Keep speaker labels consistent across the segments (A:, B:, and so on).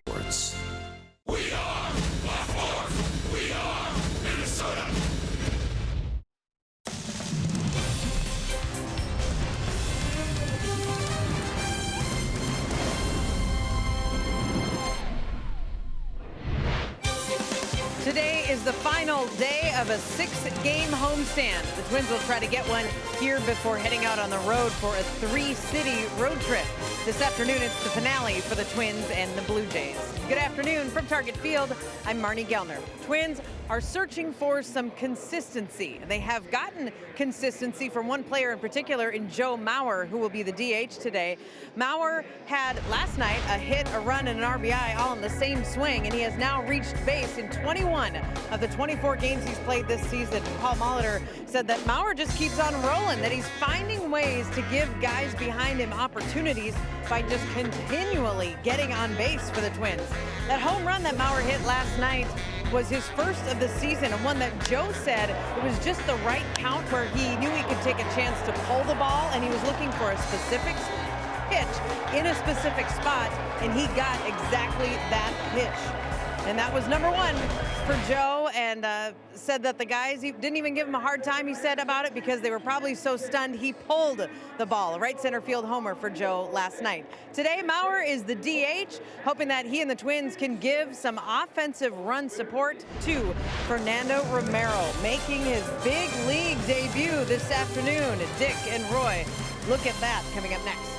A: afterwards.
B: We are Black Horse. We are Minnesota.
C: Today is the final day of a 6-game homestand. The Twins will try to get one here before heading out on the road for a 3-city road trip. This afternoon, it's the finale for the Twins and the Blue Jays. Good afternoon from Target Field. I'm Marnie Gellner. Twins are searching for some consistency. They have gotten consistency from one player in particular in Joe Mauer, who will be the DH today. Mauer had last night a hit, a run, and an RBI all in the same swing, and he has now reached base in 21 of the 24 games he's played this season. Paul Molitor said that Mauer just keeps on rolling, that he's finding ways to give guys behind him opportunities by just continually getting on base for the Twins. That home run that Mauer hit last night was his first of the season, and one that Joe said it was just the right count where he knew he could take a chance to pull the ball, and he was looking for a specific pitch in a specific spot, and he got exactly that pitch. And that was number one for Joe, and said that the guys didn't even give him a hard time, he said, about it, because they were probably so stunned he pulled the ball. A right center field homer for Joe last night. Today, Mauer is the DH, hoping that he and the Twins can give some offensive run support to Fernando Romero, making his big league debut this afternoon. Dick and Roy, look at that coming up next.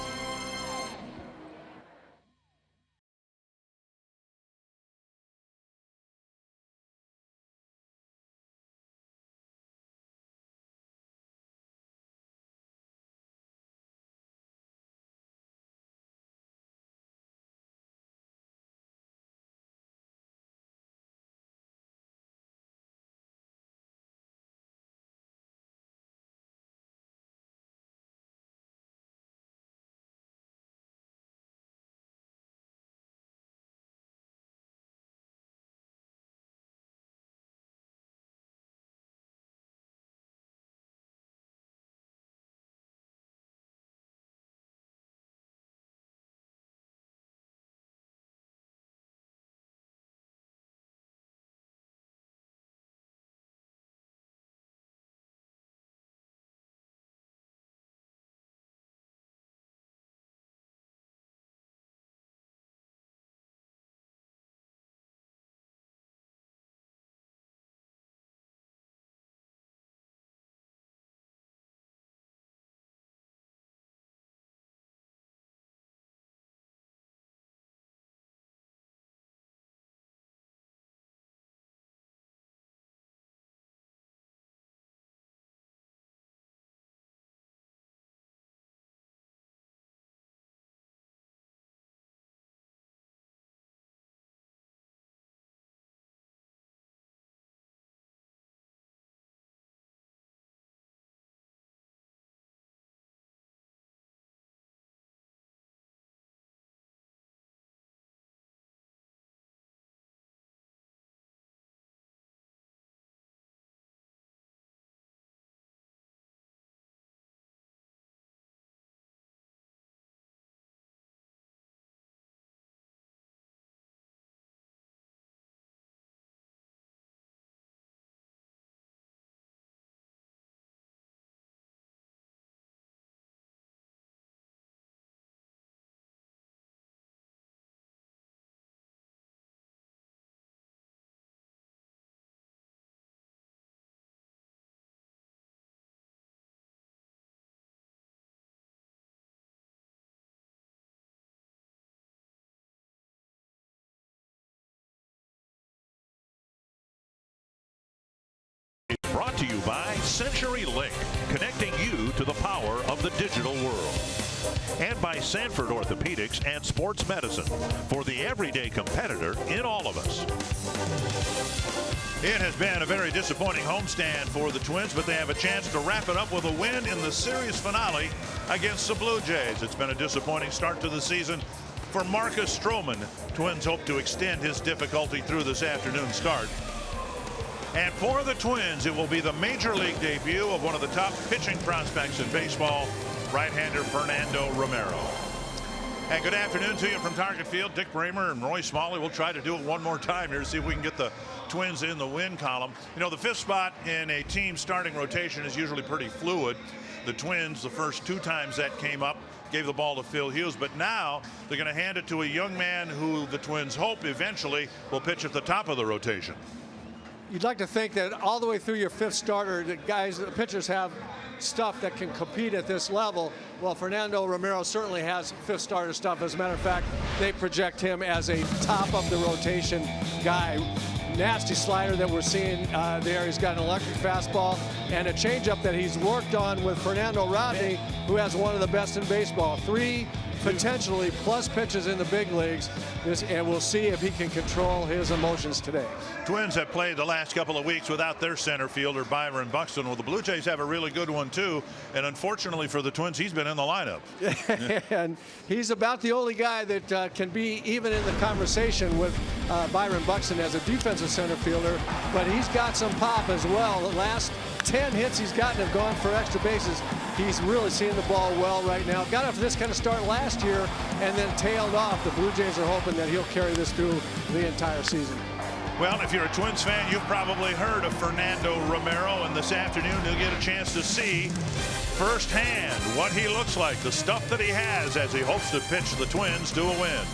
D: Brought to you by CenturyLink, connecting you to the power of the digital world. And by Sanford Orthopedics and Sports Medicine, for the everyday competitor in all of us.
E: It has been a very disappointing homestand for the Twins, but they have a chance to wrap it up with a win in the series finale against the Blue Jays. It's been a disappointing start to the season for Marcus Stroman. Twins hope to extend his difficulty through this afternoon start. And for the Twins, it will be the major league debut of one of the top pitching prospects in baseball, right-hander Fernando Romero. And good afternoon to you from Target Field. Dick Bramer and Roy Smalley. We'll try to do it one more time here to see if we can get the Twins in the win column. You know, the fifth spot in a team starting rotation is usually pretty fluid. The Twins, the first two times that came up, gave the ball to Phil Hughes, but now they're going to hand it to a young man who the Twins hope eventually will pitch at the top of the rotation.
A: You'd like to think that all the way through your fifth starter, the pitchers have stuff that can compete at this level. Well, Fernando Romero certainly has fifth starter stuff. As a matter of fact, they project him as a top of the rotation guy. Nasty slider that we're seeing there. He's got an electric fastball and a changeup that he's worked on with Fernando Rodney, who has one of the best in baseball. 3 potentially plus pitches in the big leagues, and we'll see if he can control his emotions today.
E: Twins have played the last couple of weeks without their center fielder Byron Buxton. Well, the Blue Jays have a really good one too, and unfortunately for the Twins, he's been in the lineup.
A: And he's about the only guy that can be even in the conversation with Byron Buxton as a defensive center fielder, but he's got some pop as well. The last 10 hits he's gotten have gone for extra bases. He's really seeing the ball well right now. Got off this kind of start last year and then tailed off. The Blue Jays are hoping that he'll carry this through the entire season.
E: Well, if you're a Twins fan, you've probably heard of Fernando Romero, and this afternoon you'll get a chance to see firsthand what he looks like, the stuff that he has as he hopes to pitch the Twins to a win.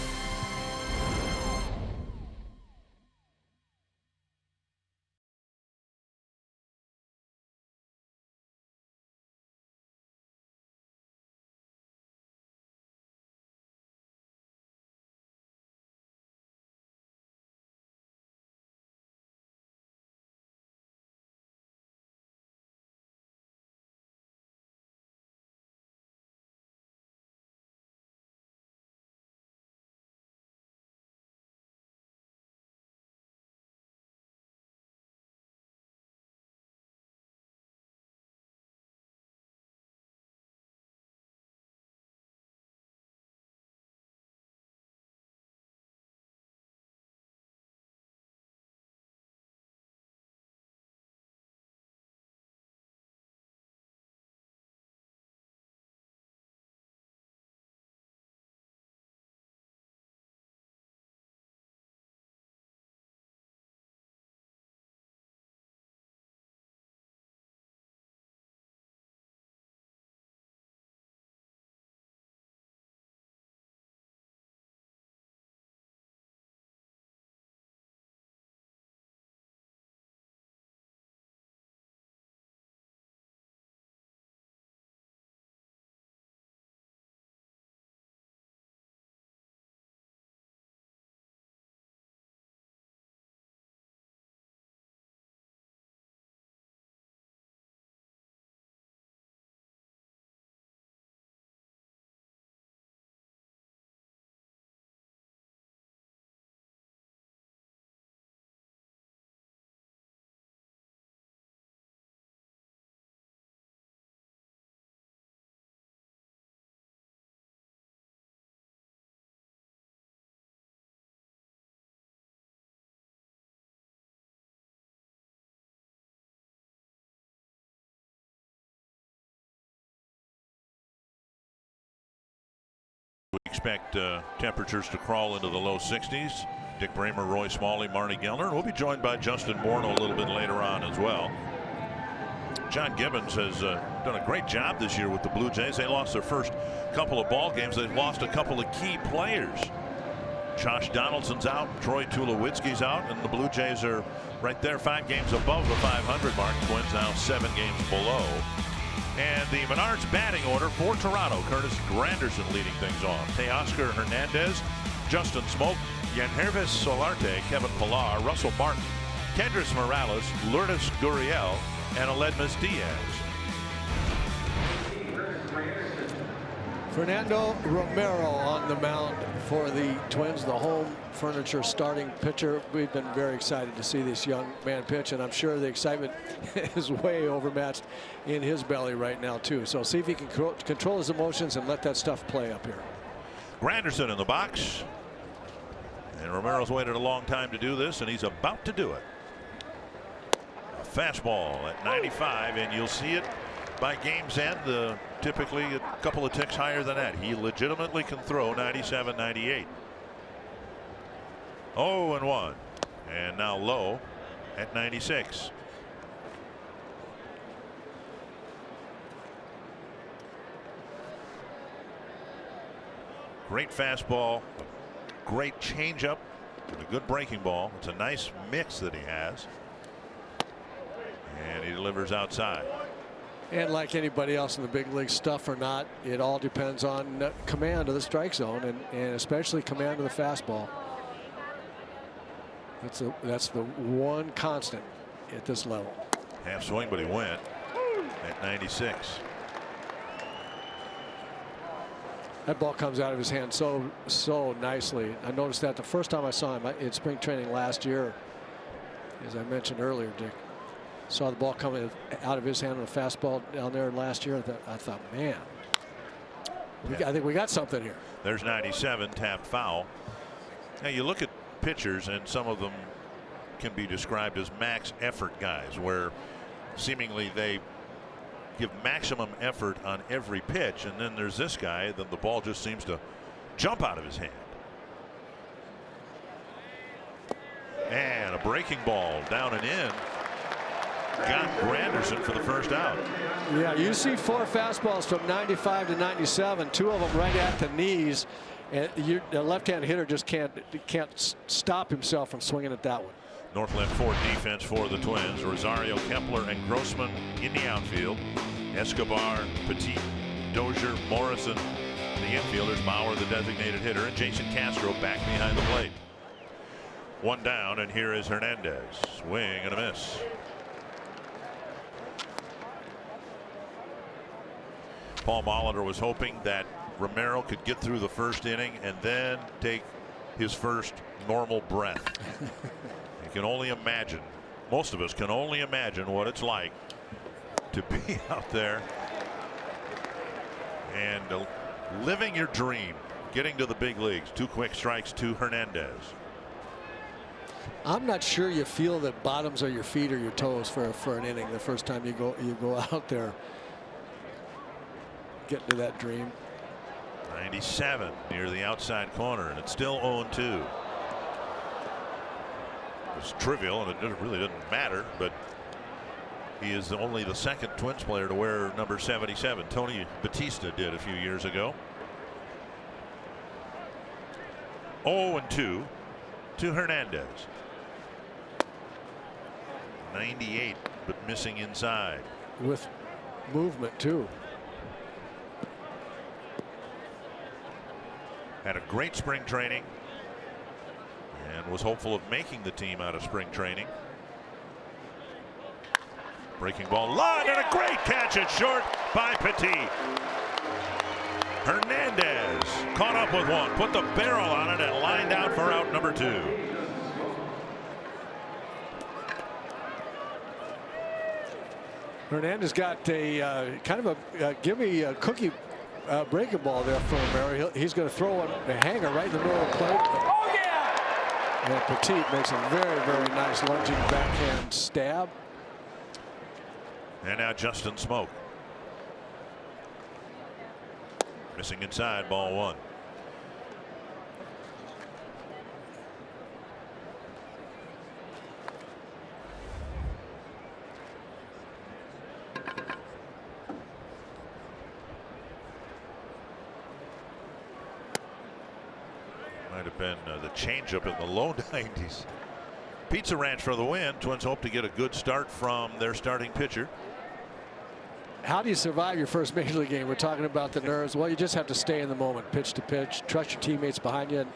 E: We expect temperatures to crawl into the low 60s. Dick Bramer, Roy Smalley, Marnie Gellner. We'll be joined by Justin Morneau a little bit later on as well. John Gibbons has done a great job this year with the Blue Jays. They lost their first couple of ball games. They've lost a couple of key players. Josh Donaldson's out, Troy Tulowitzki's out, and the Blue Jays are right there 5 games above the 500 mark. Twins now 7 games below. And the Menards batting order for Toronto: Curtis Granderson leading things off. Teoscar Hernandez, Justin Smoke, Yangervis Solarte, Kevin Pillar, Russell Martin, Kendrys Morales, Lourdes Gurriel, and Aledmus Diaz.
A: Fernando Romero on the mound for the Twins, the home furniture starting pitcher. We've been very excited to see this young man pitch, and I'm sure the excitement is way overmatched in his belly right now too. So see if he can control his emotions and let that stuff play up here.
E: Granderson in the box, and Romero's waited a long time to do this, and he's about to do it. A fastball at 95, and you'll see it by game's end, typically a couple of ticks higher than that. He legitimately can throw 97, 98. 0-1, and now low at 96. Great fastball, great changeup, and a good breaking ball. It's a nice mix that he has. And he delivers outside.
A: And like anybody else in the big league, stuff or not, it all depends on command of the strike zone and especially command of the fastball. That's the one constant at this level.
E: Half swing, but he went at 96.
A: That ball comes out of his hand so nicely. I noticed that the first time I saw him in spring training last year, as I mentioned earlier, Dick. Saw the ball coming out of his hand on a fastball down there last year. I thought, man, I think we got something here.
E: There's 97, tapped foul. Now you look at pitchers, and some of them can be described as max effort guys, where seemingly they give maximum effort on every pitch, and then there's this guy, then the ball just seems to jump out of his hand. And a breaking ball down and in. Got Granderson for the first out.
A: Yeah, you see 4 fastballs from 95 to 97, 2 of them right at the knees, and the left-hand hitter just can't stop himself from swinging at that one.
E: Northland Ford defense for the Twins. Rosario, Kepler, and Grossman in the outfield. Escobar, Petit, Dozier, Morrison, the infielders. Bauer, the designated hitter, and Jason Castro back behind the plate. 1 down, and here is Hernandez. Swing and a miss. Paul Molitor was hoping that Romero could get through the first inning and then take his first normal breath. You can only imagine, most of us can only imagine what it's like to be out there and living your dream, getting to the big leagues. 2 quick strikes to Hernandez.
A: I'm not sure you feel the bottoms of your feet or your toes for an inning the first time you go out there. Get to that dream.
E: 97 near the outside corner, and it's still 0-2. It's trivial, and it really doesn't matter, but he is only the second Twins player to wear number 77. Tony Batista did a few years ago. 0-2 to Hernandez. 98, but missing inside.
A: With movement, too.
E: Had a great spring training and was hopeful of making the team out of spring training. Breaking ball, line, and a great catch at short by Petit. Hernandez caught up with one, put the barrel on it, and lined out for out number 2.
A: Hernandez got a kind of a gimme cookie breaking ball there for Romero. He's going to throw a hanger right in the middle of the plate. Oh yeah! And Petit makes a very nice lunging backhand stab.
E: And now Justin Smoke. Missing inside, ball 1. Might have been the changeup in the low 90s. Pizza Ranch for the win. Twins hope to get a good start from their starting pitcher.
A: How do you survive your first major league game? We're talking about the nerves. Well, you just have to stay in the moment, pitch to pitch, trust your teammates behind you. And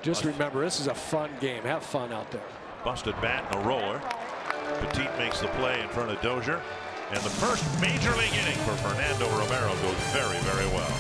A: just remember, this is a fun game. Have fun out there.
E: Busted bat and a roller. Petit makes the play in front of Dozier. And the first major league inning for Fernando Romero goes very well.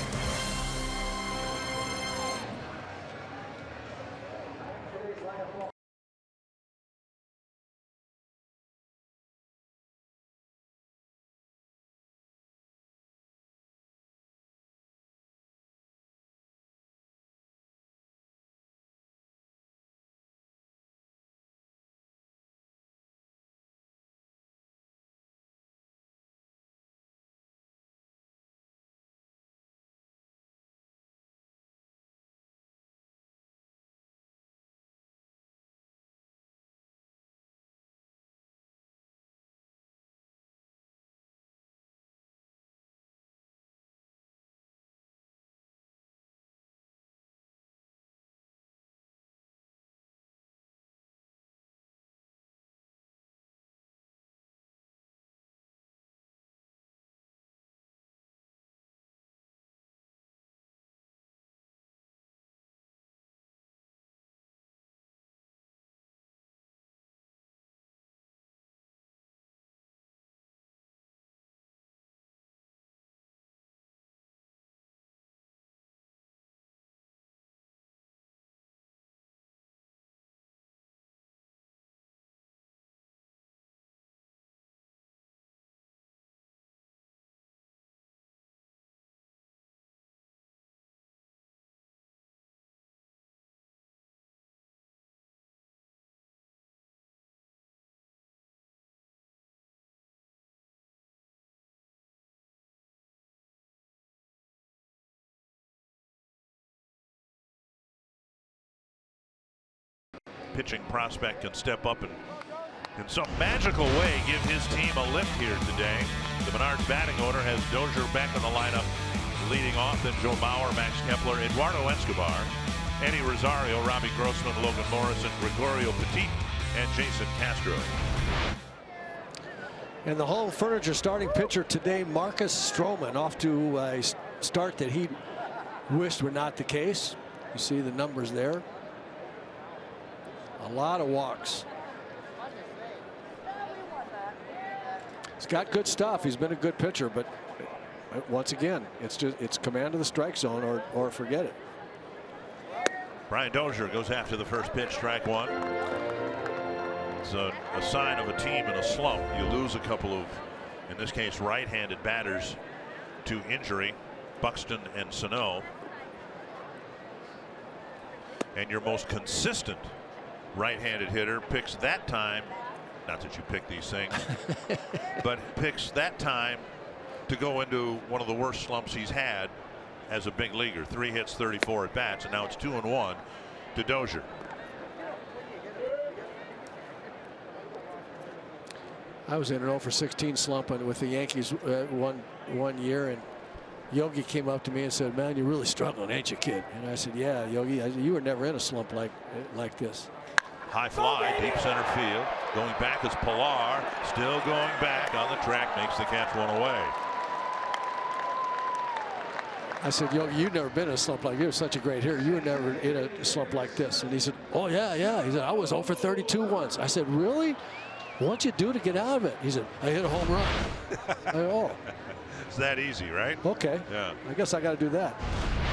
D: pitching prospect can step up and in some magical way give his team a lift here today. The Menards batting order has Dozier back in the lineup, leading off, then Joe Bauer, Max Kepler, Eduardo Escobar, Eddie Rosario, Robbie Grossman, Logan Morrison, Gregorio Petit, and Jason Castro.
A: And the home furniture starting pitcher today, Marcus Stroman, off to a start that he wished were not the case. You see the numbers there. A lot of walks. He's got good stuff. He's been a good pitcher, but once again, it's command of the strike zone or forget it.
D: Brian Dozier goes after the first pitch, strike one. It's a sign of a team in a slump. You lose a couple of, in this case, right-handed batters to injury, Buxton and Sano. And your most consistent right-handed hitter picks that time, not that you pick these things, but picks that time to go into one of the worst slumps he's had as a big leaguer. 3 hits, 34 at bats, and now it's 2-1 to Dozier.
A: I was in an 0 for 16 slump with the Yankees one year, and Yogi came up to me and said, "Man, you're really struggling, ain't you, kid?" And I said, "Yeah, Yogi, you were never in a slump like this."
D: High fly, deep center field. Going back is Pilar, still going back on the track, makes the catch one away.
A: I said, "Yogi, you've never been in a slump like this. You're such a great hitter. You were never in a slump like this." And he said, "Oh yeah." He said, "I was 0 for 32 once." I said, "Really? What'd you do to get out of it?" He said, "I hit a home run." I said, "Oh,
D: It's that easy, right?
A: okay.
D: Yeah.
A: I guess I got to do that."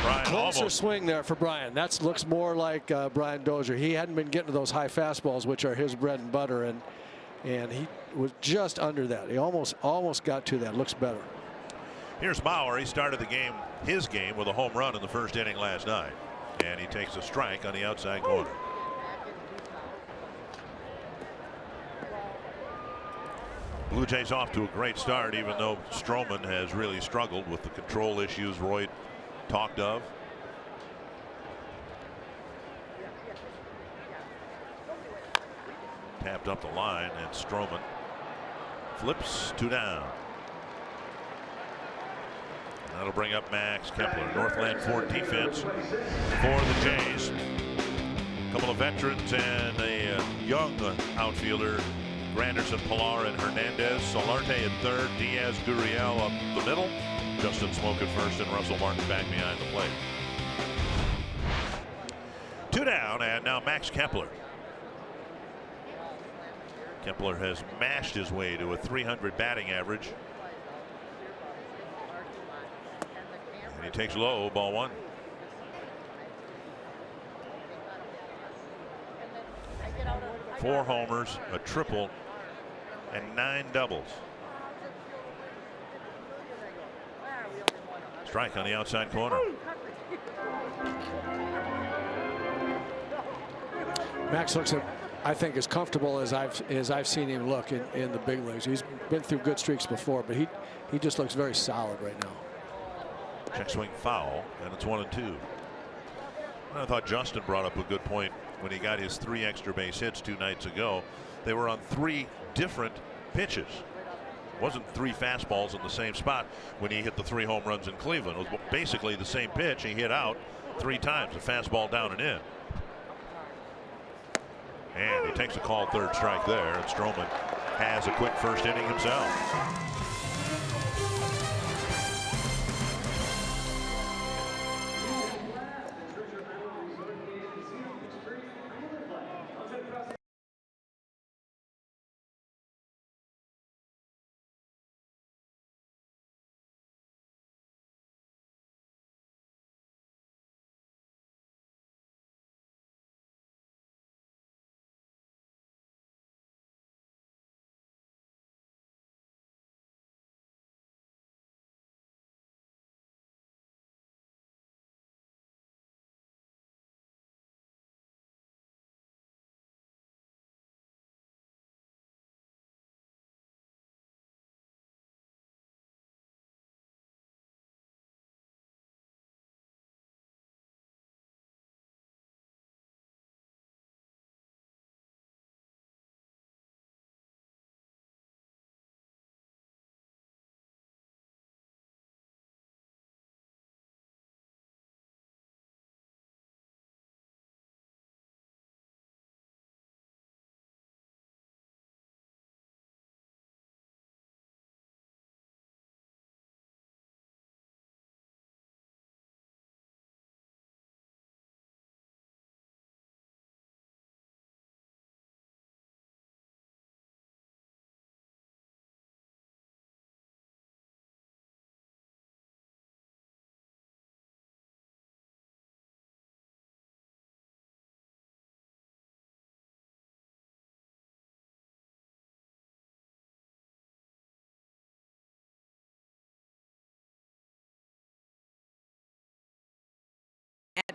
D: Brian
A: Closer
D: almost
A: swing there for Brian. That looks more like Brian Dozier. He hadn't been getting to those high fastballs, which are his bread and butter, and he was just under that. He almost got to that. Looks better.
D: Here's Bauer. He started the game, his game, with a home run in the first inning last night, and he takes a strike on the outside corner. Blue Jays off to a great start, even though Stroman has really struggled with the control issues Roy talked of. Tapped up the line, and Stroman flips 2 down. That'll bring up Max Kepler. Northland Ford defense for the Jays. A couple of veterans and a young outfielder, Granderson, Pilar, and Hernandez. Solarte at third, Diaz, Gurriel up the middle. Justin Smoke at first, and Russell Martin back behind the plate. 2 down, and now Max Kepler. Kepler has mashed his way to a .300 batting average. And he takes low, ball 1. Four homers, a triple, and 9 doubles. Strike on the outside corner.
A: Max looks, I think, as comfortable as I've seen him look in the big leagues. He's been through good streaks before, but he just looks very solid right now.
D: Check swing foul, and it's 1-2. I thought Justin brought up a good point when he got his 3 extra base hits 2 nights ago. They were on 3 different pitches. It wasn't 3 fastballs in the same spot when he hit the 3 home runs in Cleveland. It was basically the same pitch. He hit out 3 times, a fastball down and in. And he takes a called third strike there, and Stroman has a quick first inning himself.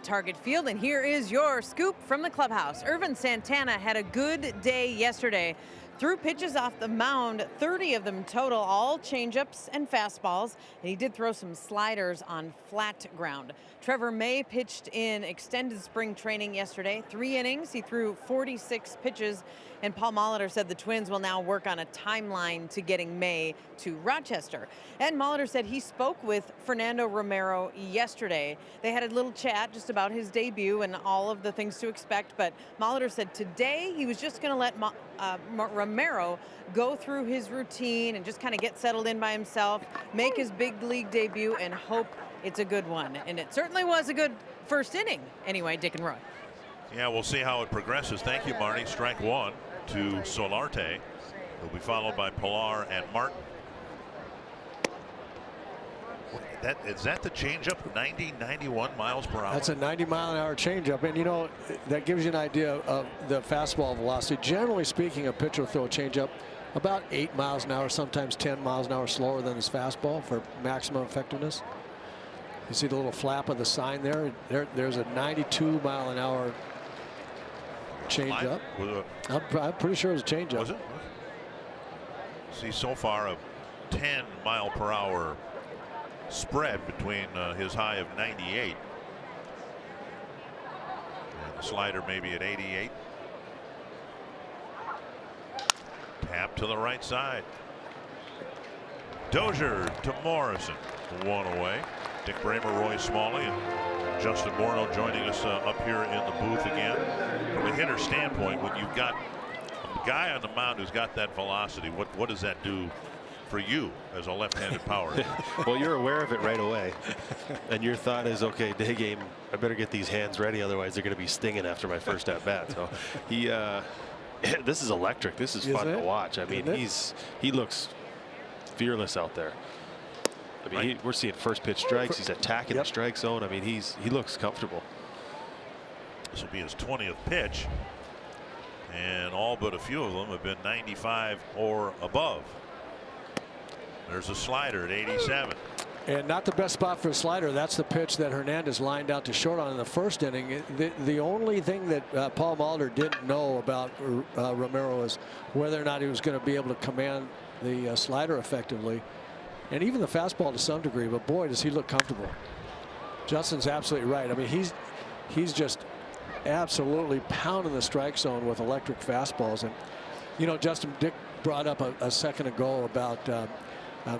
C: Target Field, and here is your scoop from the clubhouse. Irvin Santana had a good day yesterday. Threw pitches off the mound, 30 of them total, all changeups and fastballs, and he did throw some sliders on flat ground. Trevor May pitched in extended spring training yesterday, 3 innings. He threw 46 pitches, and Paul Molitor said the Twins will now work on a timeline to getting May to Rochester. And Molitor said he spoke with Fernando Romero yesterday. They had a little chat just about his debut and all of the things to expect, but Molitor said today he was just going to let Romero go through his routine and just kind of get settled in by himself, make his big league debut, and hope it's a good one. And it certainly was a good first inning. Anyway, Dick and Roy.
D: Yeah, we'll see how it progresses. Thank you, Marty. Strike one to Solarte. Will be followed by Pilar and Martin. Is that the changeup? 90-91 miles per hour.
A: That's a 90-mile-an-hour changeup, and you know that gives you an idea of the fastball velocity. Generally speaking, a pitcher will throw a changeup about 8 miles an hour, sometimes 10 miles an hour slower than his fastball for maximum effectiveness. You see the little flap of the sign there. There's a 92-mile-an-hour changeup. I'm pretty sure it was a changeup.
D: Was it? See so far a 10-mile-per-hour spread between his high of 98 and the slider maybe at 88. Tap to the right side. Dozier to Morrison. 1 away. Dick Bramer, Roy Smalley, and Justin Morneau joining us up here in the booth again. From a hitter standpoint, when you've got a guy on the mound who's got that velocity, what does that do for you as a left-handed power?
F: Well, you're aware of it right away, and your thought is, okay, day game, I better get these hands ready, otherwise they're going to be stinging after my first at bat. So he this is electric. This is fun to watch. I mean, he looks fearless out there. I mean, we're seeing first pitch strikes. He's attacking the strike zone. I mean, he looks comfortable.
D: This will be his 20th pitch, and all but a few of them have been 95 or above. There's a slider at 87.
A: And not the best spot for a slider. That's the pitch that Hernandez lined out to short on in the first inning. The only thing that Paul Molitor didn't know about Romero is whether or not he was going to be able to command the slider effectively, and even the fastball to some degree. But boy, does he look comfortable. Justin's absolutely right. I mean, he's just absolutely pounding the strike zone with electric fastballs. And you know, Justin, Dick brought up a second ago about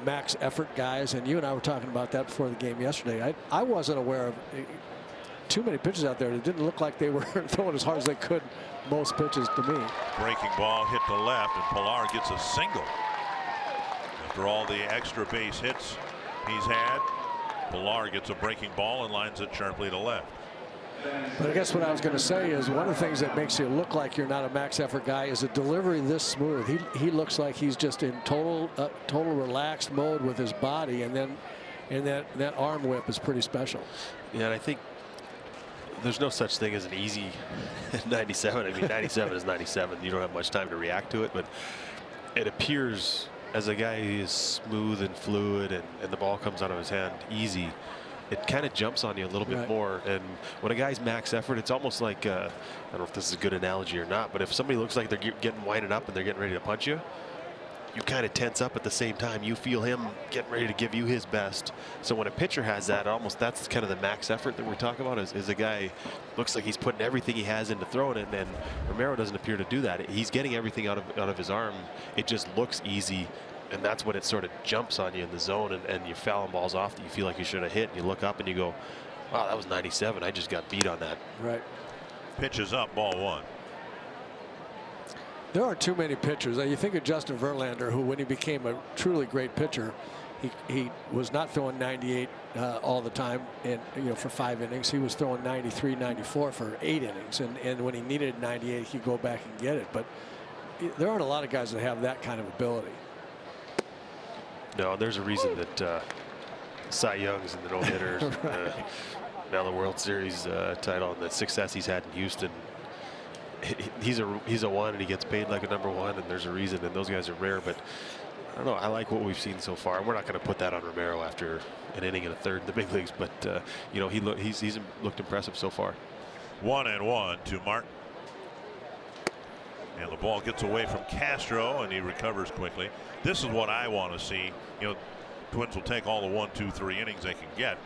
A: max effort guys, and you and I were talking about that before the game yesterday. I wasn't aware of too many pitches out there that didn't look like they were throwing as hard as they could most pitches to me.
D: Breaking ball hit to left, and Pilar gets a single. After all the extra base hits he's had, Pilar gets a breaking ball and lines it sharply to left.
A: But I guess what I was going to say is one of the things that makes you look like you're not a max effort guy is a delivery this smooth. He looks like he's just in total relaxed mode with his body, and that arm whip is pretty special.
F: Yeah, and I think there's no such thing as an easy 97. I mean, 97 is 97. You don't have much time to react to it, but it appears as a guy who is smooth and fluid, and the ball comes out of his hand easy, it kind of jumps on you a little bit more. And when a guy's max effort, it's almost like I don't know if this is a good analogy or not, but if somebody looks like they're getting winded up and they're getting ready to punch you, you kind of tense up at the same time. You feel him getting ready to give you his best. So when a pitcher has that, that's kind of the max effort that we're talking about. Is a guy looks like he's putting everything he has into throwing it, and Romero doesn't appear to do that. He's getting everything out of his arm. It just looks easy. And that's when it sort of jumps on you in the zone, and you're fouling balls off that you feel like you should have hit. And you look up and you go, wow, that was 97. I just got beat on that.
A: Right.
D: Pitch is up, ball 1.
A: There aren't too many pitchers. You think of Justin Verlander, who when he became a truly great pitcher, he was not throwing 98 all the time, and for 5 innings. He was throwing 93, 94 for 8 innings, and when he needed 98, he'd go back and get it. But there aren't a lot of guys that have that kind of ability.
F: No, there's a reason that Cy Young's and the no-hitters, now the World Series title, and the success he's had in Houston. He's a one, and he gets paid like a number 1, and there's a reason. And those guys are rare, but I don't know. I like what we've seen so far. We're not going to put that on Romero after an inning and a third in the big leagues, but you know, he's looked impressive so far.
E: 1-1 to Martin. And the ball gets away from Castro, and he recovers quickly. This is what I want to see. You know, Twins will take all the 1, 2, 3 innings they can get.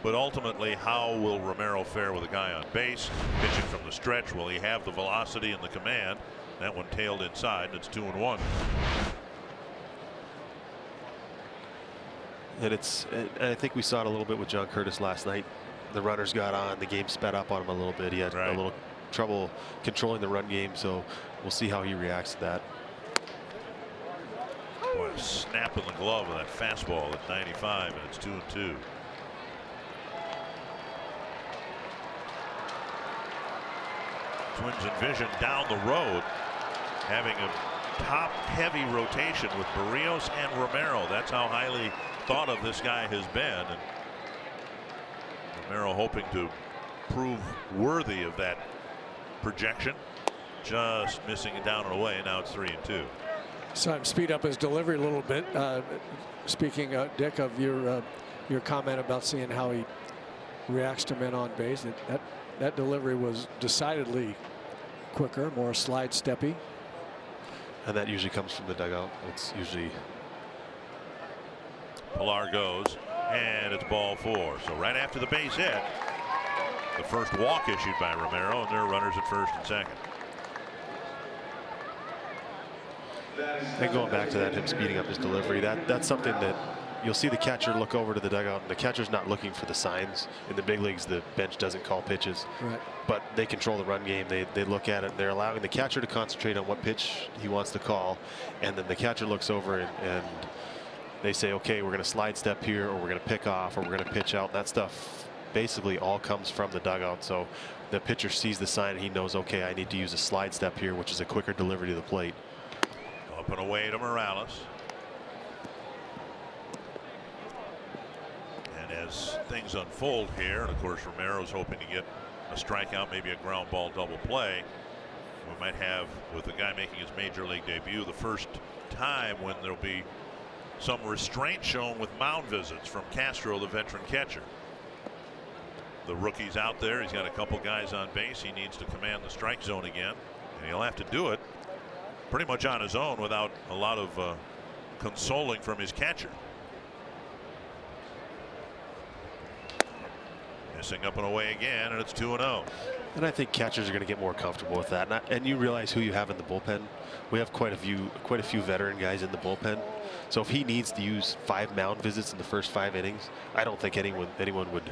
E: But ultimately, how will Romero fare with a guy on base? Pitching from the stretch, will he have the velocity and the command? That one tailed inside, and it's 2-1.
F: And I think we saw it a little bit with John Curtis last night. The runners got on, the game sped up on him a little bit. He had a little trouble controlling the run game, so we'll see how he reacts to that.
E: Boy, a snap in the glove of that fastball at 95, and it's 2-2. Twins envision down the road having a top heavy rotation with Barrios and Romero. That's how highly thought of this guy has been, and Romero hoping to prove worthy of that projection. Just missing it down and away. Now it's 3-2.
A: So I'm speed up his delivery a little bit. Speaking, Dick, of your comment about seeing how he reacts to men on base, that delivery was decidedly quicker, more slide steppy.
F: And that usually comes from the dugout. It's usually.
E: Pilar goes, and it's ball 4. So right after the base hit, the first walk issued by Romero, and there are runners at first and second.
F: And going back to that, him speeding up his delivery, that's something that you'll see the catcher look over to the dugout, and the catcher's not looking for the signs. In the big leagues, the bench doesn't call pitches, but they control the run game. They look at it, and they're allowing the catcher to concentrate on what pitch he wants to call, and then the catcher looks over and they say, okay, we're going to slide step here, or we're going to pick off, or we're going to pitch out. That stuff basically all comes from the dugout. So the pitcher sees the sign, and he knows, okay, I need to use a slide step here, which is a quicker delivery to the plate.
E: Up and away to Morales. And as things unfold here, and of course Romero's hoping to get a strikeout, maybe a ground ball double play, we might have, with the guy making his major league debut, the first time when there'll be some restraint shown with mound visits from Castro, the veteran catcher. The rookie's out there. He's got a couple guys on base. He needs to command the strike zone again, and he'll have to do it pretty much on his own without a lot of consoling from his catcher. Missing up and away again, and it's 2-0.
F: And I think catchers are going to get more comfortable with that. And you realize who you have in the bullpen. We have quite a few veteran guys in the bullpen. So if he needs to use 5 mound visits in the first 5 innings, I don't think anyone would,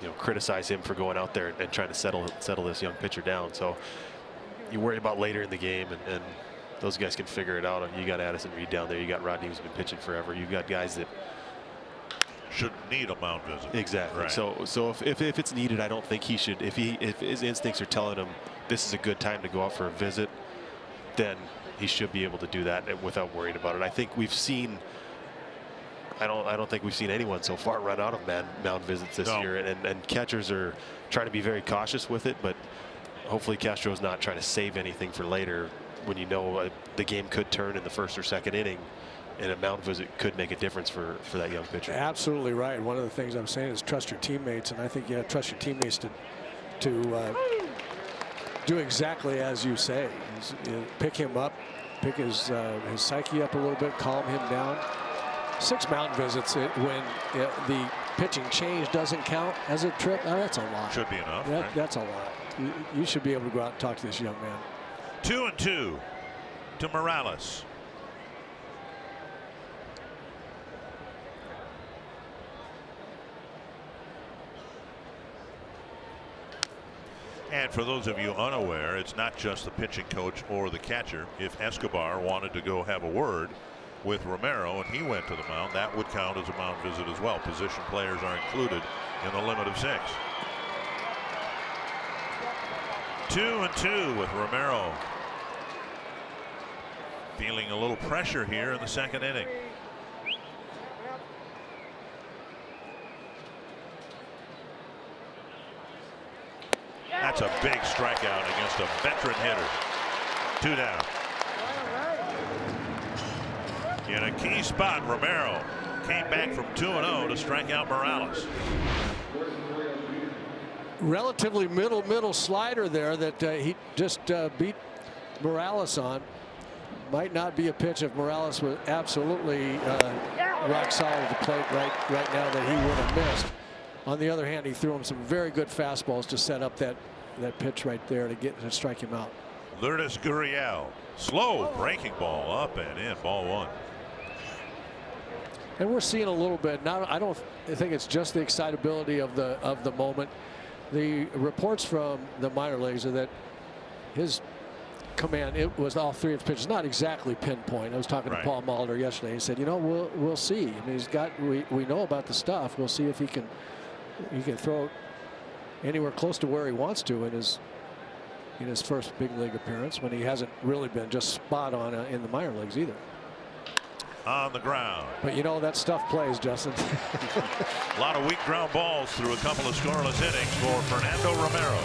F: you know, criticize him for going out there and trying to settle this young pitcher down. So you worry about later in the game, and those guys can figure it out. You got Addison Reed down there. You got Rodney, who's been pitching forever. You got guys that
E: shouldn't need a mound visit.
F: Exactly.
E: Right.
F: So if it's needed, I don't think he should. If his instincts are telling him this is a good time to go out for a visit, then he should be able to do that without worrying about it. I think we've seen. I don't think we've seen anyone so far run out of mound visits this year, and catchers are trying to be very cautious with it. But hopefully Castro's not trying to save anything for later, when you know the game could turn in the first or second inning, and a mound visit could make a difference for that young pitcher.
A: Absolutely right. One of the things I'm saying is trust your teammates, and I think you trust your teammates to do exactly as you say. Pick him up, pick his psyche up a little bit, calm him down. 6 mound visits when the pitching change doesn't count as a trip. That's a lot.
E: Should be enough.
A: Right? That's a lot. You should be able to go out and talk to this young man.
E: 2-2 to Morales. And for those of you unaware, it's not just the pitching coach or the catcher. If Escobar wanted to go have a word with Romero and he went to the mound, that would count as a mound visit as well. Position players are included in the limit of 6. 2-2 with Romero feeling a little pressure here in the second inning. That's a big strikeout against a veteran hitter. 2 down. In a key spot, Romero came back from 2-0 to strike out Morales.
A: Relatively middle slider there that he just beat Morales on. Might not be a pitch if Morales was absolutely rock solid at the plate right now that he would have missed. On the other hand, he threw him some very good fastballs to set up that pitch right there to strike him out.
E: Lourdes Gurriel, slow breaking ball up and in, ball 1.
A: And we're seeing a little bit now. I don't think it's just the excitability of the moment. The reports from the minor leagues are that his command, it was all 3 of his pitches, not exactly pinpoint. I was talking to Paul Molitor yesterday. He said, you know, we'll see. I mean, we know about the stuff. We'll see if he can throw anywhere close to where he wants to in his first big league appearance, when he hasn't really been just spot on in the minor leagues either.
E: On the ground.
A: But you know, that stuff plays, Justin.
E: A lot of weak ground balls through a couple of scoreless innings for Fernando Romero.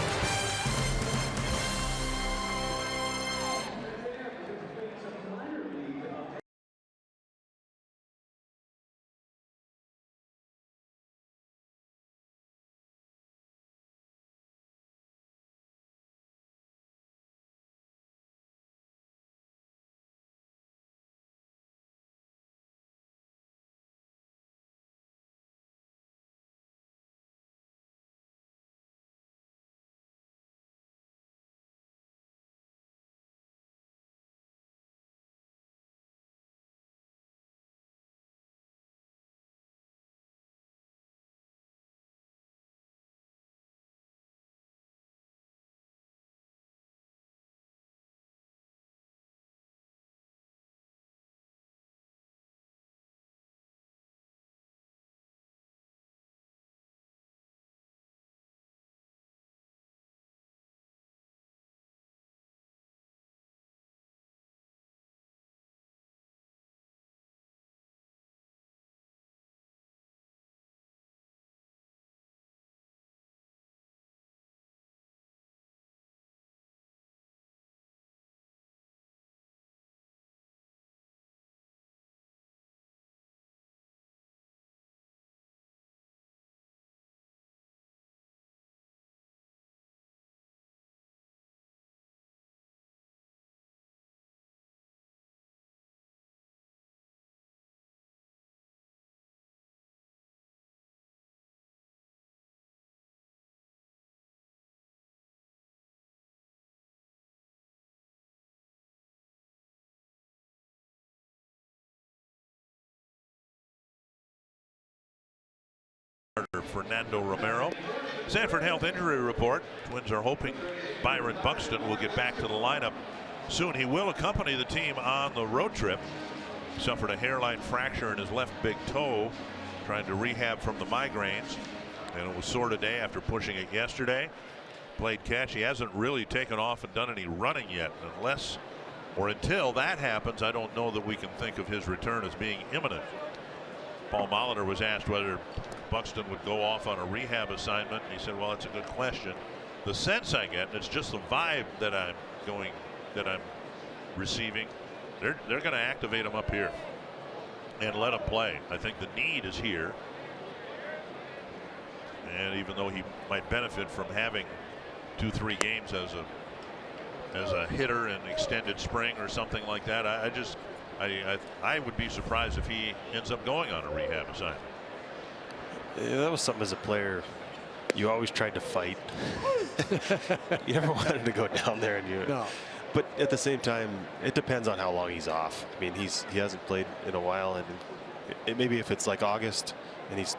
E: Fernando Romero. Sanford Health Injury Report. Twins are hoping Byron Buxton will get back to the lineup soon. He will accompany the team on the road trip. Suffered a hairline fracture in his left big toe, trying to rehab from the migraines, and it was sore today after pushing it yesterday. Played catch. He hasn't really taken off and done any running yet. Unless or until that happens, I don't know that we can think of his return as being imminent. Paul Molitor was asked whether Buxton would go off on a rehab assignment, and he said, well, that's a good question. The sense I get, and it's just the vibe that I'm receiving, they're going to activate him up here and let him play. I think the need is here, and even though he might benefit from having 2-3 games as a hitter in extended spring or something like that, I would be surprised if he ends up going on a rehab assignment.
F: Yeah, that was something as a player you always tried to fight. You never wanted to go down there, and
A: no.
F: But at the same time, it depends on how long he's off. I mean, he hasn't played in a while, and maybe if it's like August and he's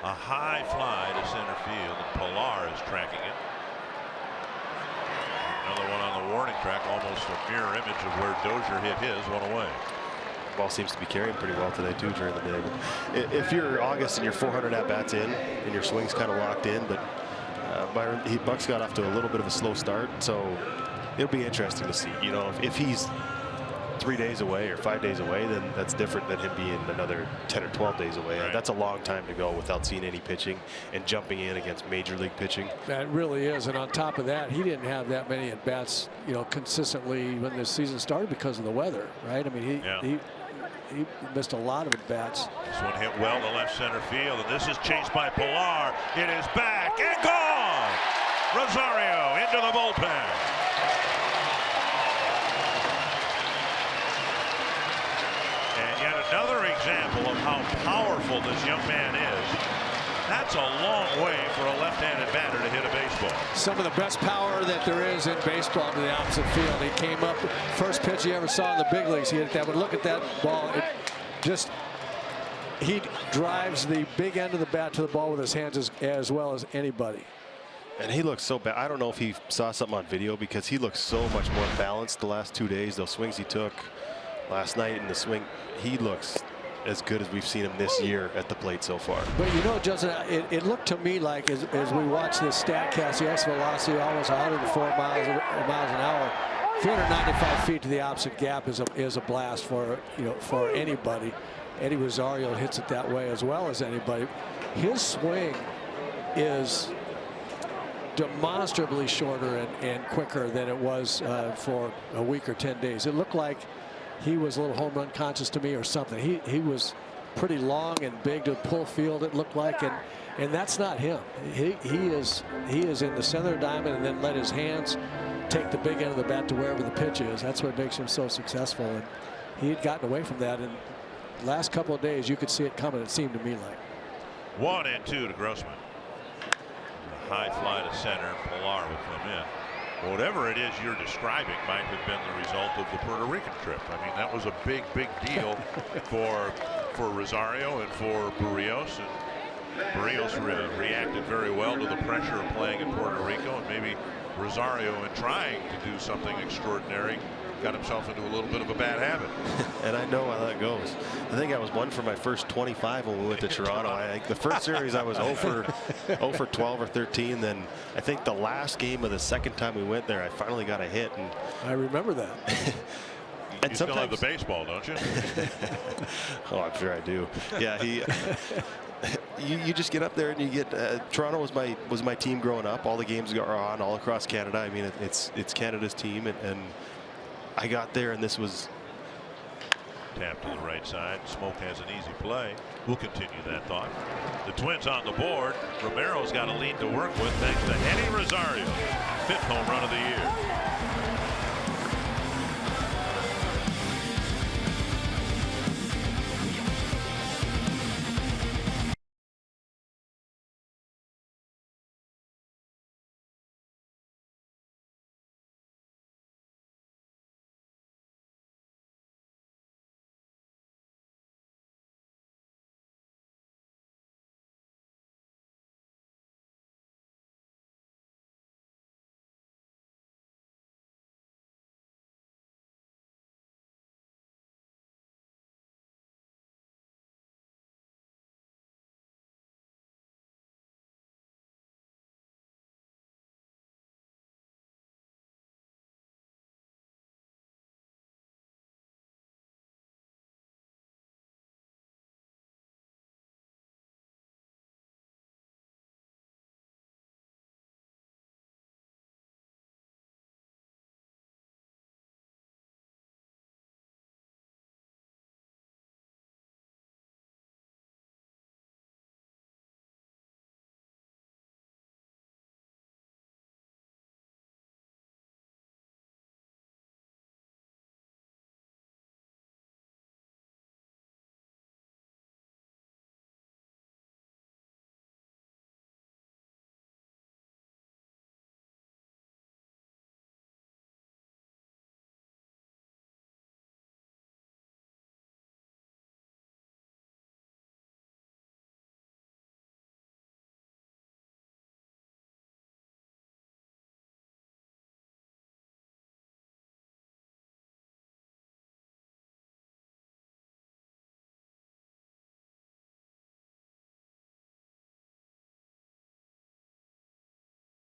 E: a high fly to center field, and Pilar is tracking it. Another one on the warning track, almost a mirror image of where Dozier hit his one away.
F: Ball seems to be carrying pretty well today too during the day. But if you're August and you're 400 at bats in and your swing's kind of locked in, but Bucks got off to a little bit of a slow start, so it'll be interesting to see. You know, if he's 3 days away or 5 days away, then that's different than him being another 10 or 12 days away.
E: Right.
F: That's a long time to go without seeing any pitching and jumping in against major league pitching.
A: That really is, and on top of that, he didn't have that many at bats, you know, consistently when the season started because of the weather, right? I mean, he missed a lot of at-bats.
E: This one hit well to left center field, and this is chased by Pilar. It is back and gone. Rosario into the bullpen. And yet another example of how powerful this young man is. That's a long way for a left-handed batter to hit a baseball.
A: Some of the best power that there is in baseball to the opposite field. He came up, first pitch he ever saw in the big leagues. He hit that one. Look at that ball. He drives the big end of the bat to the ball with his hands as well as anybody.
F: And he looks so bad. I don't know if he saw something on video, because he looks so much more balanced the last 2 days. Those swings he took last night in the swing, he looks as good as we've seen him this year at the plate so far.
A: But you know, Justin, it looked to me like as we watch this StatCast, the X velocity almost 104 miles an hour, 395 feet to the opposite gap is a blast for anybody. Eddie Rosario hits it that way as well as anybody. His swing is demonstrably shorter and quicker than it was for a week or 10 days. It looked like he was a little home run conscious to me or something. He was pretty long and big to pull field, it looked like, and that's not him. He is in the center of the diamond and then let his hands take the big end of the bat to wherever the pitch is. That's what makes him so successful, and he had gotten away from that. And last couple of days you could see it coming, it seemed to me like.
E: 1-2 to Grossman. A high fly to center. Pilar will come in. Whatever it is you're describing might have been the result of the Puerto Rican trip. I mean, that was a big deal for Rosario and for Barrios. And Barrios reacted very well to the pressure of playing in Puerto Rico, and maybe Rosario, in trying to do something extraordinary, got himself into a little bit of a bad habit.
F: And I know how that goes. I think I was 1 for my first 25 when we went to Toronto. The first series I was 0 for 12 or 13. Then I think the last game of the second time we went there, I finally got a hit. And
A: I remember that.
E: And you still have the baseball, don't you?
F: Oh, I'm sure I do. Yeah, you just get up there and you get Toronto was my team growing up. All the games are on all across Canada. I mean, it's Canada's team, and I got there and this was
E: tapped to the right side. Smoke has an easy play. We'll continue that thought. The Twins on the board. Romero's got a lead to work with thanks to Eddie Rosario. 5th home run of the year.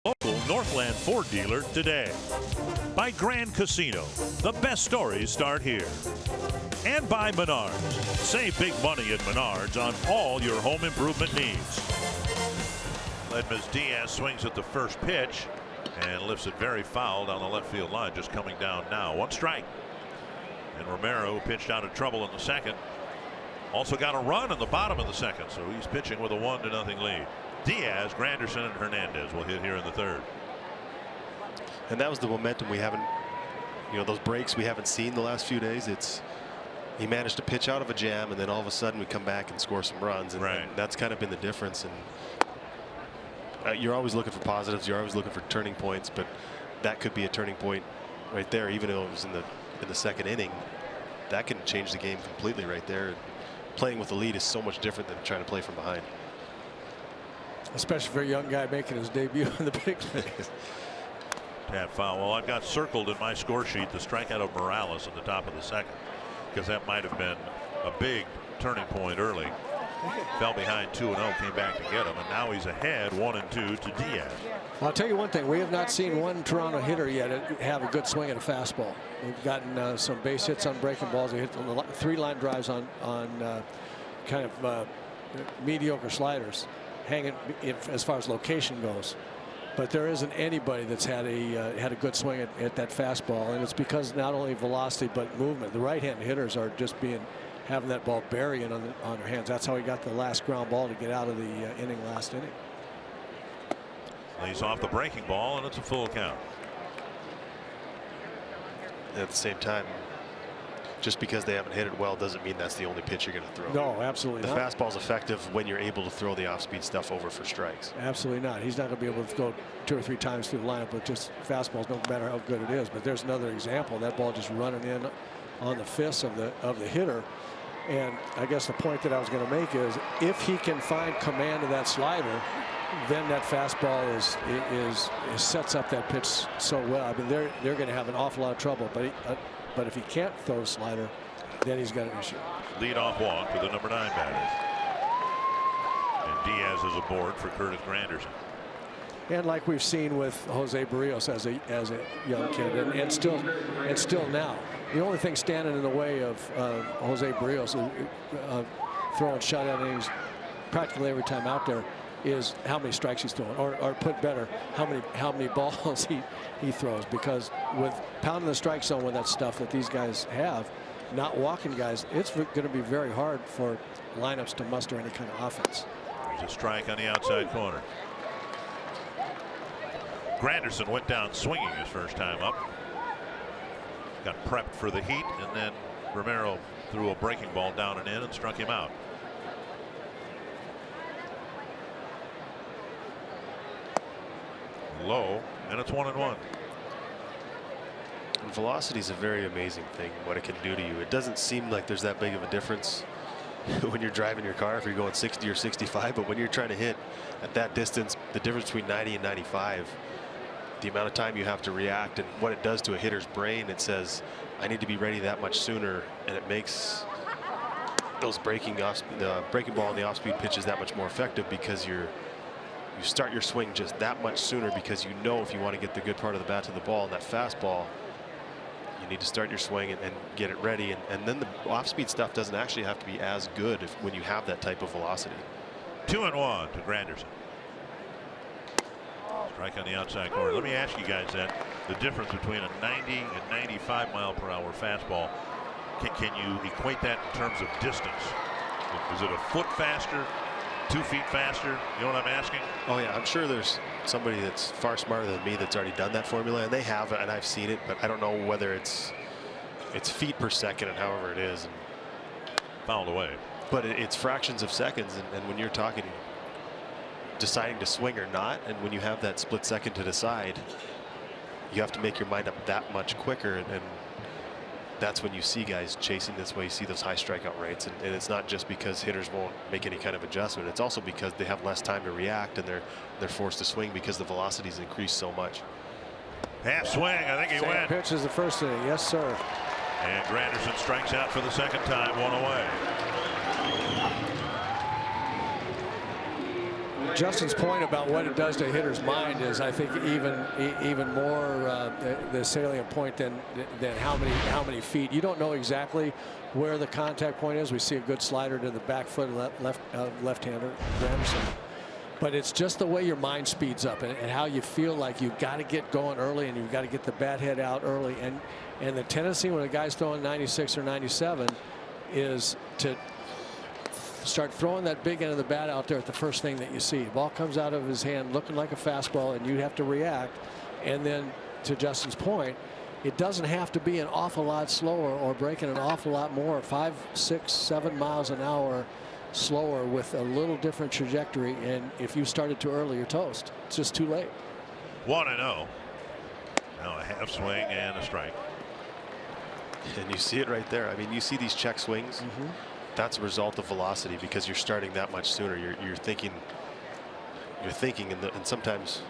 E: Local Northland Ford dealer today. By Grand Casino. The best stories start here. And by Menards. Save big money at Menards on all your home improvement needs. Ledmes Diaz swings at the first pitch and lifts it very foul down the left field line, just coming down now. 1 strike. And Romero, who pitched out of trouble in the second, also got a run in the bottom of the second, so he's pitching with a 1-0 lead. Diaz, Granderson, and Hernandez will hit here in the third.
F: And that was the momentum we haven't, those breaks we haven't seen the last few days. He managed to pitch out of a jam, and then all of a sudden we come back and score some runs, and,
E: right.
F: and that's kind of been the difference. And you're always looking for positives, you're always looking for turning points, but that could be a turning point right there, even though it was in the second inning. That can change the game completely right there. Playing with the lead is so much different than trying to play from behind,
A: especially for a young guy making his debut in the big leagues.
E: Tap foul. Well, I've got circled in my score sheet the strikeout of Morales at the top of the second, because that might have been a big turning point early. Fell behind 2-0, came back to get him, and now he's ahead 1-2 to Diaz.
A: I'll tell you one thing, we have not seen one Toronto hitter yet have a good swing at a fastball. We've gotten some base hits on breaking balls. They hit 3 line drives on kind of mediocre sliders, hanging as far as location goes. But there isn't anybody that's had a good swing at that fastball, and it's because not only velocity but movement. The right-hand hitters are just having that ball burying on their hands. That's how he got the last ground ball to get out of the inning last inning.
E: He's off the breaking ball, and it's a full count.
F: At the same time, just because they haven't hit it well doesn't mean that's the only pitch you're going to throw.
A: No, absolutely
F: not. The fastball's effective when you're able to throw the off-speed stuff over for strikes.
A: Absolutely not. He's not going to be able to go 2 or 3 times through the lineup with just fastballs, no matter how good it is. But there's another example. That ball just running in on the fists of the hitter. And I guess the point that I was going to make is, if he can find command of that slider, then that fastball sets up that pitch so well. I mean, they're going to have an awful lot of trouble. But if he can't throw a slider, then he's got an issue.
E: Leadoff walk to the number 9 batter. And Diaz is aboard for Curtis Granderson.
A: And like we've seen with Jose Barrios as a young kid, and still now, the only thing standing in the way of Jose Barrios throwing shutout innings practically every time out there is how many strikes he's throwing, or put better, how many balls he throws. Because with pounding the strike zone with that stuff that these guys have, not walking guys, it's going to be very hard for lineups to muster any kind of offense.
E: There's a strike on the outside corner. Granderson went down swinging his first time up. Got prepped for the heat, and then Romero threw a breaking ball down and in and struck him out. Low, and it's 1-1.
F: And velocity is a very amazing thing, what it can do to you. It doesn't seem like there's that big of a difference when you're driving your car if you're going 60 or 65, but when you're trying to hit at that distance, the difference between 90 and 95, the amount of time you have to react and what it does to a hitter's brain, it says, I need to be ready that much sooner, and it makes those breaking ball and the off-speed pitches that much more effective, because you start your swing just that much sooner, because you know if you want to get the good part of the bat to the ball and that fastball, you need to start your swing and get it ready, and then the off-speed stuff doesn't actually have to be as good when you have that type of velocity.
E: 2-1 to Granderson. Strike on the outside corner. Let me ask you guys the difference between a 90 and 95 mile per hour fastball. Can you equate that in terms of distance? Is it a foot faster, 2 feet faster? You know what I'm asking?
F: Oh yeah, I'm sure there's somebody that's far smarter than me that's already done that formula, and they have, and I've seen it, but I don't know whether it's feet per second and however it is.
E: Fouled away.
F: But it's fractions of seconds, and when you're talking deciding to swing or not, and when you have that split second to decide, you have to make your mind up that much quicker, and that's when you see guys chasing this way. You see those high strikeout rates, and it's not just because hitters won't make any kind of adjustment. It's also because they have less time to react, and they're forced to swing because the velocity's increased so much.
E: Half swing, I think he
A: Same
E: went.
A: pitch is the first inning, yes sir.
E: And Granderson strikes out for the second time, 1 away.
A: Justin's point about what it does to a hitter's mind is, I think, even more the salient point than how many feet. You don't know exactly where the contact point is. We see a good slider to the back foot, left-hander Granderson, But it's just the way your mind speeds up and how you feel like you've got to get going early and you've got to get the bat head out early. And the tendency when a guy's throwing 96 or 97 is to start throwing that big end of the bat out there at the first thing that you see. Ball comes out of his hand looking like a fastball and you have to react. And then to Justin's point, it doesn't have to be an awful lot slower or breaking an awful lot more, 5, 6, 7 miles an hour slower with a little different trajectory. And if you started too early, you're toast. It's just too late.
E: 1-0. Now a half swing and a strike.
F: And you see it right there. I mean, you see these check swings. That's a result of velocity because you're starting that much sooner. You're thinking, and sometimes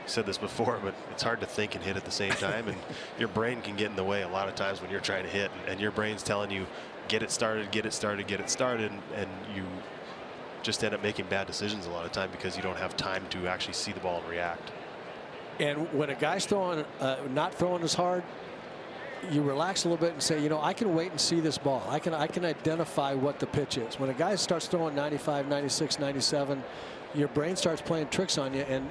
F: I said this before, but it's hard to think and hit at the same time, and your brain can get in the way a lot of times when you're trying to hit, and your brain's telling you, get it started, get it started, get it started, and you just end up making bad decisions a lot of time because you don't have time to actually see the ball and react.
A: And when a guy's throwing, not throwing as hard, you relax a little bit and say, you know, I can wait and see this ball. I can identify what the pitch is. When a guy starts throwing 95, 96, 97, your brain starts playing tricks on you, and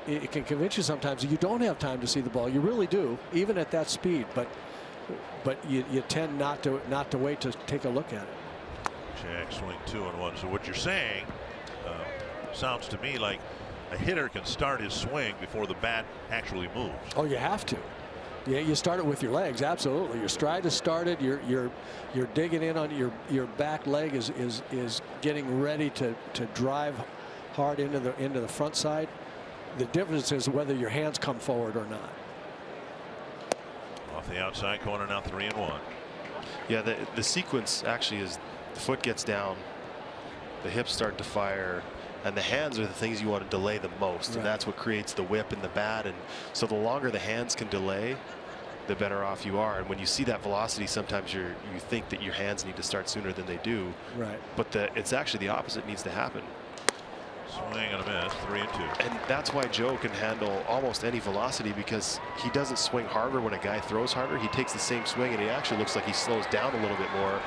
A: it can convince you sometimes that you don't have time to see the ball. You really do, even at that speed. But you tend not to wait to take a look at it.
E: Check swing 2-1. So what you're saying sounds to me like a hitter can start his swing before the bat actually moves.
A: Oh, you have to. Yeah, you start it with your legs. Absolutely. Your stride is started. You're digging in on your back leg is getting ready to drive hard into the front side. The difference is whether your hands come forward or not.
E: Off the outside corner now, 3-1.
F: Yeah, the sequence actually is the foot gets down, the hips start to fire, and the hands are the things you want to delay the most. Right. And that's what creates the whip in the bat. And so the longer the hands can delay, the better off you are. And when you see that velocity, sometimes you think that your hands need to start sooner than they do.
A: Right.
F: But it's actually the opposite needs to happen.
E: Swing and a miss, 3-2.
F: And that's why Joe can handle almost any velocity, because he doesn't swing harder when a guy throws harder. He takes the same swing and he actually looks like he slows down a little bit more,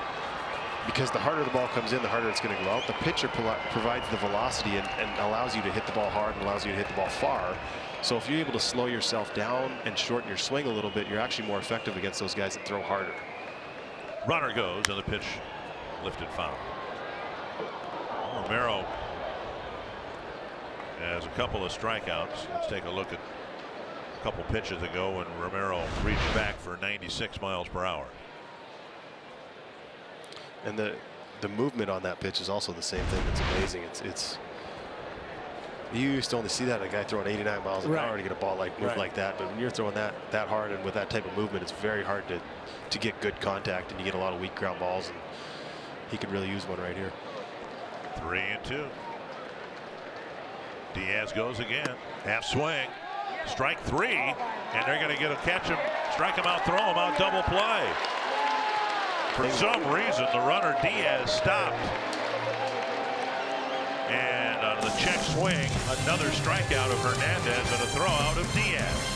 F: because the harder the ball comes in, the harder it's going to go out. The pitcher provides the velocity and allows you to hit the ball hard and allows you to hit the ball far. So if you're able to slow yourself down and shorten your swing a little bit, you're actually more effective against those guys that throw harder.
E: Runner goes and the pitch lifted foul. Romero has a couple of strikeouts. Let's take a look at a couple pitches ago when Romero reached back for 96 miles per hour.
F: And the movement on that pitch is also the same thing. It's amazing. It's you used to only see that in a guy throwing 89 miles an hour to get a ball move like that. But when you're throwing that hard and with that type of movement, it's very hard to get good contact, and you get a lot of weak ground balls. And he could really use one right here.
E: 3-2. Diaz goes again. Half swing. Strike 3. And they're going to catch him, strike him out, throw him out, double play. For some reason, the runner Diaz stopped. And on the check swing, another strikeout of Hernandez and a throw out of Diaz.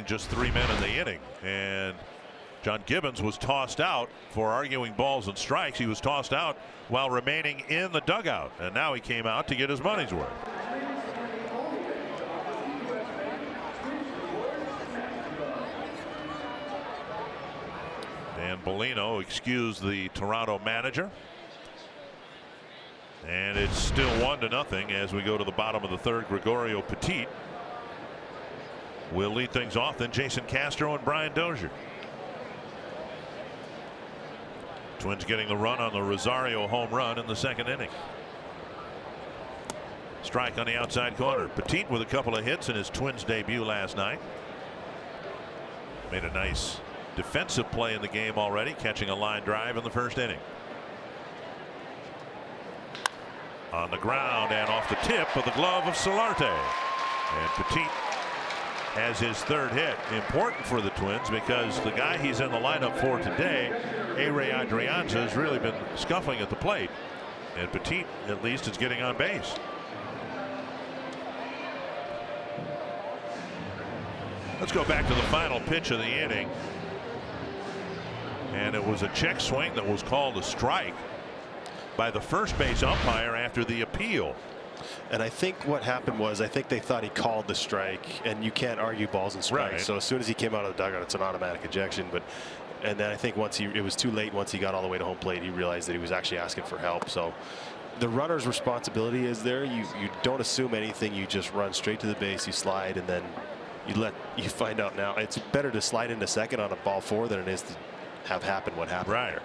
D: just 3 men in the inning, and John Gibbons was tossed out for arguing balls and strikes. He was tossed out while remaining in the dugout, and now he came out to get his money's worth. Dan Bellino excused the Toronto manager. And it's still 1-0 as we go to the bottom of the third. Gregorio Petit will lead things off, then Jason Castro and Brian Dozier. Twins getting the run on the Rosario home run in the second inning. Strike on the outside corner. Petit with a couple of hits in his Twins debut last night. Made a nice defensive play in the game already, catching a line drive in the first inning. On the ground and off the tip of the glove of Solarte. And Petit has his third hit. Important for the Twins because the guy he's in the lineup for today, A-Ray Adrianza, has really been scuffling at the plate. And Petit, at least, is getting on base. Let's go back to the final pitch of the inning. And it was a check swing that was called a strike by the first base umpire after the appeal.
F: And I think what happened was, I think they thought he called the strike, and you can't argue balls and strikes.
D: Right.
F: So as soon as he came out of the dugout, it's an automatic ejection. And then I think it was too late once he got all the way to home plate, he realized that he was actually asking for help. So the runner's responsibility is there. You don't assume anything. You just run straight to the base, you slide, and then you find out now. It's better to slide into second on a ball 4 than it is to have happen what happened.
D: Right.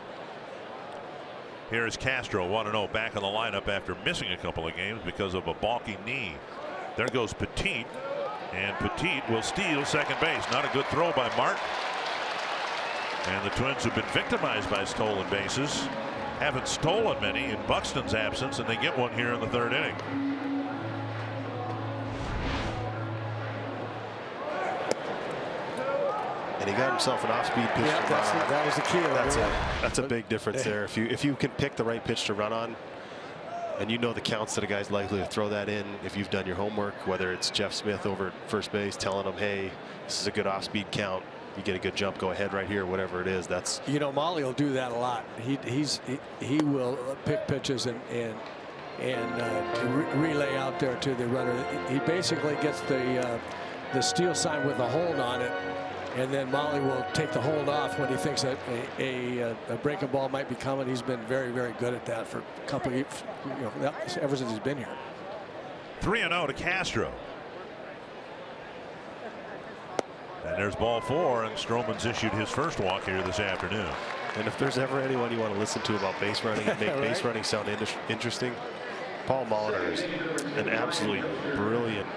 D: Here is Castro, 1-0, back in the lineup after missing a couple of games because of a balky knee. There goes Petit, and Petit will steal second base. Not a good throw by Martin. And the Twins have been victimized by stolen bases. Haven't stolen many in Buxton's absence, and they get one here in the third inning.
F: And he got himself an off-speed pitch.
A: Yeah, that was the key.
F: That's a big difference there. If you can pick the right pitch to run on, and you know the counts that a guy's likely to throw that in, if you've done your homework, whether it's Jeff Smith over at first base telling him, hey, this is a good off-speed count, you get a good jump, go ahead right here, whatever it is. That's,
A: you know, Molly will do that a lot. He will pick pitches and relay out there to the runner. He basically gets the steal sign with a hold on it, and then Molly will take the hold off when he thinks that a breaking ball might be coming. He's been very, very good at that for a couple of years, ever since he's been here.
D: 3-0 to Castro. And there's ball 4, and Stroman's issued his first walk here this afternoon.
F: and if there's ever anyone you want to listen to about base running and make
A: right?
F: base running sound interesting, Paul Molitor is an absolutely brilliant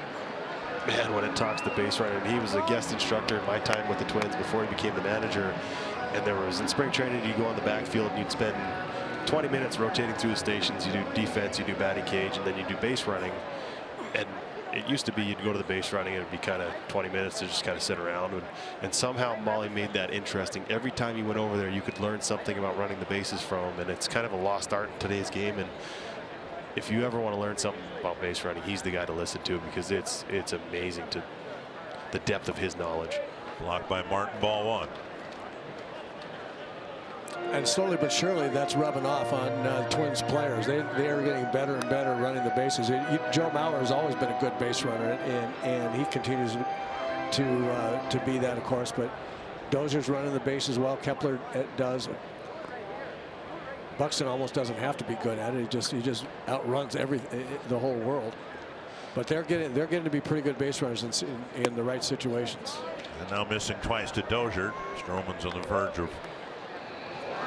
F: man when it talks to base running. He was a guest instructor in my time with the Twins before he became the manager. And there was, in spring training, you go on the backfield and you'd spend 20 minutes rotating through the stations. You do defense, you do batting cage, and then you do base running. And it used to be you'd go to the base running and it'd be kind of 20 minutes to just kind of sit around. And somehow Molly made that interesting. Every time you went over there, you could learn something about running the bases from him. And it's kind of a lost art in today's game. And if you ever want to learn something about base running, he's the guy to listen to, because it's amazing to the depth of his knowledge.
D: Blocked by Martin, ball 1.
A: And slowly but surely, that's rubbing off on Twins players. They are getting better and better running the bases. Joe Mauer has always been a good base runner, and he continues to be that, of course. But Dozier's running the bases well. Kepler does. Buxton almost doesn't have to be good at it. He just outruns the whole world. But they're getting to be pretty good base runners in the right situations.
D: And now missing twice to Dozier. Stroman's on the verge of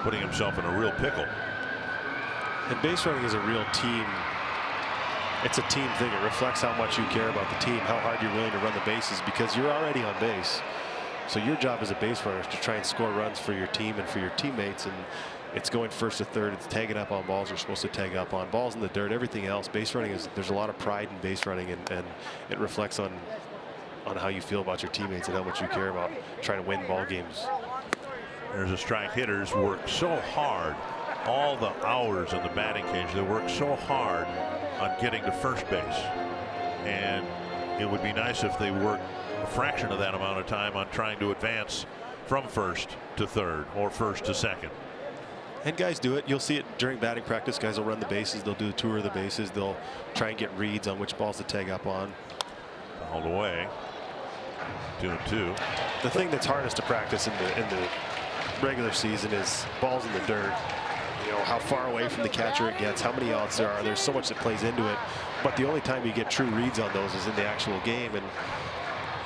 D: putting himself in a real pickle.
F: And base running is a real team. It's a team thing. It reflects how much you care about the team, how hard you're willing to run the bases, because you're already on base. So your job as a base runner is to try and score runs for your team and for your teammates. And it's going first to third. It's tagging up on balls you're supposed to tag up on. Balls in the dirt, everything else. Base running there's a lot of pride in base running, and it reflects on how you feel about your teammates and how much you care about trying to win ball games.
D: There's a strike. Hitters work so hard all the hours in the batting cage. They work so hard on getting to first base, and it would be nice if they worked a fraction of that amount of time on trying to advance from first to third or first to second.
F: And guys do it. You'll see it during batting practice. Guys will run the bases. They'll do a tour of the bases. They'll try and get reads on which balls to tag up on.
D: All the way. 2-2.
F: The thing that's hardest to practice in the regular season is balls in the dirt. You know, how far away from the catcher it gets, how many outs there are. There's so much that plays into it. But the only time you get true reads on those is in the actual game. And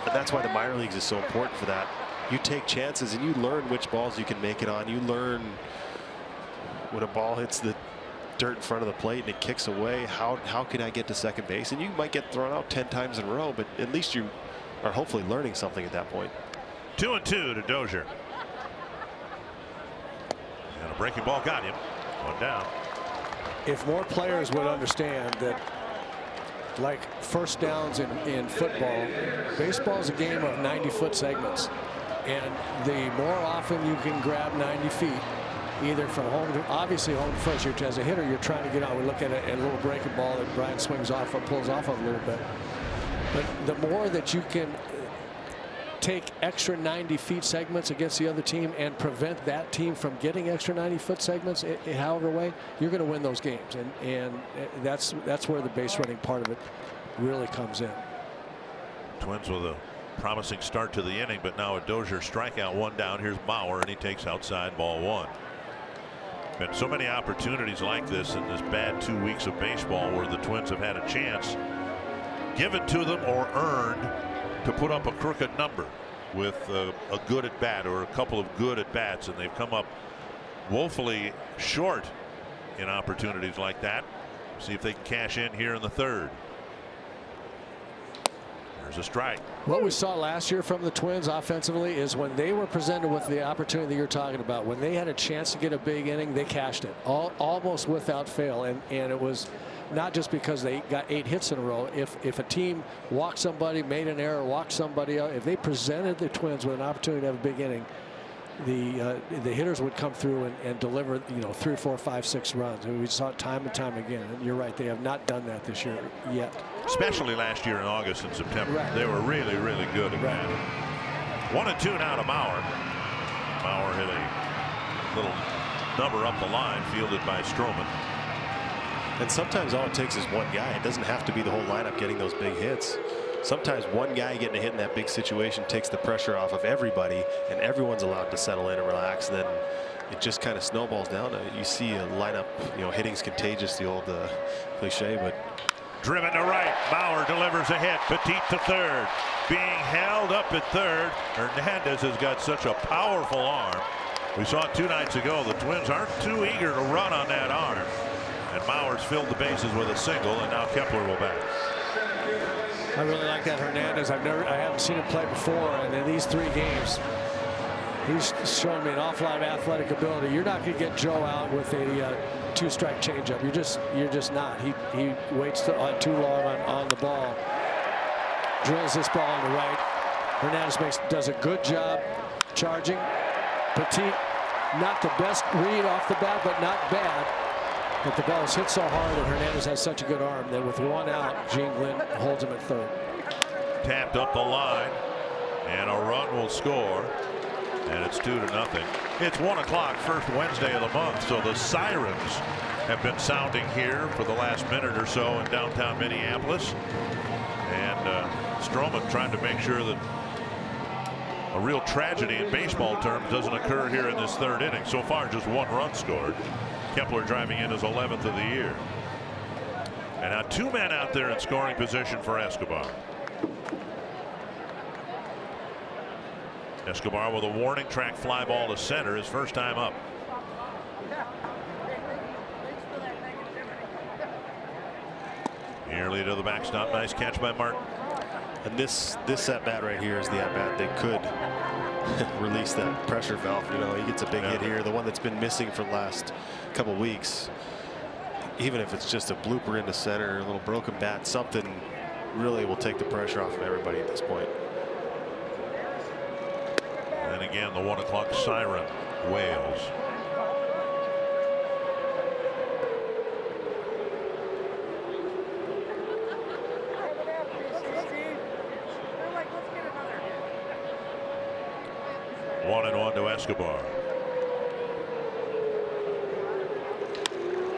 F: that's why the minor leagues is so important for that. You take chances and you learn which balls you can make it on. You learn when a ball hits the dirt in front of the plate and it kicks away, how can I get to second base? And you might get thrown out 10 times in a row, but at least you are hopefully learning something at that point.
D: 2-2 to Dozier. And a breaking ball got him. One down.
A: If more players would understand that, like first downs in football, baseball is a game of 90-foot segments. And the more often you can grab 90 feet, either from home to, obviously home first, as a hitter, you're trying to get on. We look at a little breaking ball that Brian swings off or pulls off of a little bit. But the more that you can take extra 90 feet segments against the other team and prevent that team from getting extra 90-foot segments, however way, you're going to win those games. And that's where the base running part of it really comes in.
D: Twins with a promising start to the inning, but now a Dozier strikeout, one down. Here's Bauer, and he takes outside, ball one. Been so many opportunities like this in this bad 2 weeks of baseball where the Twins have had a chance given to them or earned to put up a crooked number with a good at bat or a couple of good at bats, and they've come up woefully short in opportunities like that. See if they can cash in here in the third. There's a strike.
A: What we saw last year from the Twins offensively is when they were presented with the opportunity that you're talking about, when they had a chance to get a big inning, they cashed it almost without fail. And it was not just because they got 8 hits in a row. If a team walked somebody, made an error, walked somebody out, if they presented the Twins with an opportunity to have a big inning, the hitters would come through and deliver, 3, 4, 5, 6 runs. And we saw it time and time again. And you're right, they have not done that this year yet.
D: Especially last year in August and September.
A: Right.
D: They were really, really good at that. 1-2 now to Mauer. Mauer hit a little number up the line, fielded by Stroman.
F: And sometimes all it takes is one guy. It doesn't have to be the whole lineup getting those big hits. Sometimes one guy getting a hit in that big situation takes the pressure off of everybody, and everyone's allowed to settle in and relax. And then it just kind of snowballs down. You see a lineup, hitting's contagious, the old cliche, but.
D: Driven to right. Bauer delivers a hit. Petit to third. Being held up at third. Hernandez has got such a powerful arm. We saw it 2 nights ago. The Twins aren't too eager to run on that arm. And Bauer's filled the bases with a single, and now Kepler will bat.
A: I really like that Hernandez. I haven't seen him play before, and in these 3 games, he's shown me an awful lot of athletic ability. You're not going to get Joe out with a 2-strike changeup. You're just not. He waits too long on the ball. Drills this ball on the right. Hernandez does a good job charging. Petit, not the best read off the bat, but not bad. But the ball is hit so hard that Hernandez has such a good arm that with 1 out, Gene Glenn holds him at third.
D: Tapped up the line, and a run will score. And it's 2-0. It's 1 o'clock, first Wednesday of the month, so the sirens have been sounding here for the last minute or so in downtown Minneapolis. And Stroman trying to make sure that a real tragedy in baseball terms doesn't occur here in this third inning. So far, just 1 run scored. Kepler driving in his 11th of the year. And now 2 men out there in scoring position for Escobar. Escobar with a warning track fly ball to center, his first time up. Nearly to the backstop. Nice catch by Martin.
F: And this at bat right here is the at bat that could release that pressure valve. He gets a big hit here, the one that's been missing for the last couple weeks. Even if it's just a blooper into center, a little broken bat, something really will take the pressure off of everybody at this point.
D: And again, the 1 o'clock siren wails. 1-1 to Escobar.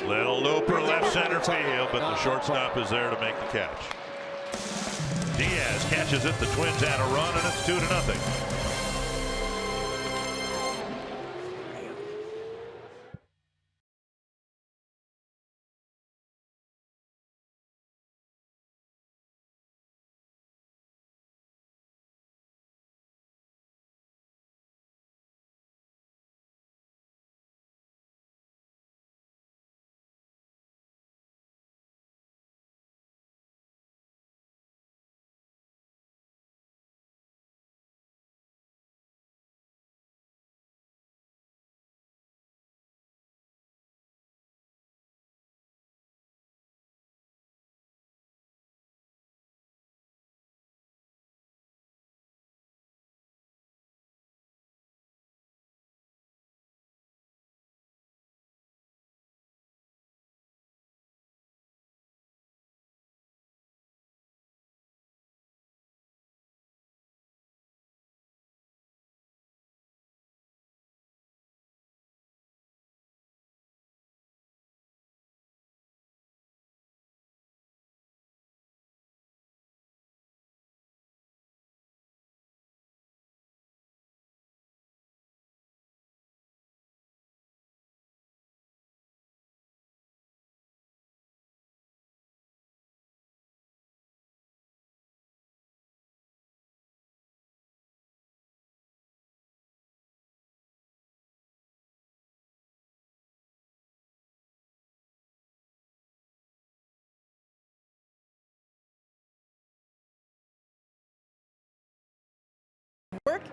D: Little looper left center field, but the shortstop is there to make the catch. Diaz catches it. The Twins had a run, and it's 2-0.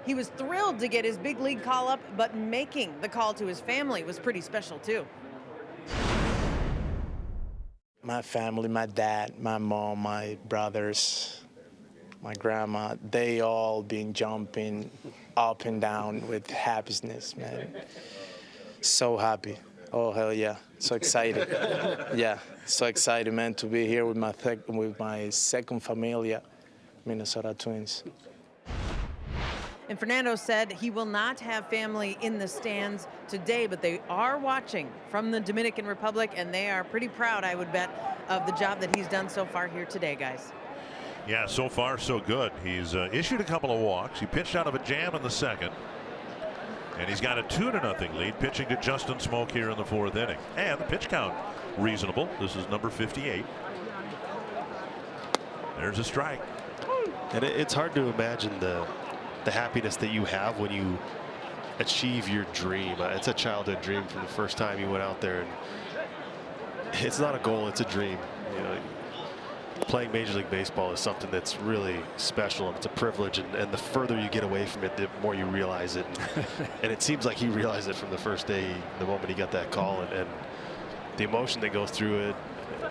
C: He was thrilled to get his big league call up, but making the call to his family was pretty special too.
G: My family, my dad, my mom, my brothers, my grandma, they all been jumping up and down with happiness, man. So happy. Oh, hell yeah. So excited. Yeah, so excited, man, to be here with my second familia, Minnesota Twins.
C: And Fernando said he will not have family in the stands today, but they are watching from the Dominican Republic, and they are pretty proud, I would bet, of the job that he's done so far here today, guys.
D: Yeah, so far so good. He's issued a couple of walks. He pitched out of a jam in the second. And he's got a 2-0 lead, pitching to Justin Smoke here in the 4th inning. And the pitch count reasonable. This is number 58. There's a strike.
F: And it's hard to imagine the happiness that you have when you achieve your dream. It's a childhood dream from the first time you went out there, and it's not a goal, it's a dream. You know, playing Major League Baseball is something that's really special, and it's a privilege, and the further you get away from it, the more you realize it. And it seems like he realized it from the first day, the moment he got that call, and the emotion that goes through it.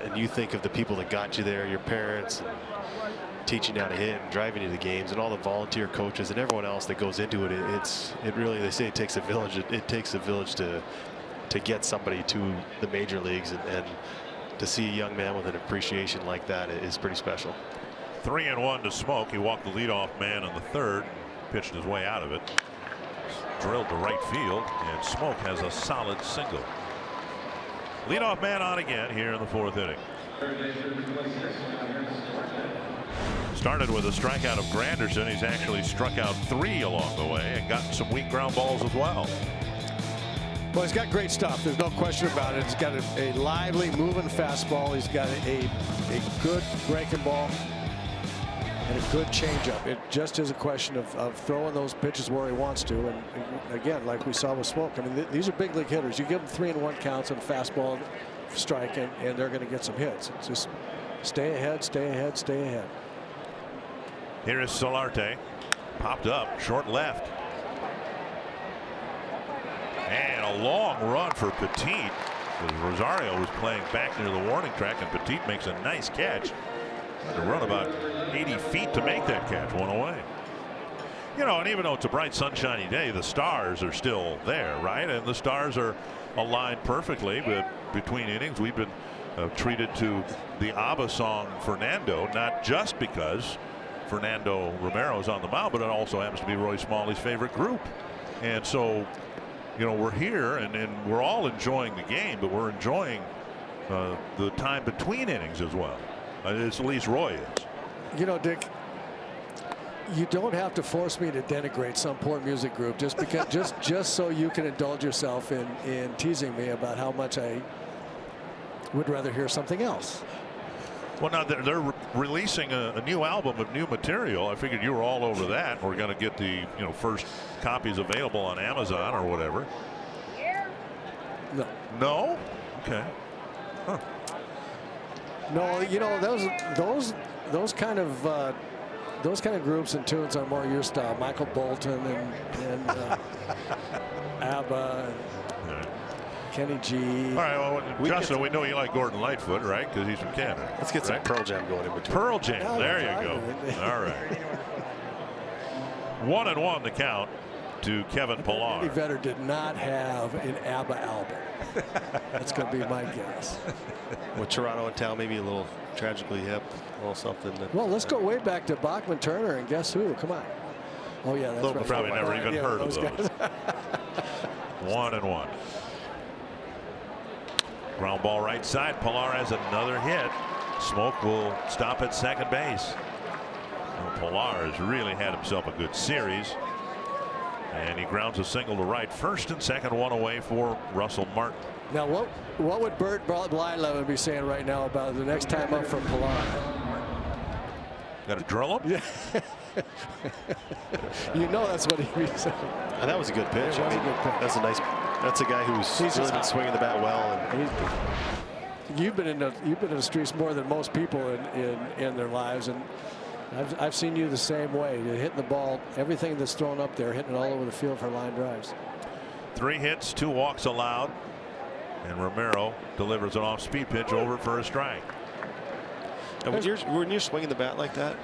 F: And you think of the people that got you there, your parents, and teaching you how to hit and driving you to the games, and all the volunteer coaches and everyone else that goes into it. It really, they say it takes a village. It takes a village to get somebody to the major leagues, and to see a young man with an appreciation like that is pretty special.
D: 3-1 to Smoke. He walked the leadoff man in the 3rd, pitched his way out of it, drilled to right field, and Smoke has a solid single. Leadoff man on again here in the 4th inning. Started with a strikeout of Granderson. He's actually struck out 3 along the way and gotten some weak ground balls as well.
A: Well, he's got great stuff. There's no question about it. He's got a lively, moving fastball. He's got a good breaking ball and a good changeup. It just is a question of throwing those pitches where he wants to. And again, like we saw with Smoke, I mean, these are big league hitters. You give them 3-1 counts on fastball, strike, and they're going to get some hits. It's just stay ahead, stay ahead, stay ahead.
D: Here is Solarte, popped up, short left. And a long run for Petit. Rosario was playing back near the warning track, and Petit makes a nice catch. To run about 80 feet to make that catch, one away. You know, and even though it's a bright sunshiny day, the stars are still there, right? And the stars are aligned perfectly, but between innings we've been treated to the ABBA song Fernando, not just because Fernando Romero is on the mound, but it also happens to be Roy Smalley's favorite group. And so, you know, we're here and we're all enjoying the game, but we're enjoying the time between innings as well. At least Roy is.
A: You know, Dick, you don't have to force me to denigrate some poor music group just because just so you can indulge yourself in teasing me about how much I would rather hear something else.
D: Well, now they're releasing a new album of new material. I figured you were all over that. We're going to get the first copies available on Amazon or whatever.
A: No.
D: No? Okay. Huh.
A: No, you know, those kind of groups and tunes are more your style. Michael Bolton and ABBA. And Kenny G.
D: All right, well, Justin, we know you like Gordon Lightfoot, right? Because he's from Canada.
F: Let's get some Pearl Jam going in between.
D: Pearl Jam, there you go. All right. 1-1 the count to Kevin Pillar.
A: Eddie Vedder did not have an ABBA album. That's going to be my guess.
F: With Toronto in town, maybe a little tragically hip, a little something.
A: Well, let's go way back to Bachman Turner and guess who? Come on. Oh yeah, that's right.
D: Probably never even heard of those. 1-1. Ground ball right side. Pillar has another hit. Smoke will stop at second base. Well, Pillar has really had himself a good series. And he grounds a single to right. First and second, one away for Russell Martin.
A: Now, what would Bert Blyleven be saying right now about the next time up from Pillar?
D: Got to drill him?
A: Yeah. You know that's what he'd be saying.
F: And that was a good pitch.
A: It was a good pitch.
F: That's a nice. That's a guy who's really been swinging the bat well. And
A: you've been in the streets more than most people in their lives, and I've seen you the same way. You're hitting the ball, everything that's thrown up there, hitting it all over the field for line drives.
D: 3 hits, 2 walks allowed, and Romero delivers an off-speed pitch over for a strike.
F: And when you're swinging the bat like that,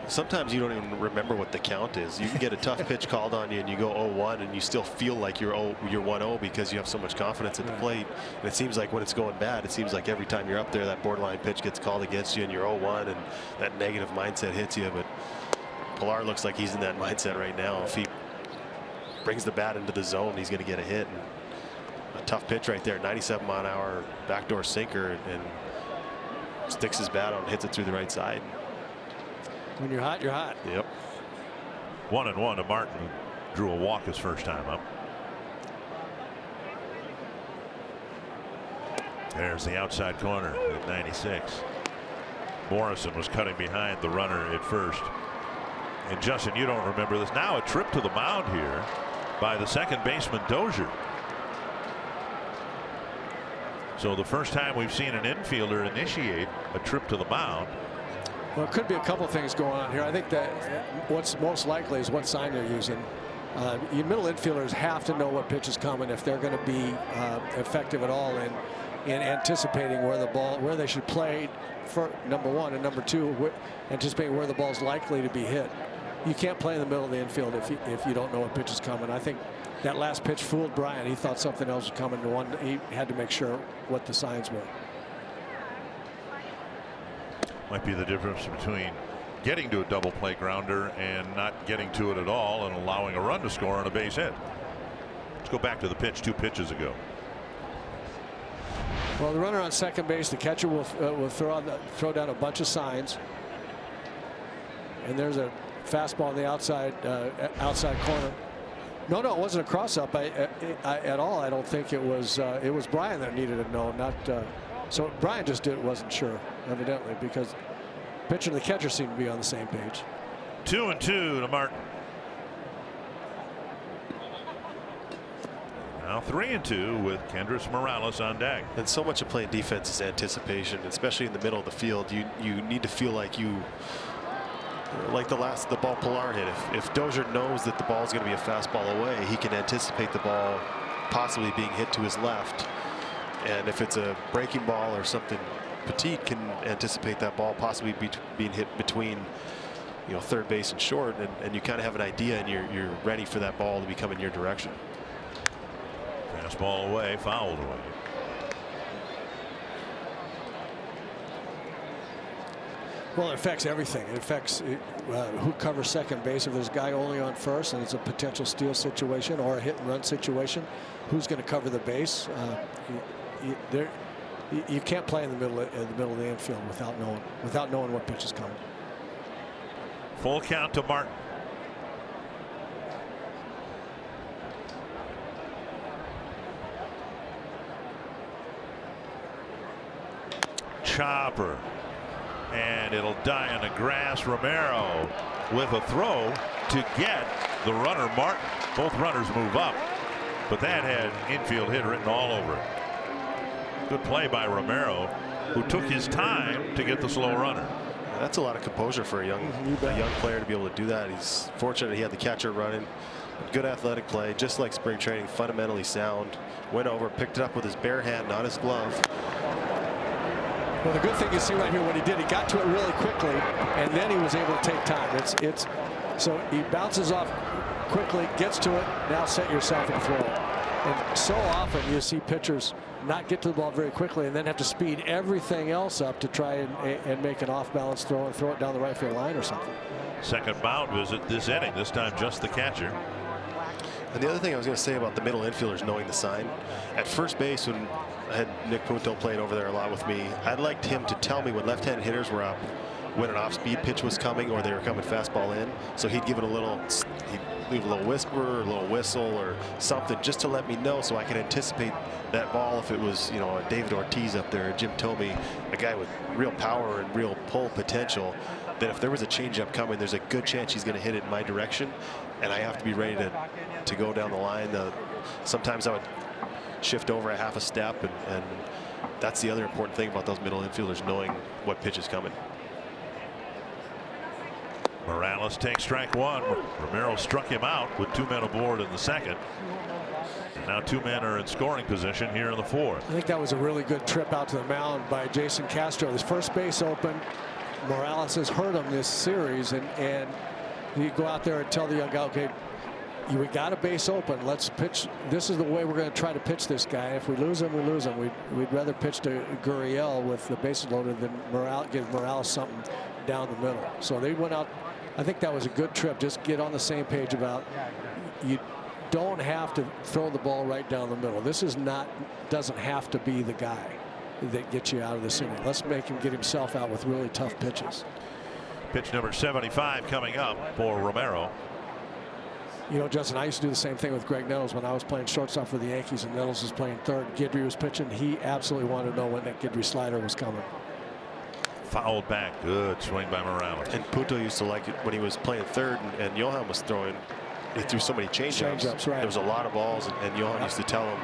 F: sometimes you don't even remember what the count is. You can get a tough pitch called on you and you go 0-1 and you still feel like you're 1-0 because you have so much confidence at the plate. And it seems like when it's going bad, it seems like every time you're up there, that borderline pitch gets called against you and you're 0-1 and that negative mindset hits you. But Pillar looks like he's in that mindset right now. If he brings the bat into the zone, he's going to get a hit. And a tough pitch right there, 97-mile-an-hour backdoor sinker, and sticks his bat on and hits it through the right side.
A: When you're hot, you're hot.
F: Yep.
D: 1-1 to Martin, who drew a walk his first time up. There's the outside corner at 96. Morrison was cutting behind the runner at first. And Justin, you don't remember this. Now a trip to the mound here by the second baseman Dozier. So the first time we've seen an infielder initiate a trip to the mound.
A: Well, it could be a couple things going on here. I think that what's most likely is what sign they're using. Your middle infielders have to know what pitch is coming if they're going to be effective at all in anticipating where they should play for number one, and number two, anticipating where the ball's likely to be hit. You can't play in the middle of the infield if you don't know what pitch is coming. I think that last pitch fooled Brian. He thought something else was coming. He had to make sure what the signs were.
D: Might be the difference between getting to a double play grounder and not getting to it at all and allowing a run to score on a base hit. Let's go back to the pitch 2 pitches ago.
A: Well, the runner on second base, the catcher will throw down a bunch of signs. And there's a fastball on the outside corner. No, it wasn't a cross up at all. I don't think it was Brian that needed a no, not so Brian just wasn't sure, evidently, because pitcher and the catcher seem to be on the same page.
D: 2-2 to Martin. Now 3-2 with Kendrys Morales on deck.
F: And so much of playing defense is anticipation, especially in the middle of the field. You need to feel like like the ball Pillar hit. If Dozier knows that the ball is going to be a fastball away, he can anticipate the ball possibly being hit to his left. And if it's a breaking ball or something, Petit can anticipate that ball possibly being hit between third base and short, and you kind of have an idea and you're ready for that ball to be coming your direction.
D: Fastball away, fouled away.
A: Well, it affects everything. It affects who covers second base. If there's a guy only on first and it's a potential steal situation or a hit and run situation, who's going to cover the base? You can't play in the middle of the infield without knowing what pitch is coming.
D: Full count to Martin. Chopper, and it'll die on the grass. Romero with a throw to get the runner Martin. Both runners move up, but that had infield hit written all over it. Good play by Romero, who took his time to get the slow runner.
F: That's a lot of composure for a young player to be able to do that. He's fortunate he had the catcher running. Good athletic play, just like spring training, fundamentally sound. Went over, picked it up with his bare hand, not his glove.
A: Well, the good thing you see right here, what he did, he got to it really quickly, and then he was able to take time. So he bounces off quickly, gets to it. Now set yourself and throw. And so often you see pitchers not get to the ball very quickly and then have to speed everything else up to try and make an off-balance throw and throw it down the right field line or something.
D: Second mound visit this inning. This time just the catcher.
F: And the other thing I was going to say about the middle infielders knowing the sign, at first base when I had Nick Punto playing over there a lot with me, I liked him to tell me when left-handed hitters were up, when an off-speed pitch was coming or they were coming fastball in. So he'd give it he'd leave a little whisper or a little whistle or something just to let me know so I could anticipate that ball if it was, you know, a David Ortiz up there, Jim Thome, a guy with real power and real pull potential, that if there was a changeup coming, there's a good chance he's going to hit it in my direction, and I have to be ready to go down the line. Sometimes I would shift over a half a step, and that's the other important thing about those middle infielders, knowing what pitch is coming.
D: Morales takes strike one. Romero struck him out with 2 men aboard in the second. Now 2 men are in scoring position here in the fourth.
A: I think that was a really good trip out to the mound by Jason Castro. His first base open. Morales has hurt him this series, and you go out there and tell the young guy, okay, we got a base open. Let's pitch. This is the way we're going to try to pitch this guy. If we lose him, we lose him. We'd rather pitch to Gurriel with the bases loaded than give Morales something down the middle. So they went out. I think that was a good trip. Just get on the same page about you don't have to throw the ball right down the middle. This is doesn't have to be the guy that gets you out of this inning. Let's make him get himself out with really tough pitches.
D: Pitch number 75 coming up for Romero.
A: You know, Justin, I used to do the same thing with Greg Nettles when I was playing shortstop for the Yankees and Nettles was playing third. Guidry was pitching. He absolutely wanted to know when that Guidry slider was coming.
D: Fouled back. Good swing by Morales.
F: And Punto used to like it when he was playing third and Johan was throwing. He threw so many changeups.
A: Right.
F: There was a lot of balls, and Johan used to tell him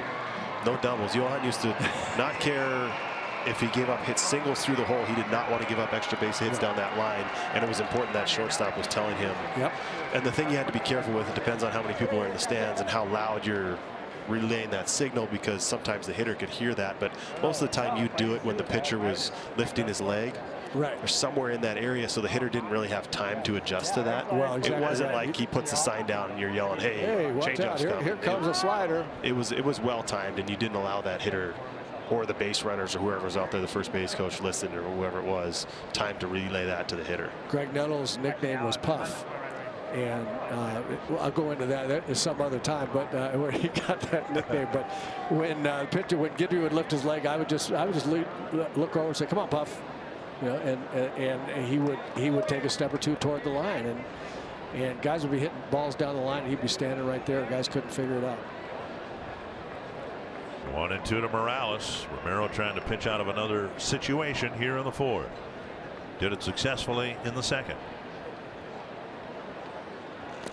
F: no doubles. Johan used to not care if he gave up hit singles through the hole. He did not want to give up extra base hits down that line, and it was important that shortstop was telling him. And the thing you had to be careful with, it depends on how many people are in the stands and how loud you're relaying that signal, because sometimes the hitter could hear that, but most of the time you do it when the pitcher was lifting his leg.
A: Right.
F: Or somewhere in that area, so the hitter didn't really have time to adjust to that.
A: Well, exactly.
F: It wasn't like he puts the sign down and you're yelling, hey,
A: watch out. Here comes a slider.
F: It was well timed, and you didn't allow that hitter or the base runners or whoever was out there, the first base coach listed or whoever it was, time to relay that to the hitter.
A: Greg Nettles' nickname was Puff. And I'll go into that some other time, but where he got that nickname. But when Guidry would lift his leg, I would just look over and say, "Come on, Puff," you know, and he would take a step or two toward the line, and guys would be hitting balls down the line, and he'd be standing right there. Guys couldn't figure it out.
D: 1-2 to Morales. Romero trying to pitch out of another situation here in the fourth. Did it successfully in the second.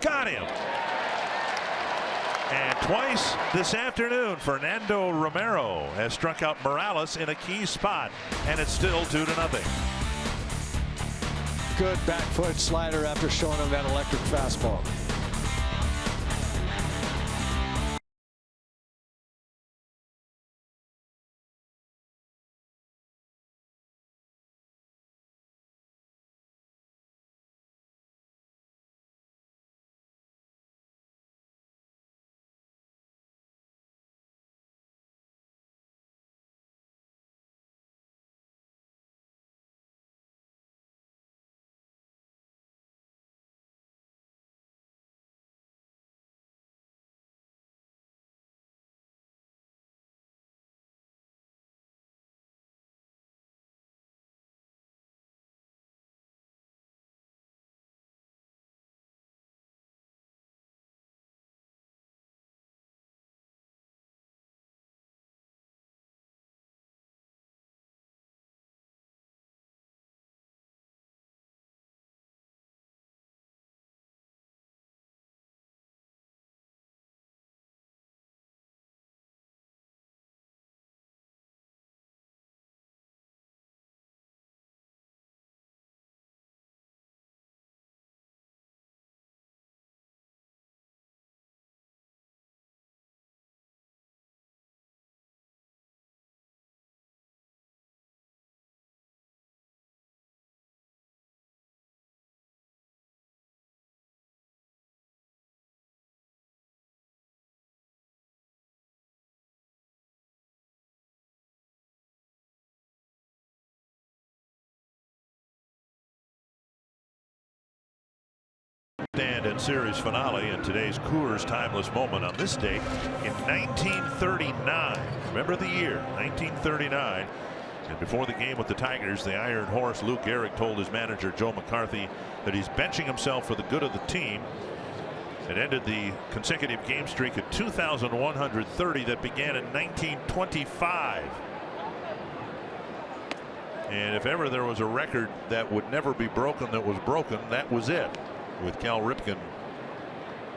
D: Got him. And twice this afternoon, Fernando Romero has struck out Morales in a key spot, and it's still 2-0.
A: Good back foot slider after showing him that electric fastball.
D: homestand and series finale in today's Coors timeless moment on this date in 1939. Remember the year, 1939. And before the game with the Tigers, the Iron Horse Lou Gehrig told his manager Joe McCarthy that he's benching himself for the good of the team. It ended the consecutive game streak at 2,130 that began in 1925. And if ever there was a record that would never be broken that was broken, that was it, with Cal Ripken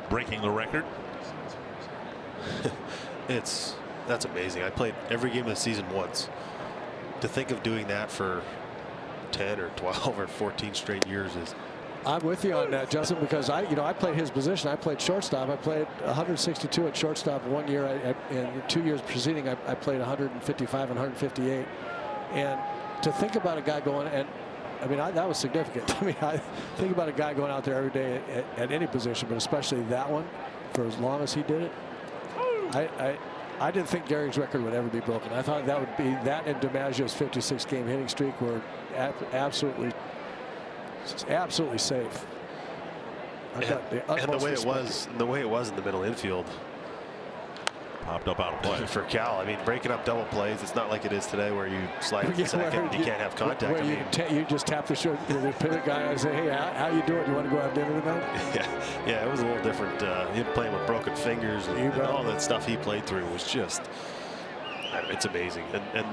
D: breaking the record.
F: That's amazing. I played every game of the season once. To think of doing that for 10 or 12 or 14 straight years is.
A: I'm with you on that, Justin, because I played his position. I played shortstop. I played 162 at shortstop 1 year. And 2 years preceding, I played 155 and 158. And to think about a guy going, and I mean, that was significant. I mean, I think about a guy going out there every day at any position, but especially that one for as long as he did it. I didn't think Gehrig's record would ever be broken. I thought that would be that and DiMaggio's 56 game hitting streak were absolutely safe.
F: And the way it was in the middle infield
D: popped up out of play
F: for Cal. I mean, breaking up double plays, it's not like it is today where you slide to second and you can't have contact.
A: Where you just tap the pivot guy and say, hey, how you doing? You want to go have dinner tonight?
F: Yeah, it was a little different. Him playing with broken fingers and all that stuff he played through was just, it's amazing. And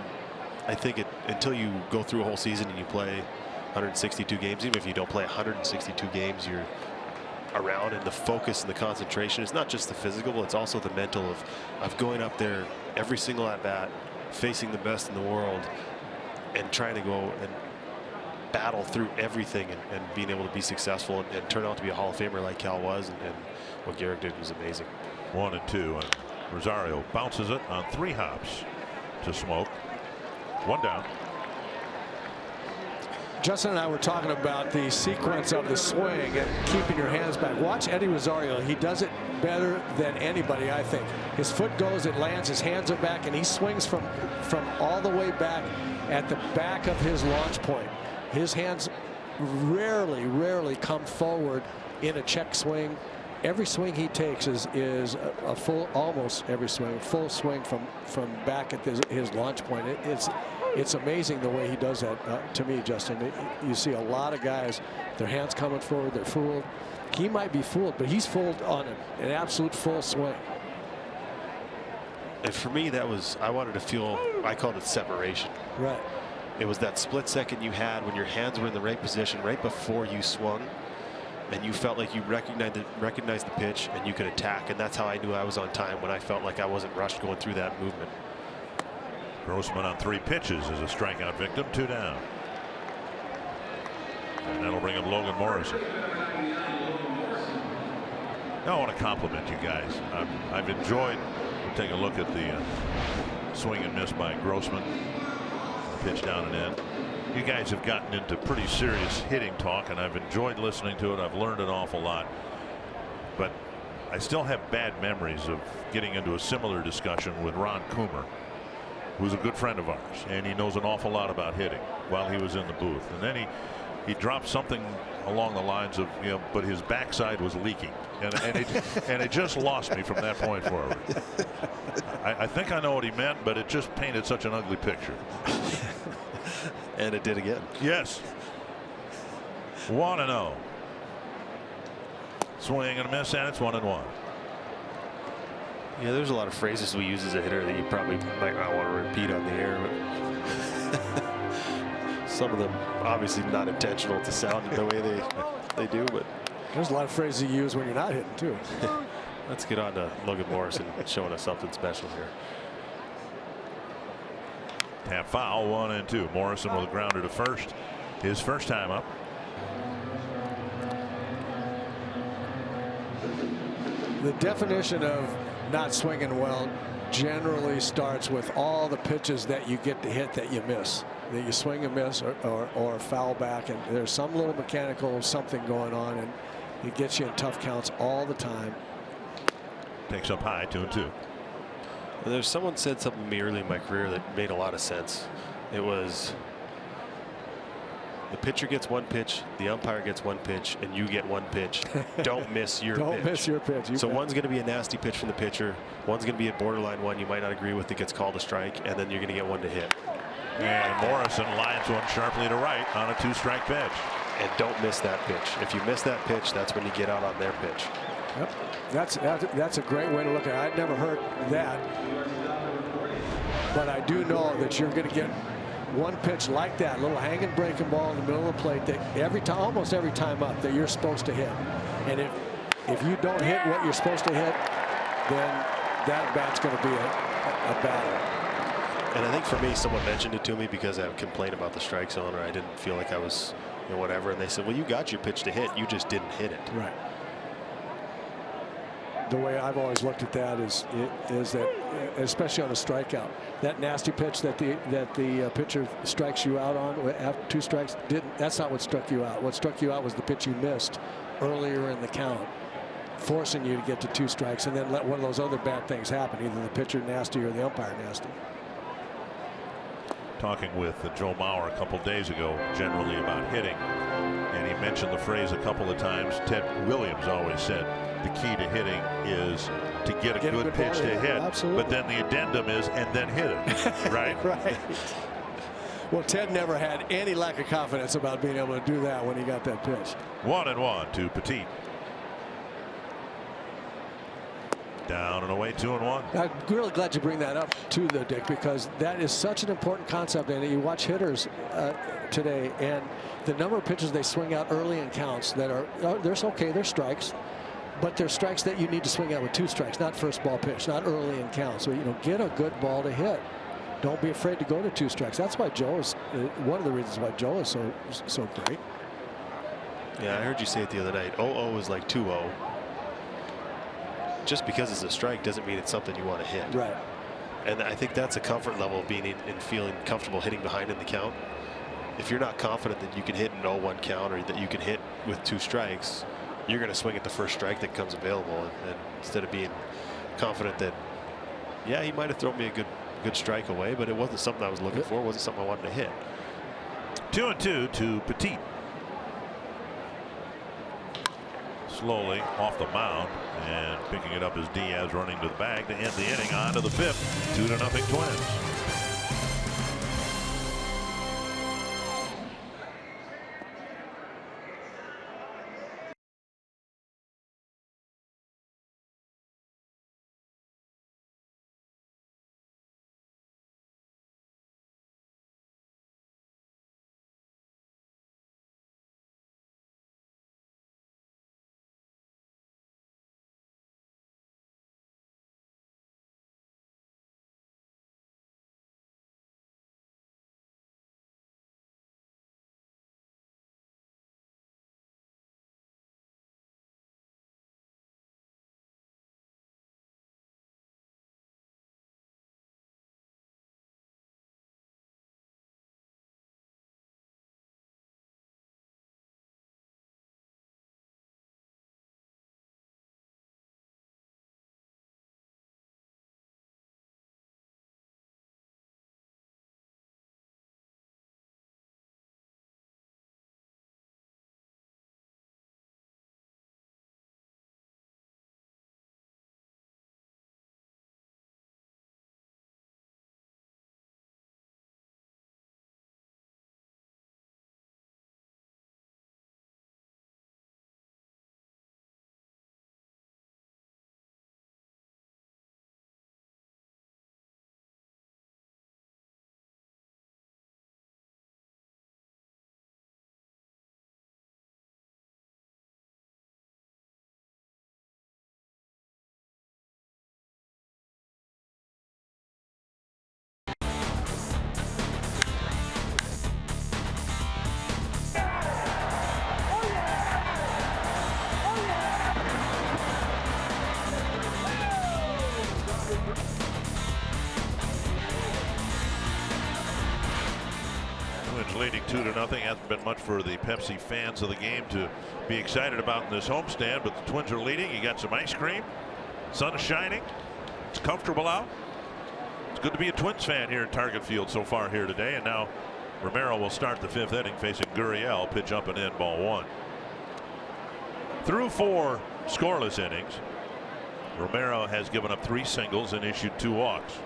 F: I think until you go through a whole season and you play 162 games, even if you don't play 162 games, you're around, and the focus and the concentration is not just the physical, it's also the mental of going up there every single at bat, facing the best in the world, and trying to go and battle through everything and being able to be successful and turn out to be a Hall of Famer like Cal was, and what Gehrig did was amazing.
D: 1-2, and Rosario bounces it on 3 hops to Smoke. 1 down.
A: Justin and I were talking about the sequence of the swing and keeping your hands back. Watch Eddie Rosario. He does it better than anybody, I think. His foot goes, it lands, his hands are back, and he swings from all the way back at the back of his launch point. His hands rarely come forward in a check swing. Every swing he takes is a full, almost every swing, full swing from back at his launch point. It's amazing the way he does that, to me, Justin. You see a lot of guys, their hands coming forward, they're fooled. He might be fooled, but he's fooled on an absolute full swing.
F: And for me, I wanted to feel, I called it separation.
A: Right.
F: It was that split second you had when your hands were in the right position right before you swung, and you felt like you recognized the pitch and you could attack, and that's how I knew I was on time, when I felt like I wasn't rushed going through that movement.
D: Grossman on 3 pitches is a strikeout victim. 2 down. And that'll bring up Logan Morrison. Now I want to compliment you guys. I've enjoyed taking a look at the swing and miss by Grossman. Pitch down and in. You guys have gotten into pretty serious hitting talk, and I've enjoyed listening to it. I've learned an awful lot. But I still have bad memories of getting into a similar discussion with Ron Coomer, who's a good friend of ours, and he knows an awful lot about hitting, while he was in the booth. And then he dropped something along the lines of, but his backside was leaking, and it just lost me from that point forward. I think I know what he meant, but it just painted such an ugly picture.
F: And it did again.
D: Yes. 1-0. Swing and a miss, and it's 1-1.
F: Yeah, there's a lot of phrases we use as a hitter that you probably might not want to repeat on the air. But some of them obviously not intentional to sound the way they do. But
A: there's a lot of phrases you use when you're not hitting too.
F: Let's get on to Logan Morrison showing us something special here.
D: Tap foul, 1-2. Morrison with a grounder to first. His first time up.
A: The definition of not swinging well generally starts with all the pitches that you get to hit that you miss, that you swing and miss or foul back, and there's some little mechanical something going on, and it gets you in tough counts all the time.
D: Takes up high, 2-2.
F: There's someone said something to me early in my career that made a lot of sense. It was, The pitcher gets one pitch, the umpire gets one pitch, and you get one pitch. Don't miss your pitch.
H: Don't miss your pitch.
F: So one's going to be a nasty pitch from the pitcher. One's going to be a borderline one you might not agree with that gets called a strike, and then you're going to get one to hit.
E: And Morrison lines one sharply to right on a 2-strike pitch.
F: And don't miss that pitch. If you miss that pitch, that's when you get out on their pitch.
H: Yep. That's a great way to look at it. I'd never heard that. But I do know that you're going to get one pitch like that, little hanging breaking ball in the middle of the plate that almost every time up that you're supposed to hit. And if you don't hit what you're supposed to hit, then that bat's going to be a battle.
F: And I think for me, someone mentioned it to me because I complained about the strike zone, or I didn't feel like I was, whatever. And they said, well, you got your pitch to hit. You just didn't hit it.
H: Right. The way I've always looked at that is that, especially on a strikeout, that nasty pitch that the pitcher strikes you out on after 2 strikes, that's not what struck you out. What struck you out was the pitch you missed earlier in the count, forcing you to get to 2 strikes and then let one of those other bad things happen, either the pitcher nasty or the umpire nasty.
E: Talking with Joe Mauer a couple days ago generally about hitting, and he mentioned the phrase a couple of times. Ted Williams always said the key to hitting is to get a good pitch to hit.
H: Absolutely.
E: But then the addendum is and then hit it. Right.
H: Right. Well, Ted never had any lack of confidence about being able to do that when he got that pitch.
E: 1-1 to Petit. Down and away, 2-1.
H: I'm really glad you bring that up too, though, Dick, because that is such an important concept. And you watch hitters today, and the number of pitches they swing out early in counts that are they're strikes, but they're strikes that you need to swing out with 2 strikes, not first ball pitch, not early in counts. So get a good ball to hit. Don't be afraid to go to 2 strikes. That's why Joe is one of the reasons why Joe is so great.
F: Yeah, I heard you say it the other night. 0-0 is like 2-0. Just because it's a strike doesn't mean it's something you want to hit.
H: Right.
F: And I think that's a comfort level of being in feeling comfortable hitting behind in the count. If you're not confident that you can hit an 0-1 count or that you can hit with 2 strikes, you're going to swing at the first strike that comes available. And instead of being confident that, yeah, he might have thrown me a good strike away, but it wasn't something I was looking for. It wasn't something I wanted to hit.
E: 2-2 to Petit. Slowly off the mound, and picking it up as Diaz running to the bag to end the inning. On to the 5th. 2-0 Twins. Leading 2-0. Hasn't been much for the Pepsi fans of the game to be excited about in this homestand, but the Twins are leading. You got some ice cream. Sun is shining. It's comfortable out. It's good to be a Twins fan here at Target Field so far here today. And now
D: Romero will start the 5th inning facing Gurriel. Pitch up and in, ball 1. Through 4 scoreless innings, Romero has given up 3 singles and issued 2 walks.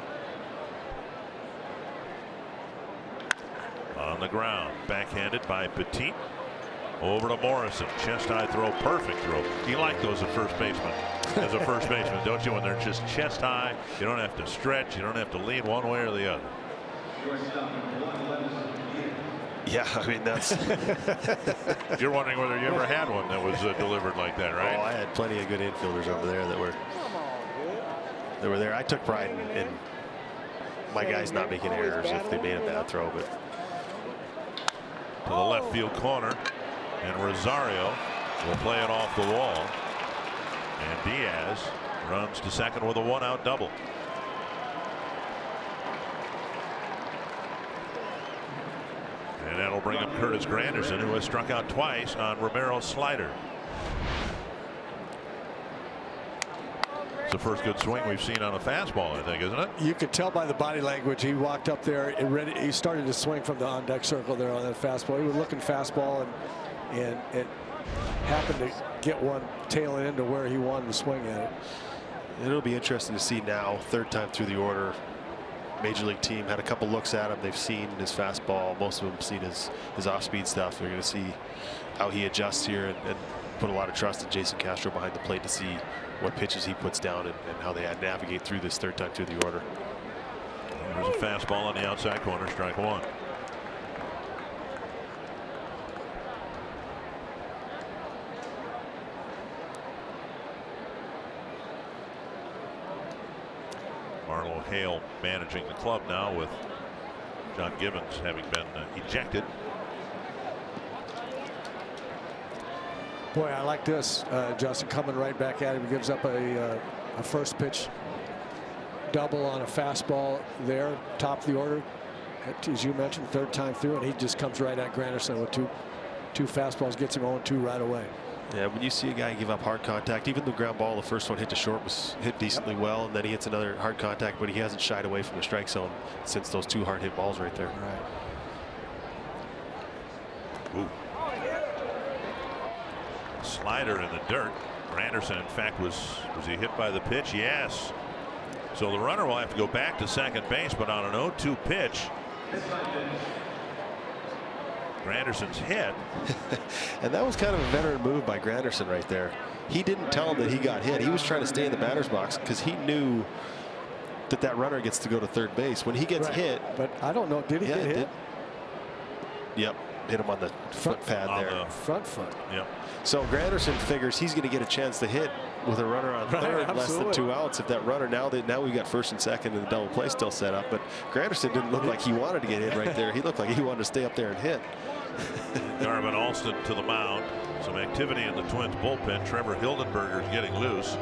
D: On the ground, backhanded by Petit. Over to Morrison. Chest high throw, perfect throw. You like those as a first baseman, don't you? When they're just chest high, you don't have to stretch, you don't have to lean one way or the other.
F: Yeah, I mean, that's.
D: You're wondering whether you ever had one that was delivered like that, right?
F: Oh, I had plenty of good infielders over there that were there. I took pride in my guys not making errors if they made a bad throw, but.
D: To the left field corner, and Rosario will play it off the wall, and Diaz runs to second with a 1-out double. And that'll bring up Curtis Granderson, who has struck out twice on Romero's slider. It's the first good swing we've seen on a fastball, I think, isn't it?
H: You could tell by the body language. He walked up there and ready. He started to swing from the on-deck circle there on that fastball. He was looking fastball, and it happened to get one tailing into where he wanted to swing at it.
F: It'll be interesting to see now, 3rd time through the order. Major league team had a couple looks at him. They've seen his fastball. Most of them seen his off-speed stuff. They're going to see how he adjusts here and put a lot of trust in Jason Castro behind the plate to see what pitches he puts down and how they navigate through this 3rd time through the order.
D: There's a fastball on the outside corner, strike 1. Marlo Hale managing the club now, with John Gibbons having been ejected.
H: Boy, I like this. Justin coming right back at him. He gives up a first pitch double on a fastball there, top of the order. As you mentioned, 3rd time through, and he just comes right at Granderson with two fastballs, gets him 0-2 right away.
F: Yeah, when you see a guy give up hard contact, even the ground ball, the first one hit to short was hit decently well, and then he hits another hard contact, but he hasn't shied away from the strike zone since those 2 hard hit balls right there.
H: Right.
D: Ooh. Slider in the dirt. Granderson, in fact, was he hit by the pitch? Yes. So the runner will have to go back to second base, but on an 0-2 pitch, Granderson's hit.
F: And that was kind of a veteran move by Granderson right there. He didn't tell him that he got hit. He was trying to stay in the batter's box because he knew that runner gets to go to third base. When he gets hit.
H: But I don't know. Did he get hit?
F: Yep. Hit him on the foot pad there.
H: Front foot.
D: Yep.
F: So Granderson figures he's going to get a chance to hit with a runner on third, less than 2 outs. If that runner now we got first and second and the double play still set up. But Granderson didn't look like he wanted to get hit right there. He looked like he wanted to stay up there and hit.
D: Garvin Alston to the mound. Some activity in the Twins bullpen. Trevor Hildenberger's getting loose.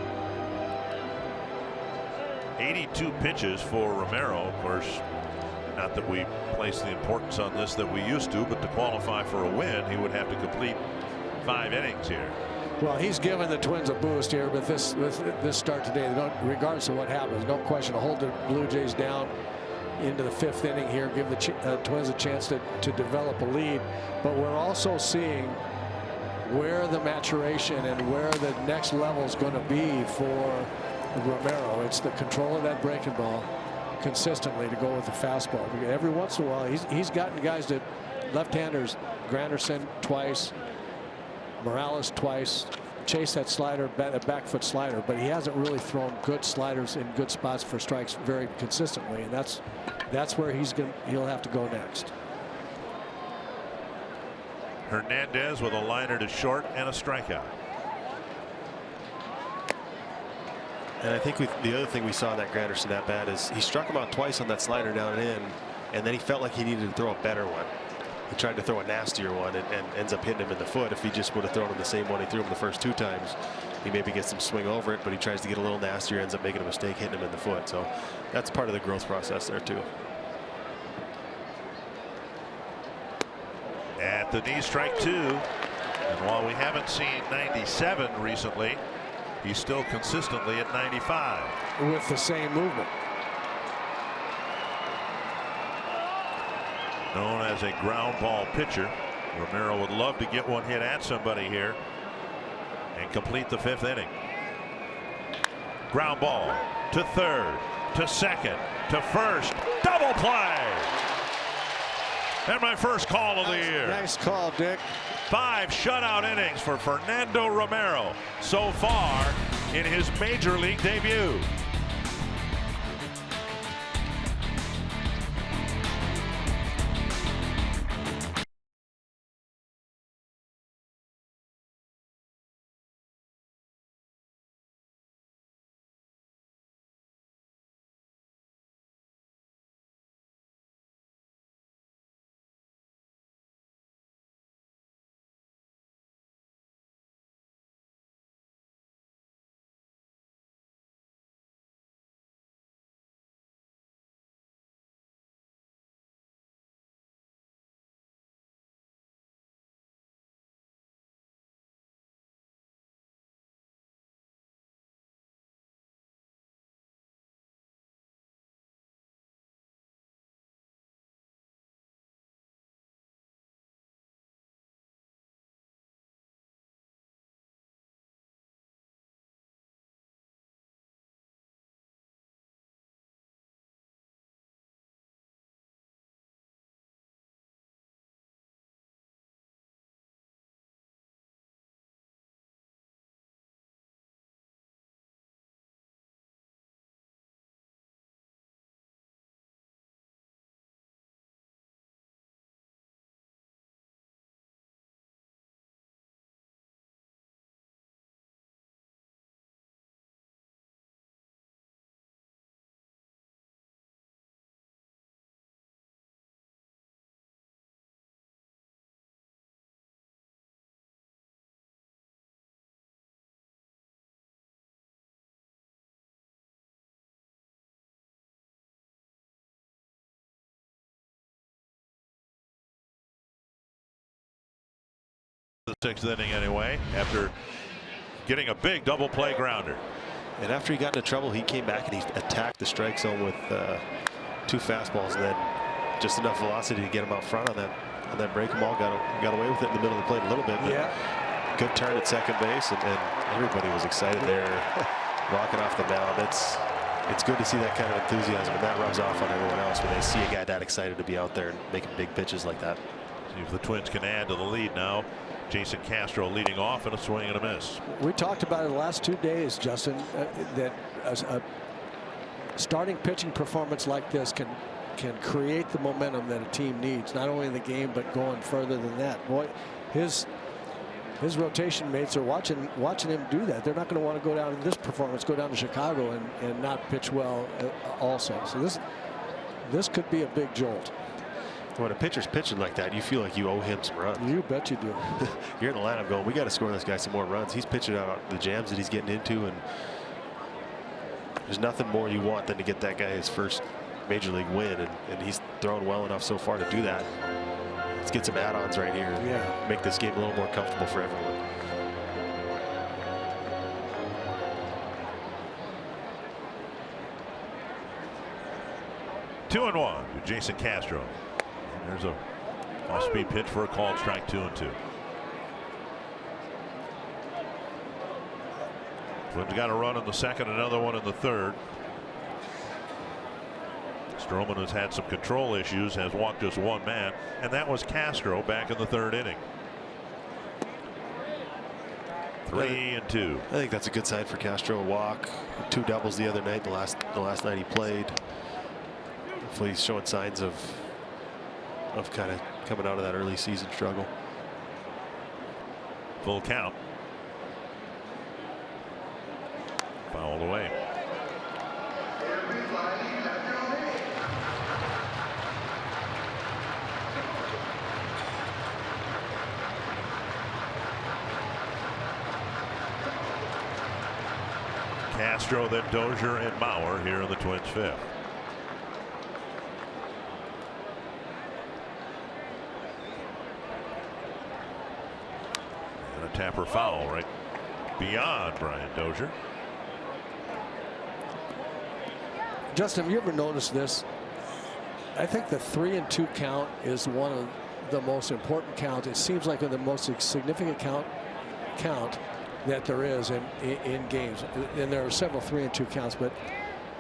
D: 82 pitches for Romero. Of course, not that we place the importance on this that we used to, but to qualify for a win, he would have to complete 5 innings here.
H: Well, he's given the Twins a boost here, but this start today, regardless of what happens, no question to hold the Blue Jays down into the 5th inning here, give the Twins a chance to develop a lead. But we're also seeing where the maturation and where the next level is going to be for Romero. It's the control of that breaking ball consistently to go with the fastball. Every once in a while, he's gotten guys that left-handers, Granderson twice, Morales twice, chase that slider, back foot slider, but he hasn't really thrown good sliders in good spots for strikes very consistently, and that's where he'll have to go next.
D: Hernandez with a liner to short and a strikeout.
F: And I think the other thing we saw in that Granderson at bat is he struck him out twice on that slider down and in, and then he felt like he needed to throw a better one. He tried to throw a nastier one and ends up hitting him in the foot. If he just would have thrown him the same one he threw him the first 2 times, he maybe gets some swing over it, but he tries to get a little nastier, ends up making a mistake, hitting him in the foot. So that's part of the growth process there too.
D: At the knee, strike 2. And while we haven't seen 97 recently, he's still consistently at 95.
H: With the same movement.
D: known as a ground ball pitcher. Romero would love to get one hit at somebody here and complete the 5th inning. Ground ball to third, to second, to first, double play. And my first call of the year.
A: Nice call, Dick.
D: 5 shutout innings for Fernando Romero so far in his major league debut. The 6th inning anyway, after getting a big double play grounder.
F: And after he got into trouble, he came back and he attacked the strike zone with 2 fastballs, and then just enough velocity to get him out front on that breaking ball. Got away with it in the middle of the plate a little bit.
H: Yeah.
F: Good turn at second base, and everybody was excited there, walking off the mound. It's good to see that kind of enthusiasm, and that rubs off on everyone else when they see a guy that excited to be out there and making big pitches like that.
D: See if the Twins can add to the lead now. Jason Castro leading off in a swing and a miss.
H: We talked about it the last 2 days, Justin, that a starting pitching performance like this can create the momentum that a team needs, not only in the game but going further than that. Boy, his rotation mates are watching him do that. They're not going to want to go down in this performance, go down to Chicago and not pitch well also. So this could be a big jolt.
F: When a pitcher's pitching like that, you feel like you owe him some runs.
H: You bet you do.
F: You're in the lineup going, we got to score this guy some more runs. He's pitching out the jams that he's getting into, and there's nothing more you want than to get that guy his first major league win, and he's thrown well enough so far to do that. Let's get some add-ons right here and make this game a little more comfortable for everyone.
D: Two and one to Jason Castro. There's a off-speed pitch for a called strike. 2-2. Twins got a run in the second, another one in the third. Stroman has had some control issues, has walked just 1 man, and that was Castro back in the 3rd inning. 3-2.
F: I think that's a good sign for Castro. A walk, 2 doubles the other night. The last night he played. Hopefully he's showing signs of kind of coming out of that early season struggle.
D: Full count. Fouled away. Castro, then Dozier and Mauer here in the Twins' 5th. And a tapper foul right beyond Brian Dozier.
H: Justin, have you ever noticed this? I think the 3-2 count is one of the most important counts. It seems like the most significant count that there is in games. And there are several 3-2 counts, but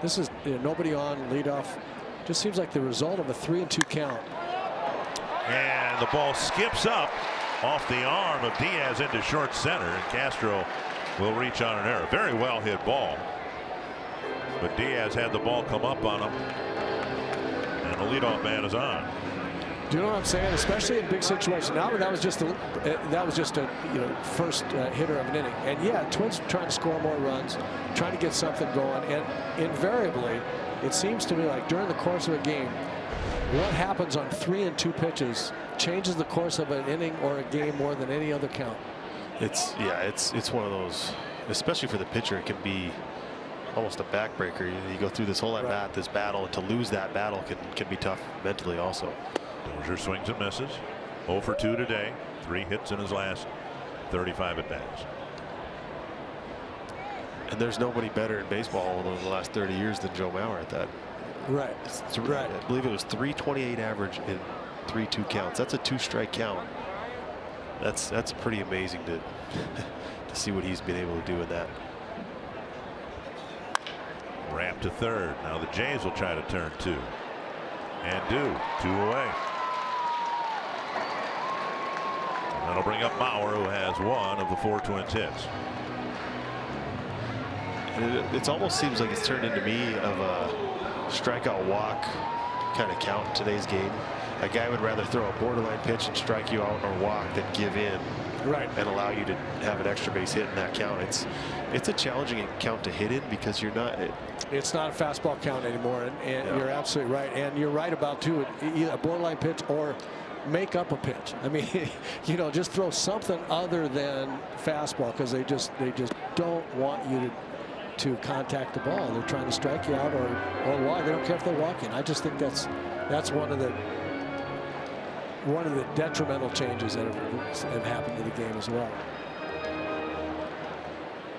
H: this is nobody on leadoff. Just seems like the result of a 3-2 count.
D: And the ball skips up off the arm of Diaz into short center, and Castro will reach on an error. Very well hit ball, but Diaz had the ball come up on him, and the leadoff man is on.
H: Do you know what I'm saying? Especially in big situations. Now that was just a first hitter of an inning, and yeah, Twins trying to score more runs, trying to get something going, and invariably, it seems to me like during the course of a game, what happens on 3-2 pitches changes the course of an inning or a game more than any other count.
F: It's one of those, especially for the pitcher, it can be almost a backbreaker. You go through this whole at bat, this battle, and to lose that battle can be tough mentally also.
D: Dozier swings and misses. 0 for 2 today. 3 hits in his last 35 at bats.
F: And there's nobody better in baseball over the last 30 years than Joe Mauer at that.
H: Right.
F: Right. I believe it was 328 average in 3-2 counts. That's a 2-strike count. That's pretty amazing to see what he's been able to do in that.
D: Wrap to third. Now the Jays will try to turn 2. And do. 2 away. And that'll bring up Mauer, who has 1 of the 4 Twins hits.
F: It almost seems like it's turned into me of a strikeout walk kind of count in today's game. A guy would rather throw a borderline pitch and strike you out or walk than give in and allow you to have an extra base hit in that count. It's a challenging count to hit in because you're not.
H: It's not a fastball count anymore, and you're absolutely right. And you're right about too, either a borderline pitch or make up a pitch. I mean, just throw something other than fastball because they just don't want you to contact the ball. They're trying to strike you out or walk. They don't care if they're walking. I just think that's one of the detrimental changes that have happened to the game as well.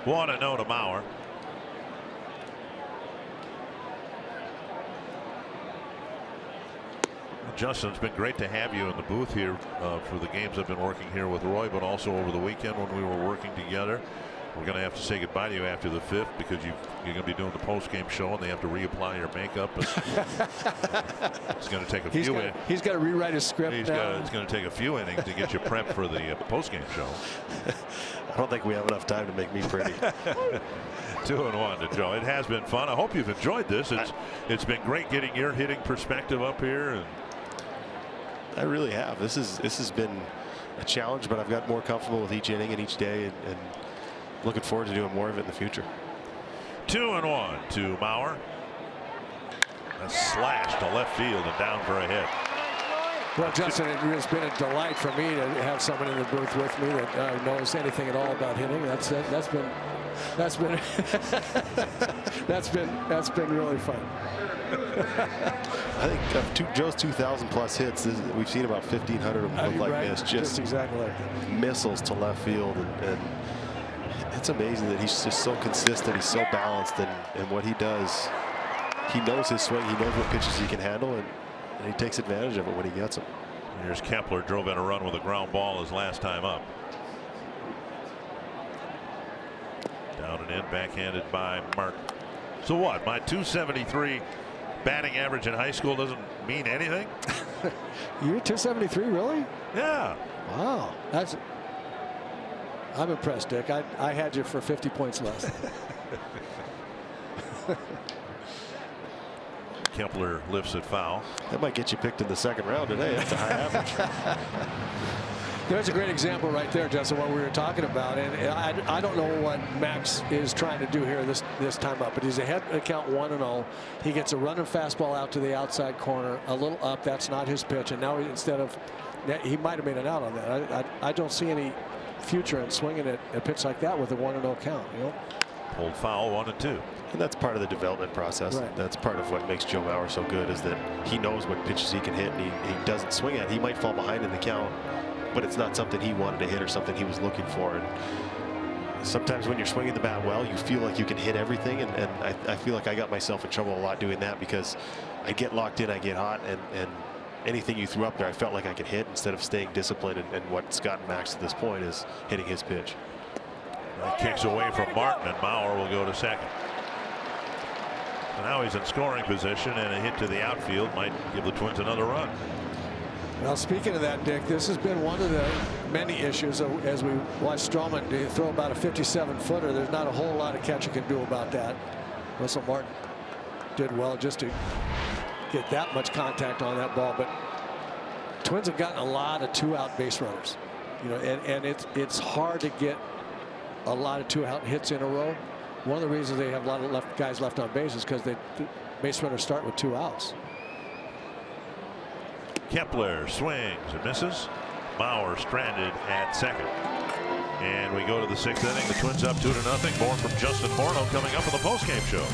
D: 1-0 to Mauer. Justin, it's been great to have you in the booth here for the games I've been working here with Roy, but also over the weekend when we were working together. We're going to have to say goodbye to you after the 5th because you're going to be doing the post-game show and they have to reapply your makeup. It's going to take a few.
H: He's got to rewrite his script.
D: It's going to take a few innings to get you prepped for the post-game show.
F: I don't think we have enough time to make me pretty.
D: 2-1 to Joe. It has been fun. I hope you've enjoyed this. It's been great getting your hitting perspective up here. And
F: I really have. This has been a challenge, but I've got more comfortable with each inning and each day, and looking forward to doing more of it in the future.
D: 2-1 to Mauer. A slash to left field and down for a hit.
H: Well, Justin, it has been a delight for me to have someone in the booth with me that knows anything at all about hitting. That's been really fun.
F: I think of Joe's 2,000 plus hits, we've seen about 1,500 of them look like this.
H: Just exactly like that.
F: Missiles to left field, and it's amazing that he's just so consistent. He's so balanced, and what he does, he knows his swing. He knows what pitches he can handle, and he takes advantage of it when he gets them.
D: Here's Kepler, drove in a run with a ground ball his last time up. Down and in, backhanded by Martin. So what? My 273 batting average in high school doesn't mean anything?
H: You're 273, really?
D: Yeah.
H: Wow. I'm impressed, Dick. I had you for 50 points less.
D: Kepler lifts it foul.
F: That might get you picked in the second round today. That's a high average.
H: There's a great example right there, Justin, what we were talking about. And I don't know what Max is trying to do here this time up, but he's ahead at count 1-0. He gets a running fastball out to the outside corner, a little up. That's not his pitch. And now instead of he might have made an out on that. I don't see any future in swinging at a pitch like that with a 1-0 count.
D: Pulled foul, 1-2.
F: And that's part of the development process.
H: Right.
F: That's part of what makes Joe Mauer so good, is that he knows what pitches he can hit, and he doesn't swing at. He might fall behind in the count, but it's not something he wanted to hit or something he was looking for. And sometimes when you're swinging the bat well, you feel like you can hit everything, and I feel like I got myself in trouble a lot doing that, because I get locked in, I get hot, and anything you threw up there, I felt like I could hit instead of staying disciplined. And what's gotten Max to this point is hitting his pitch.
E: That kicks away from Martin, and Maurer will go to second. So now he's in scoring position, and a hit to the outfield might give the Twins another run.
H: Well, speaking of that, Dick, this has been one of the many issues as we watch Stroman throw about a 57-footer. There's not a whole lot a catcher can do about that. Russell Martin did well just to get that much contact on that ball, but Twins have gotten a lot of 2-out base runners, you know, and it's hard to get a lot of 2-out hits in a row. One of the reasons they have a lot of guys left on base is because the base runners start with 2 outs.
E: Kepler swings and misses. Maurer stranded at second. And we go to the 6th inning. The Twins up 2-0. More from Justin Morneau coming up on the postgame show.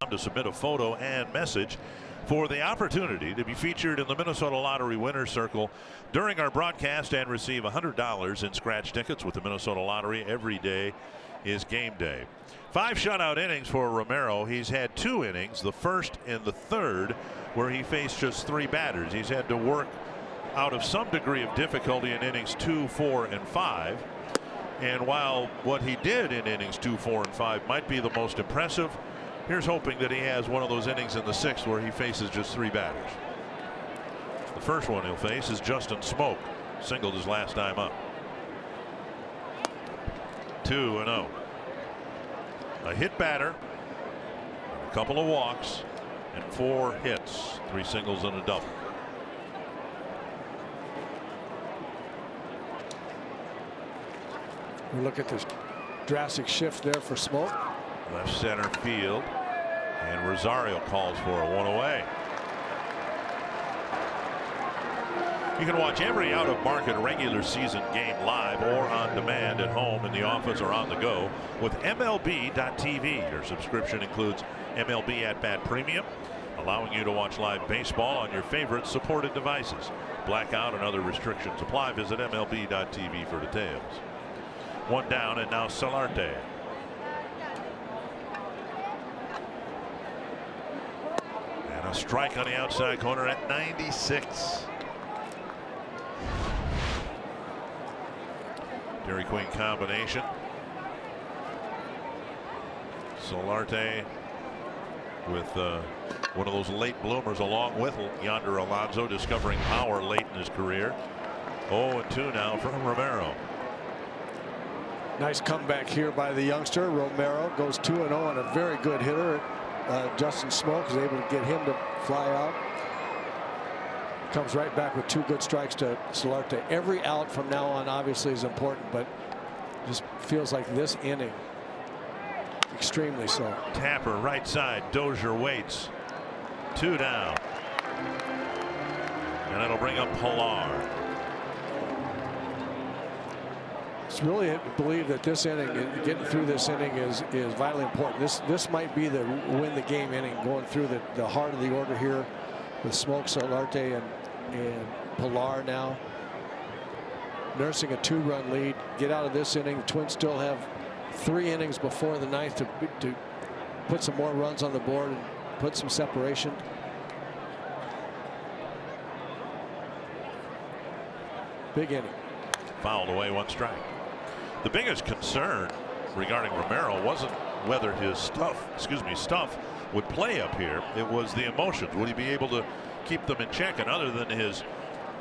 E: To submit a photo and message for the opportunity to be featured in the Minnesota Lottery Winners Circle during our broadcast and receive $100 in scratch tickets with the Minnesota Lottery. Every day is game day. 5 shutout innings for Romero. He's had 2 innings, the first and the third, where he faced just 3 batters. He's had to work out of some degree of difficulty in innings 2, 4, and 5. And while what he did in innings 2, 4, and 5 might be the most impressive, here's hoping that he has one of those innings in the 6th where he faces just 3 batters. The first one he'll face is Justin Smoke. Singled his last time up. 2-0. A hit batter, a couple of walks, and 4 hits. 3 singles and a double.
H: We look at this drastic shift there for Smoke.
E: Left center field, and Rosario calls for a 1 away. You can watch every out-of-market regular season game live or on demand at home, in the office, or on the go with MLB.tv. Your subscription includes MLB At Bat Premium, allowing you to watch live baseball on your favorite supported devices. Blackout and other restrictions apply. Visit MLB.tv for details. 1 down, and now Solarte. A strike on the outside corner at 96. Dairy Queen combination. Solarte with one of those late bloomers, along with Yonder Alonso, discovering power late in his career. 0-2 now from Romero.
H: Nice comeback here by the youngster. Romero goes 2-0 on a very good hitter. Justin Smoke is able to get him to fly out. Comes right back with 2 good strikes to Solarte. Every out from now on obviously is important, but just feels like this inning, Extremely so.
D: Tapper right side. Dozier waits. 2 down. And it'll bring up Pilar.
H: It's really believe that this inning, getting through this inning, is vitally important. This might be the win the game inning, going through the heart of the order here with Smokes, Solarte, and Pilar now nursing a 2-run lead. Get out of this inning. The Twins still have 3 innings before the 9th to put some more runs on the board and put some separation. Big inning.
D: Fouled away, 1 strike. The biggest concern regarding Romero wasn't whether his stuff would play up here. It was the emotions. Would he be able to keep them in check? And other than his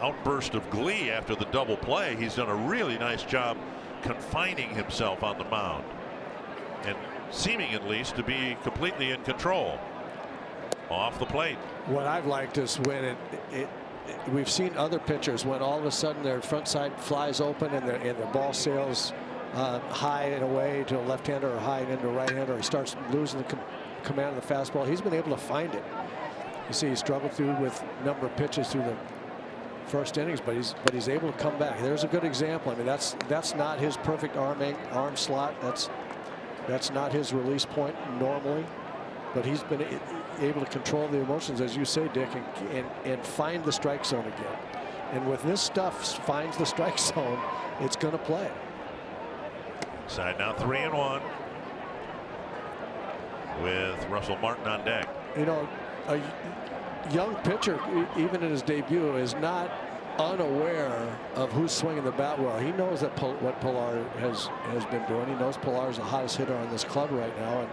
D: outburst of glee after the double play, he's done a really nice job confining himself on the mound and seeming at least to be completely in control off the plate.
H: What I've liked is when we've seen other pitchers when all of a sudden their front side flies open and the ball sails high and away to a left-hander or high and into a right-hander, or he starts losing the command of the fastball. He's been able to find it. You see, he struggled through with a number of pitches through the first innings, but he's able to come back. There's a good example. I mean, that's not his perfect arm slot. That's not his release point normally, but he's been able to control the emotions, as you say, Dick, and find the strike zone again. And with this stuff finds the strike zone, it's going to play.
D: Side now 3-1 with Russell Martin on deck.
H: You know, a young pitcher, even in his debut, is not unaware of who's swinging the bat well. He knows that what Pilar has been doing. He knows Pilar is the hottest hitter on this club right now, and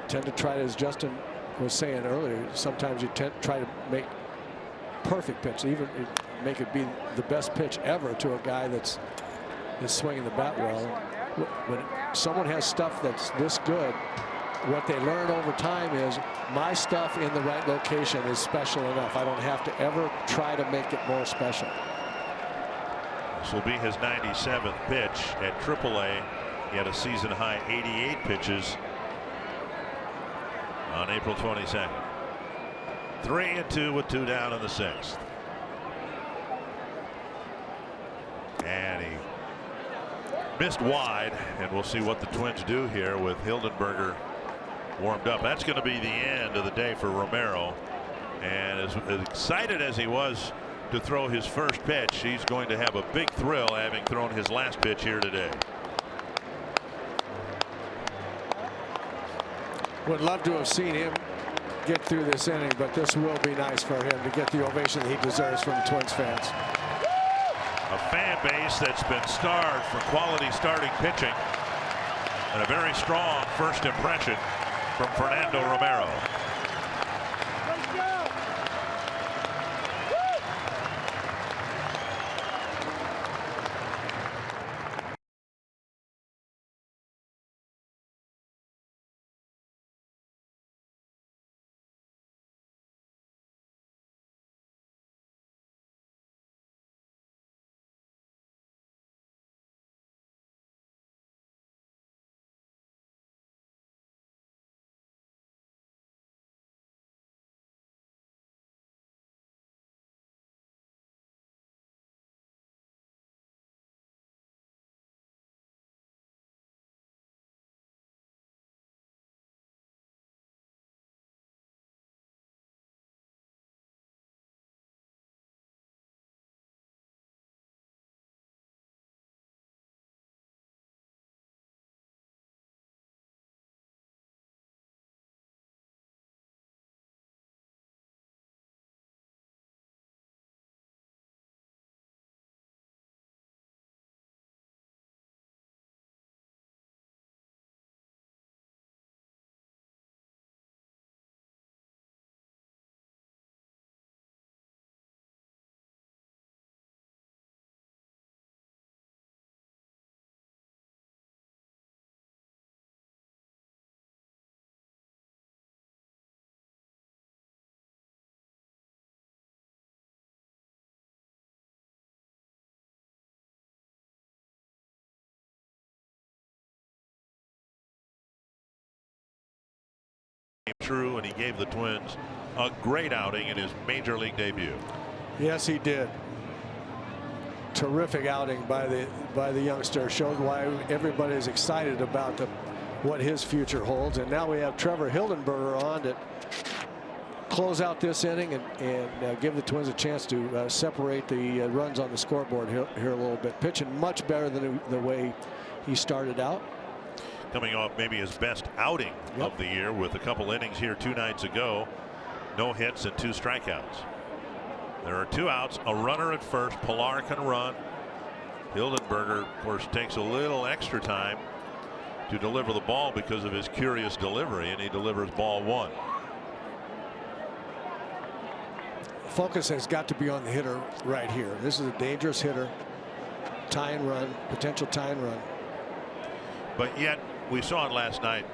H: tend to try to, as Justin was saying earlier, sometimes you try to make perfect pitch, even make it be the best pitch ever to a guy that's swinging the bat well. When someone has stuff that's this good, what they learn over time is my stuff in the right location is special enough. I don't have to ever try to make it more special.
D: This will be his 97th pitch at AAA. He had a season high 88 pitches on April 22nd. 3-2 with 2 down in the 6th. And he missed wide, and we'll see what the Twins do here with Hildenberger warmed up. That's going to be the end of the day for Romero, and as excited as he was to throw his first pitch, he's going to have a big thrill having thrown his last pitch here today.
H: Would love to have seen him get through this inning, but this will be nice for him to get the ovation that he deserves from the Twins fans.
D: A fan base that's been starved for quality starting pitching, and a very strong first impression from Fernando Romero. true, and he gave the Twins a great outing in his major league debut.
H: Yes, he did. Terrific outing by the youngster. Showed why everybody is excited about what his future holds. And now we have Trevor Hildenberger on to close out this inning and give the Twins a chance to separate the runs on the scoreboard here a little bit. Pitching much better than the way he started out.
D: Coming off maybe his best outing of the year with a couple innings here 2 nights ago. No hits and 2 strikeouts. There are 2 outs, a runner at first. Pilar can run. Hildenberger, of course, takes a little extra time to deliver the ball because of his curious delivery, and he delivers ball 1.
H: Focus has got to be on the hitter right here. This is a dangerous hitter. Tie and run, potential tie and run.
D: But yet we saw it last night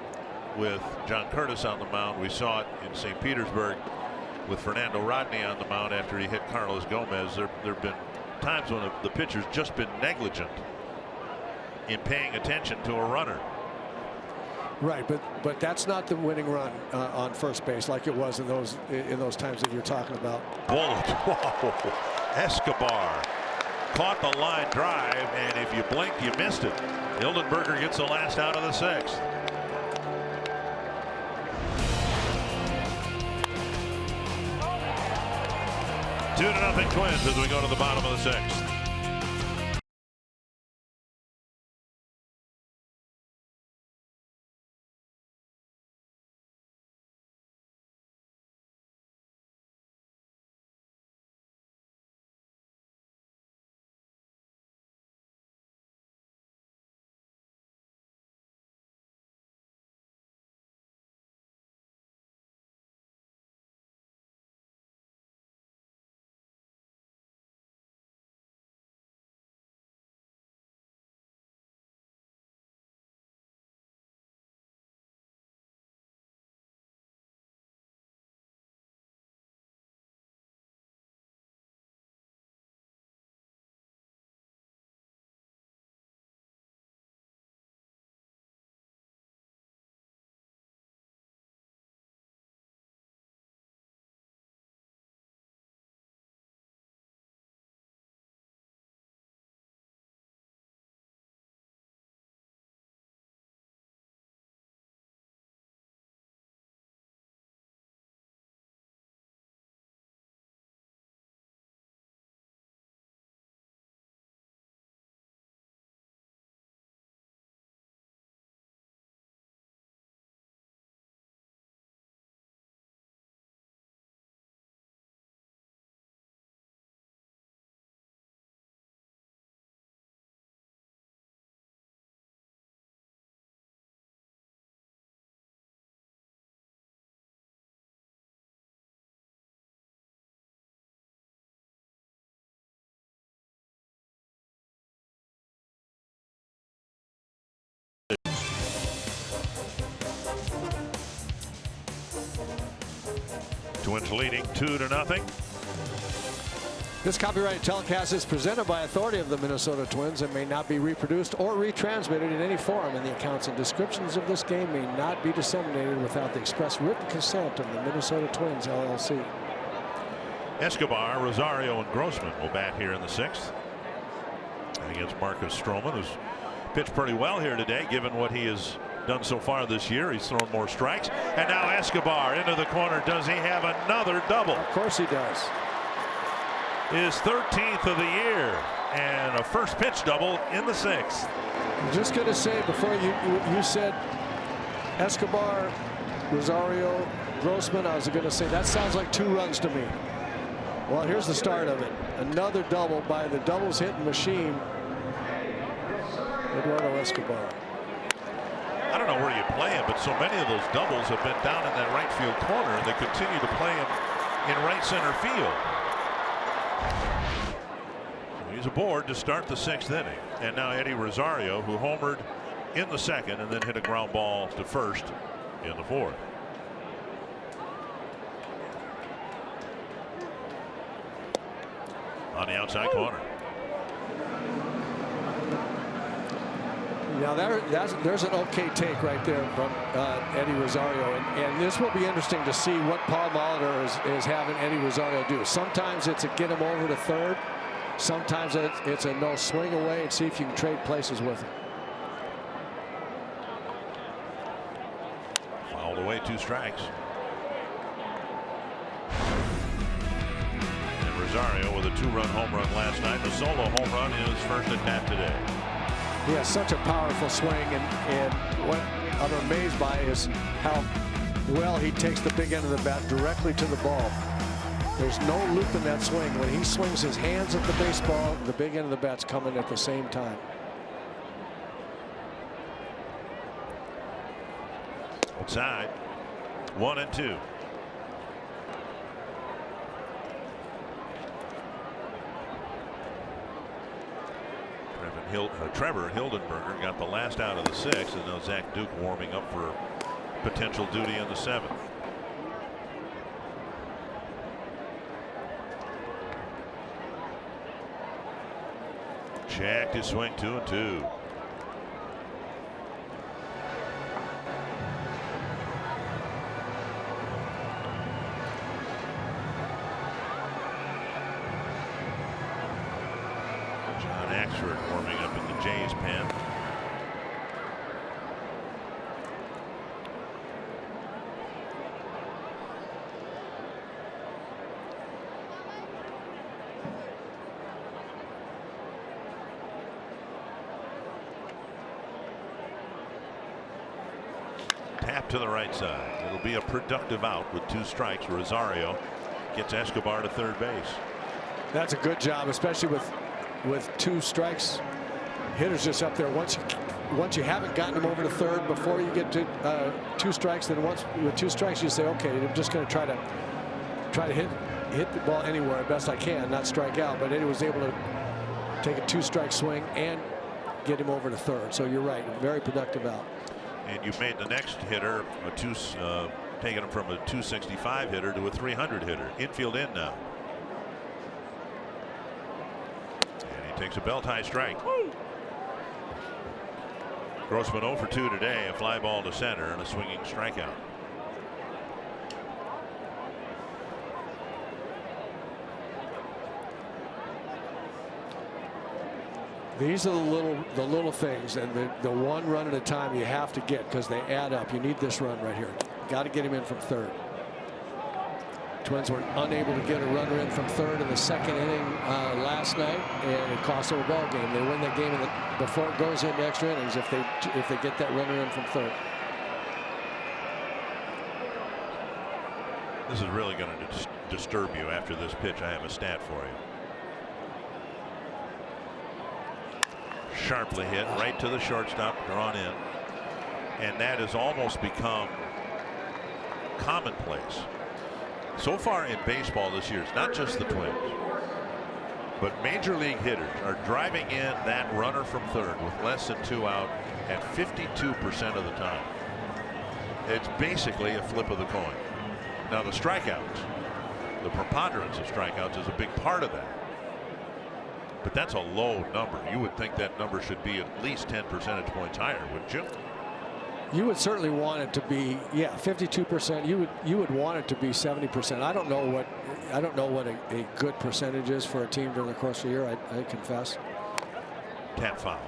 D: with John Curtis on the mound. We saw it in St. Petersburg with Fernando Rodney on the mound after he hit Carlos Gomez. There have been times when the pitcher's just been negligent in paying attention to a runner.
H: Right, but that's not the winning run on first base like it was in those times that you're talking about.
D: Bullet. Whoa. Escobar caught the line drive, and if you blinked, you missed it. Hildenberger gets the last out of the 6th. Two to nothing Twins as we go to the bottom of the 6th. Twins leading 2 to nothing.
H: This copyrighted telecast is presented by authority of the Minnesota Twins and may not be reproduced or retransmitted in any form, and the accounts and descriptions of this game may not be disseminated without the express written consent of the Minnesota Twins, LLC.
D: Escobar, Rosario, and Grossman will bat here in the 6th. Against Marcus Stroman, who's pitched pretty well here today, given what he has done so far this year. He's thrown more strikes. And now Escobar into the corner. Does he have another double?
H: Of course he does.
D: His 13th of the year, and a first pitch double in the 6th.
H: I'm just going to say, before you said Escobar, Rosario, Grossman, I was going to say that sounds like 2 runs to me. Well, here's the start of it. Another double by the doubles hitting machine, Eduardo Escobar.
D: I don't know where you play him, but so many of those doubles have been down in that right field corner, and they continue to play him in right center field. So he's aboard to start the 6th inning. And now Eddie Rosario, who homered in the 2nd and then hit a ground ball to first in the 4th. On the outside corner.
H: Now there's an okay take right there from Eddie Rosario, and this will be interesting to see what Paul Molitor is having Eddie Rosario do. Sometimes it's a get him over to third, sometimes it's a no, swing away and see if you can trade places with him.
E: Fouled away, 2 strikes. And Rosario with a 2-run home run last night. The solo home run in his first at bat today.
H: He has such a powerful swing, and what I'm amazed by is how well he takes the big end of the bat directly to the ball. There's no loop in that swing. When he swings his hands at the baseball, the big end of the bat's coming at the same time.
E: Outside, 1-2. Trevor Hildenberger got the last out of the 6th, and now Zach Duke warming up for potential duty in the 7th. Checked his swing, 2-2. Warming up in the Jays pen. Tap to the right side. It'll be a productive out with 2 strikes. Rosario gets Escobar to third base.
H: That's a good job, especially with 2 strikes. Hitter's just up there. Once you haven't gotten him over to third before you get to 2 strikes, then with 2 strikes you say, okay, I'm just going to try to hit the ball anywhere best I can, not strike out. But Eddie was able to take a 2-strike swing and get him over to third. So you're right, very productive out.
E: And you made the next hitter taking him from a 265 hitter to a 300 hitter. Infield in now. Takes a belt high strike. Grossman 0 for 2 today. A fly ball to center and a swinging strikeout.
H: These are the little things, and the 1 run at a time you have to get because they add up. You need this run right here. Got to get him in from third. Twins were unable to get a runner in from third in the 2nd inning last night, and it cost them a ball game. They win that game before it goes into extra innings if they get that runner in from third.
E: This is really going to disturb you after this pitch. I have a stat for you. Sharply hit right to the shortstop, drawn in, and that has almost become commonplace. So far in baseball this year, it's not just the Twins, but major league hitters are driving in that runner from third with less than 2 out at 52% of the time. It's basically a flip of the coin. Now the strikeouts, the preponderance of strikeouts is a big part of that. But that's a low number. You would think that number should be at least 10 percentage points higher, wouldn't you?
H: You would certainly want it to be, yeah, 52%. You would want it to be 70%. I don't know what a good percentage is for a team during the course of the year. I confess.
E: Tap foul.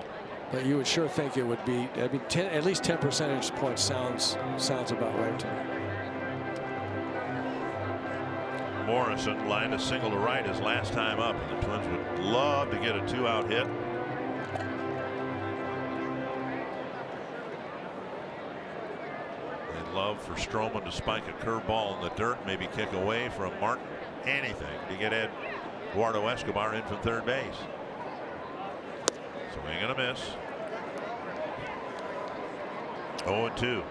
H: But you would sure think it would be. I mean, at least 10 percentage points sounds about right to me.
E: Morrison lined a single to right his last time up, and the Twins would love to get a 2-out hit. Love for Stroman to spike a curveball in the dirt, maybe kick away from Martin, anything to get Eduardo Escobar in from third base. Swing and a miss. 0-2.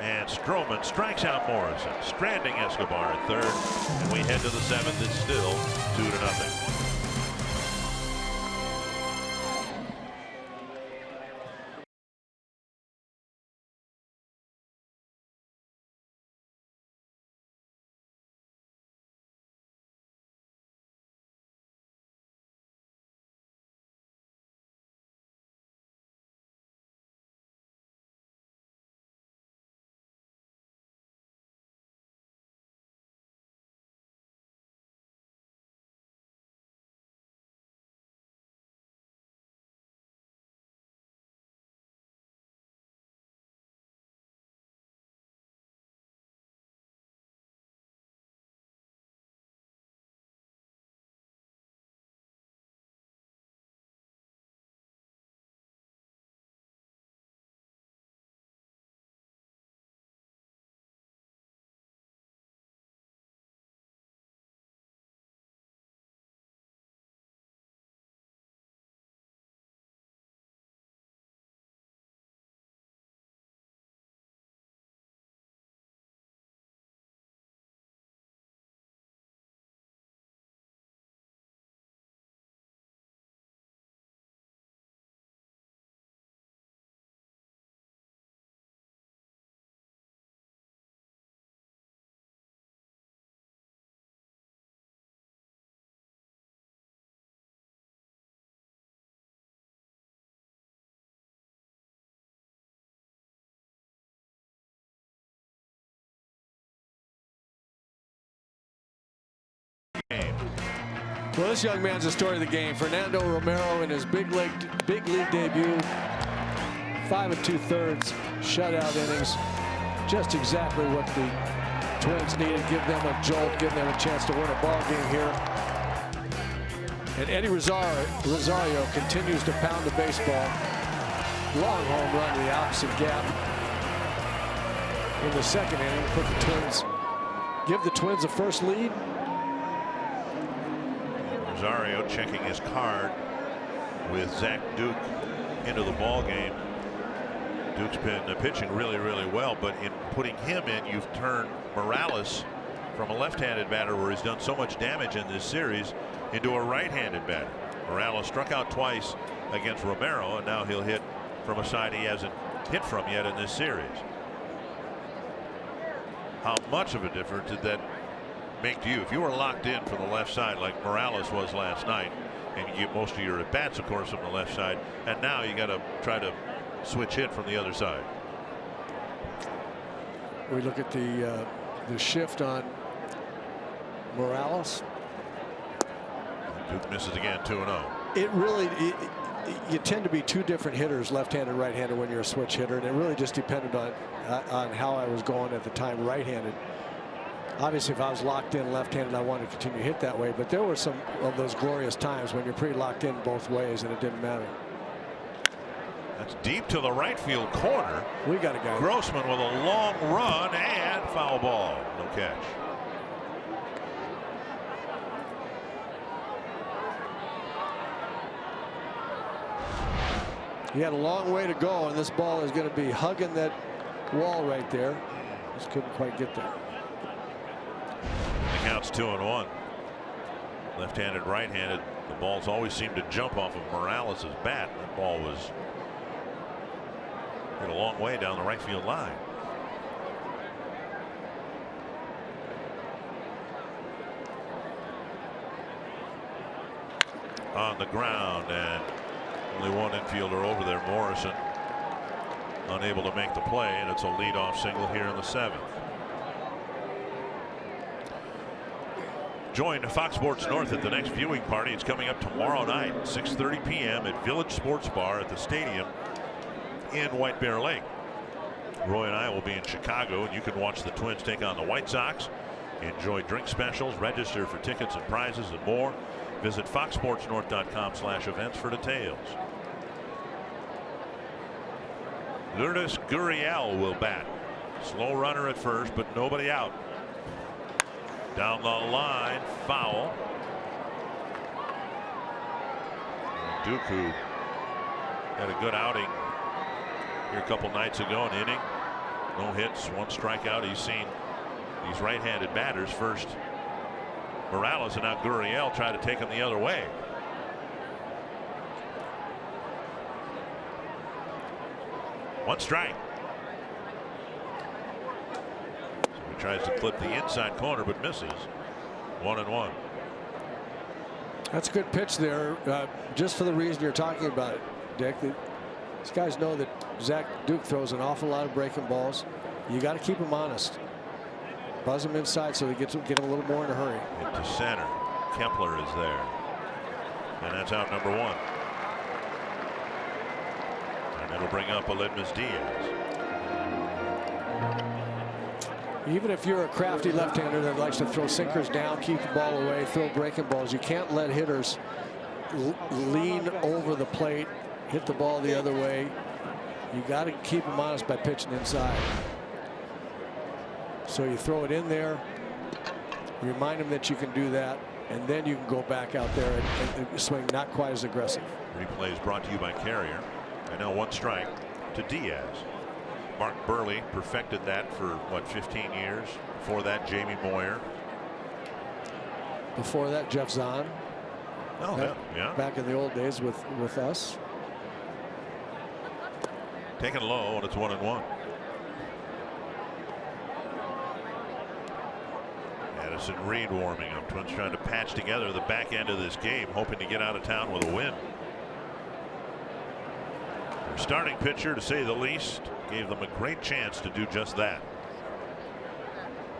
D: And Stroman strikes out Morrison, stranding Escobar at third. And we head to the seventh. It's still 2-0.
H: Well, this young man's the story of the game. Fernando Romero in his big league debut. 5 2/3 shutout innings. Just exactly what the Twins needed. Give them a jolt, give them a chance to win a ball game here. And Eddie Rosario continues to pound the baseball. Long home run to the opposite gap in the second inning. Give the Twins a first lead.
D: Rosario checking his card with Zach Duke into the ball game. Duke's been pitching really well, but in putting him in, you've turned Morales from a left-handed batter where he's done so much damage in this series into a right-handed batter. Morales struck out twice against Romero, and now he'll hit from a side he hasn't hit from yet in this series. How much of a difference did that make to you if you were locked in from the left side like Morales was last night, and you get most of your at-bats, of course, from the left side, and now you got to try to switch hit from the other side?
H: We look at the shift on Morales.
D: Duke misses again, 2-0.
H: It really, you tend to be two different hitters, left-handed, right-handed, when you're a switch hitter, and it really just depended on how I was going at the time, right-handed. Obviously, if I was locked in left-handed, I wanted to continue to hit that way. But there were some of those glorious times when you're pretty locked in both ways, and it didn't matter.
D: That's deep to the right field corner.
H: We got a guy.
D: Grossman with a long run and foul ball. No catch.
H: He had a long way to go, and this ball is going to be hugging that wall right there. Just couldn't quite get there.
D: The count's 2-1. Left-handed, right-handed. The balls always seem to jump off of Morales' bat. That ball was hit a long way down the right field line. On the ground, and only one infielder over there, Morrison, unable to make the play, and it's a leadoff single here in the seventh. Join Fox Sports North at the next viewing party. It's coming up tomorrow night, 6:30 p.m. at Village Sports Bar at the stadium in White Bear Lake. Roy and I will be in Chicago, and you can watch the Twins take on the White Sox. Enjoy drink specials, register for tickets and prizes and more. Visit foxsportsnorth.com/events for details. Lourdes Gurriel will bat. Slow runner at first, but nobody out. Down the line, foul. Duke, who had a good outing here a couple nights ago, an inning,
E: No hits, 1 strikeout. He's seen these right-handed batters, first Morales and now Gurriel, try to take him the other way. One strike. So he tries to clip the inside corner but misses. 1-1.
H: That's a good pitch there, just for the reason you're talking about it, Dick. These guys know that Zach Duke throws an awful lot of breaking balls. You got to keep him honest. Buzz him inside so they get him a little more in a hurry.
E: Hit to center. Kepler is there. And that's out number 1. And it'll bring up Aledmys Diaz.
H: Even if you're a crafty left-hander that likes to throw sinkers down, keep the ball away, throw breaking balls, you can't let hitters lean over the plate, hit the ball the other way. You got to keep them honest by pitching inside. So you throw it in there, remind them that you can do that, and then you can go back out there and swing not quite as aggressive.
E: Replay is brought to you by Carrier. And now 1 strike to Diaz. Mark Burley perfected that for what, 15 years. Before that, Jamie Moyer.
H: Before that, Jeff Zahn.
E: Oh, yeah.
H: Back in the old days with us.
E: Taken low, and it's 1-1. Addison Reed warming up. Twins trying to patch together the back end of this game, hoping to get out of town with a win. Their starting pitcher, to say the least, gave them a great chance to do just that.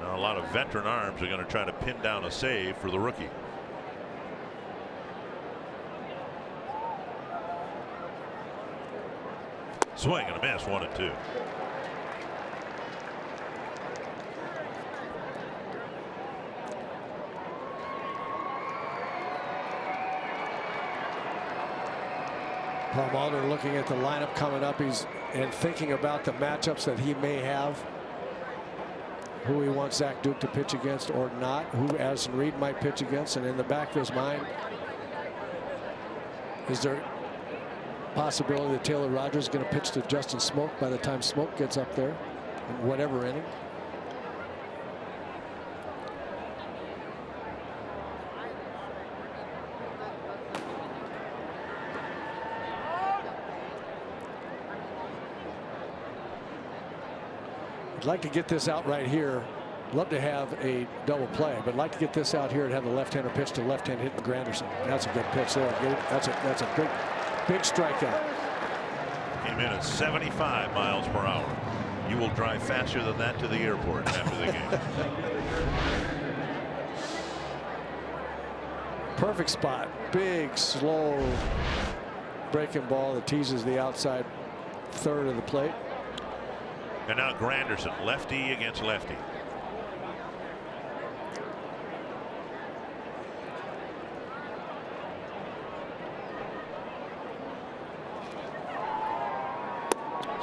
E: Now a lot of veteran arms are going to try to pin down a save for the rookie. Swing and a miss, 1-2.
H: Paul Mulder looking at the lineup coming up, and thinking about the matchups that he may have, who he wants Zach Duke to pitch against or not, who Addison Reed might pitch against, and in the back of his mind, is there possibility that Taylor Rogers is going to pitch to Justin Smoke by the time Smoke gets up there in whatever inning? I'd like to get this out right here. Love to have a double play, but I'd like to get this out here and have the left-hander pitch to left-hand hitting Granderson. That's a good pitch there. That's a big strikeout.
E: Came in at 75 miles per hour. You will drive faster than that to the airport after the game.
H: Perfect spot. Big, slow breaking ball that teases the outside third of the plate.
E: And now Granderson, lefty against lefty.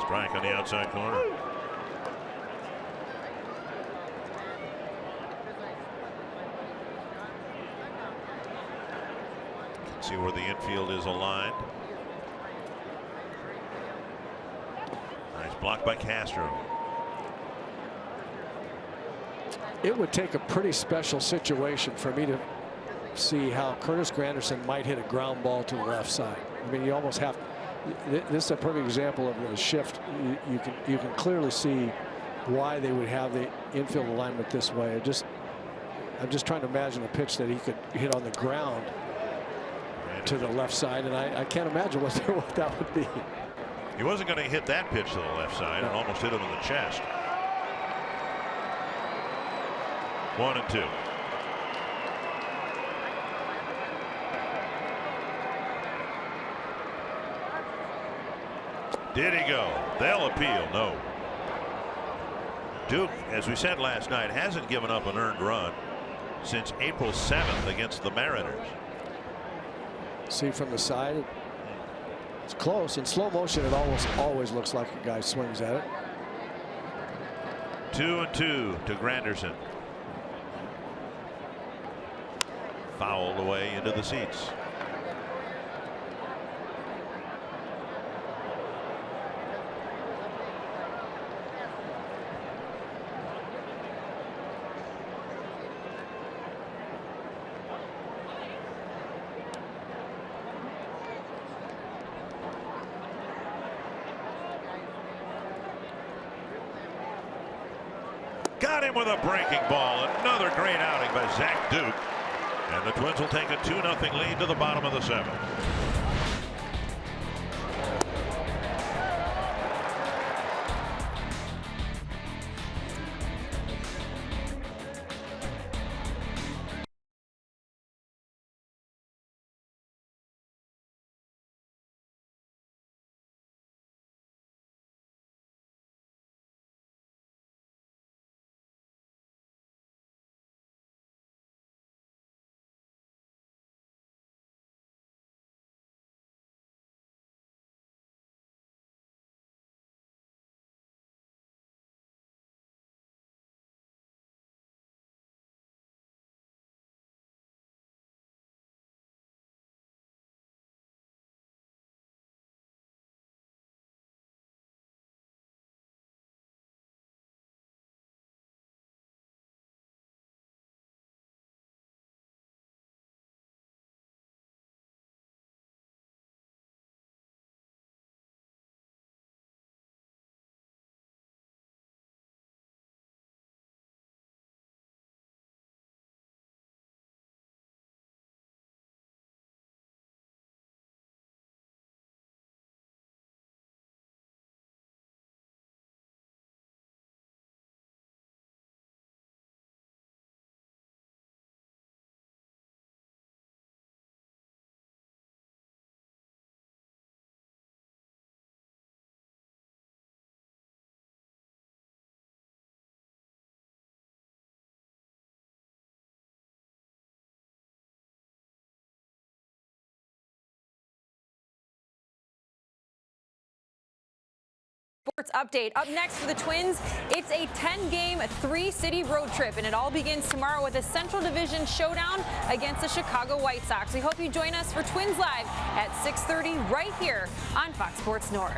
E: Strike on the outside corner. Can see where the infield is aligned. Nice block by Castro.
H: It would take a pretty special situation for me to see how Curtis Granderson might hit a ground ball to the left side. I mean, you almost have. This is a perfect example of the shift. You can clearly see why they would have the infield alignment this way. I'm just trying to imagine a pitch that he could hit on the ground to the left side, and I can't imagine what that would be.
E: He wasn't going to hit that pitch to the left side and almost hit him in the chest. 1-2. Did he go? They'll appeal. No. Duke, as we said last night, hasn't given up an earned run since April 7th against the Mariners.
H: See from the side, it's close. In slow motion, it always looks like a guy swings at it.
E: 2-2 to Granderson. Fouled away into the seats.
D: Got him with a breaking ball. Another great outing by Zach Duke. And the Twins will take a 2-0 lead to the bottom of the 7th.
I: Sports update. Up next for the Twins, it's a 10-game, 3-city road trip, and it all begins tomorrow with a Central Division showdown against the Chicago White Sox. We hope you join us for Twins Live at 6:30 right here on Fox Sports North.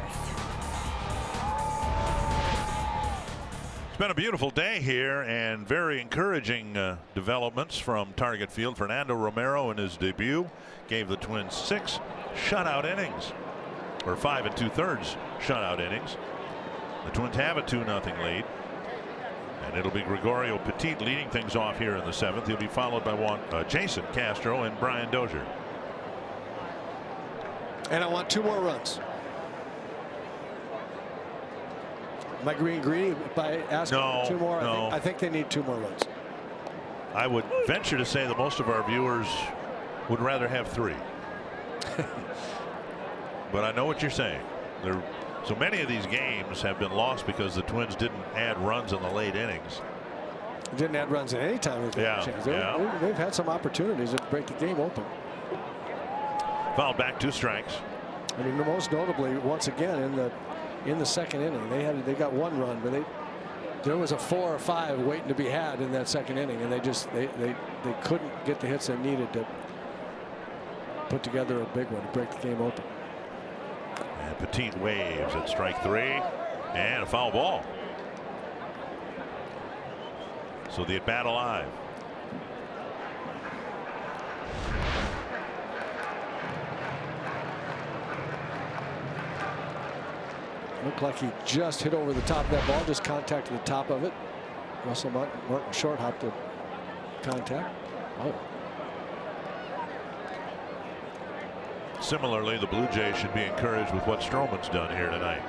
D: It's been a beautiful day here and very encouraging developments from Target Field. Fernando Romero in his debut gave the Twins 6 shutout innings, or 5 2/3 shutout innings. The Twins have a 2-0 lead, and it'll be Gregorio Petit leading things off here in the 7th. He'll be followed by Jason Castro and Brian Dozier.
H: And I want 2 more runs. Am I being greedy by asking for 2 more?
D: No.
H: I think they need 2 more runs.
D: I would venture to say that most of our viewers would rather have 3. But I know what you're saying. So many of these games have been lost because the Twins didn't add runs in the late innings.
H: Didn't add runs at any time. They've had some opportunities to break the game open.
D: Fouled back, 2 strikes.
H: I mean, most notably, once again in the 2nd inning, they got 1 run, but there was a 4 or 5 waiting to be had in that 2nd inning, and they couldn't get the hits they needed to put together a big one to break the game open.
D: And Petit waves at strike 3 and a foul ball. So the at bat alive.
H: Looked like he just hit over the top of that ball, just contacted the top of it. Russell Martin short hopped the contact. Oh.
D: Similarly, the Blue Jays should be encouraged with what Stroman's done here tonight.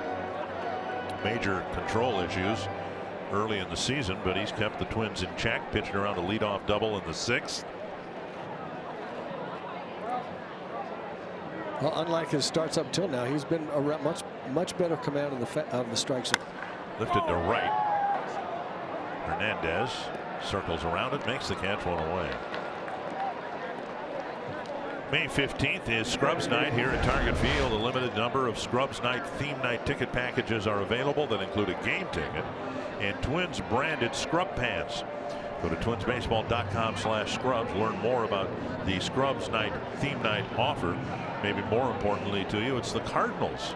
D: Major control issues early in the season, but he's kept the Twins in check, pitching around a leadoff double in the 6th.
H: Well, unlike his starts up till now, he's been a much better command of the strike zone.
D: Lifted to right. Hernandez circles around it, makes the catch, 1 away. May 15th is Scrubs Night here at Target Field. A limited number of Scrubs Night theme night ticket packages are available that include a game ticket and Twins branded scrub pants. Go to twinsbaseball.com/scrubs. Learn more about the Scrubs Night theme night offer. Maybe more importantly to you, it's the Cardinals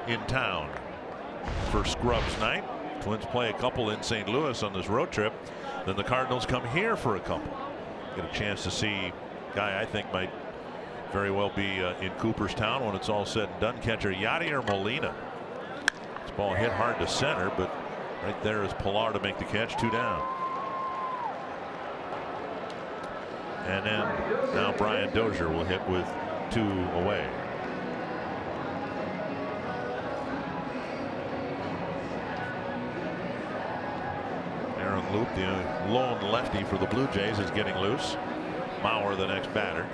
D: in town for Scrubs Night. Twins play a couple in St. Louis on this road trip. Then the Cardinals come here for a couple. Get a chance to see a guy I think might very well be in Cooperstown when it's all said and done. Catcher Yadier Molina. This ball hit hard to center, but Right there is Pilar to make the catch. 2 down. And then now Brian Dozier will hit with 2 away. Aaron Loop, the lone lefty for the Blue Jays, is getting loose. Mauer, the next batter.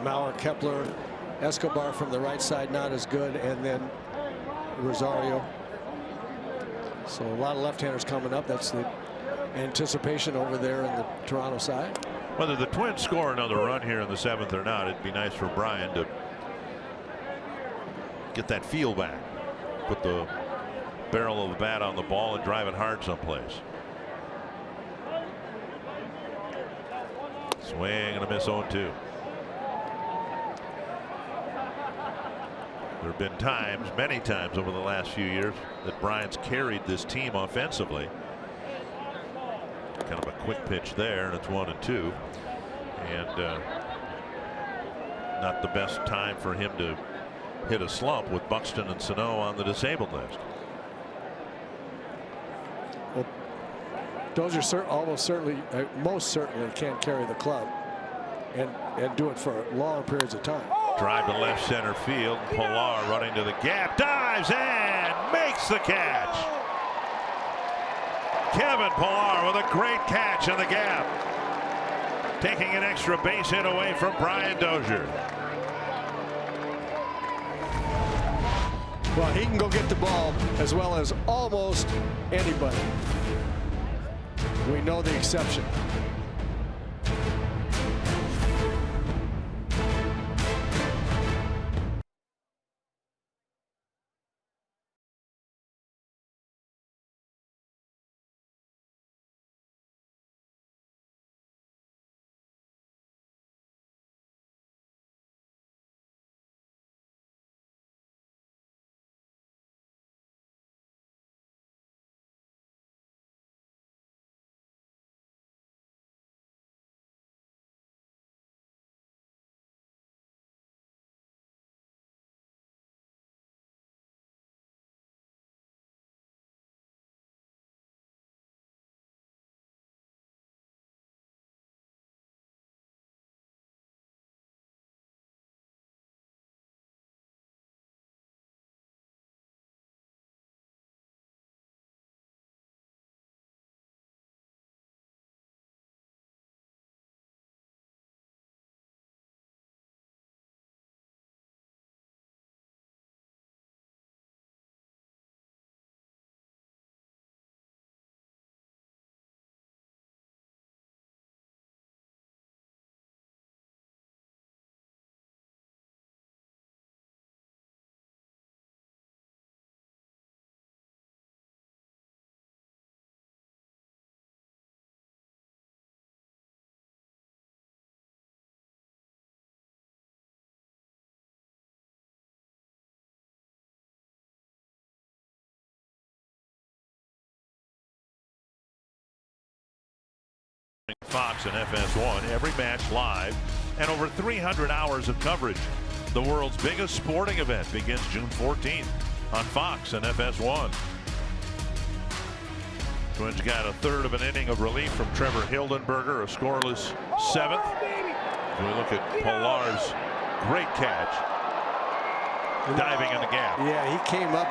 H: Mauer, Kepler, Escobar from the right side, not as good, and then Rosario. So a lot of left-handers coming up. That's the anticipation over there in the Toronto side.
D: Whether the Twins score another run here in the 7th or not, it'd be nice for Brian to get that feel back. Put the barrel of the bat on the ball and drive it hard someplace. Swing and a miss. 0-2. There have been times, many times over the last few years, that Brian's carried this team offensively. Kind of a quick pitch there, and it's 1-2. And not the best time for him to hit a slump with Buxton and Sano on the disabled list.
H: Well, Dozier almost certainly, most certainly can carry the club and do it for long periods of time.
D: Drive to left center field. Pilar running to the gap, dives and makes the catch. Kevin Pilar with a great catch in the gap, taking an extra base hit away from Brian Dozier.
H: Well, he can go get the ball as well as almost anybody. We know the exception.
D: Fox and FS1, every match live and over 300 hours of coverage. The world's biggest sporting event begins June 14th on Fox and FS1. Twins got a third of an inning of relief from Trevor Hildenberger, a scoreless 7th. We look at Pilar's great catch, diving in the gap.
H: Yeah, he came up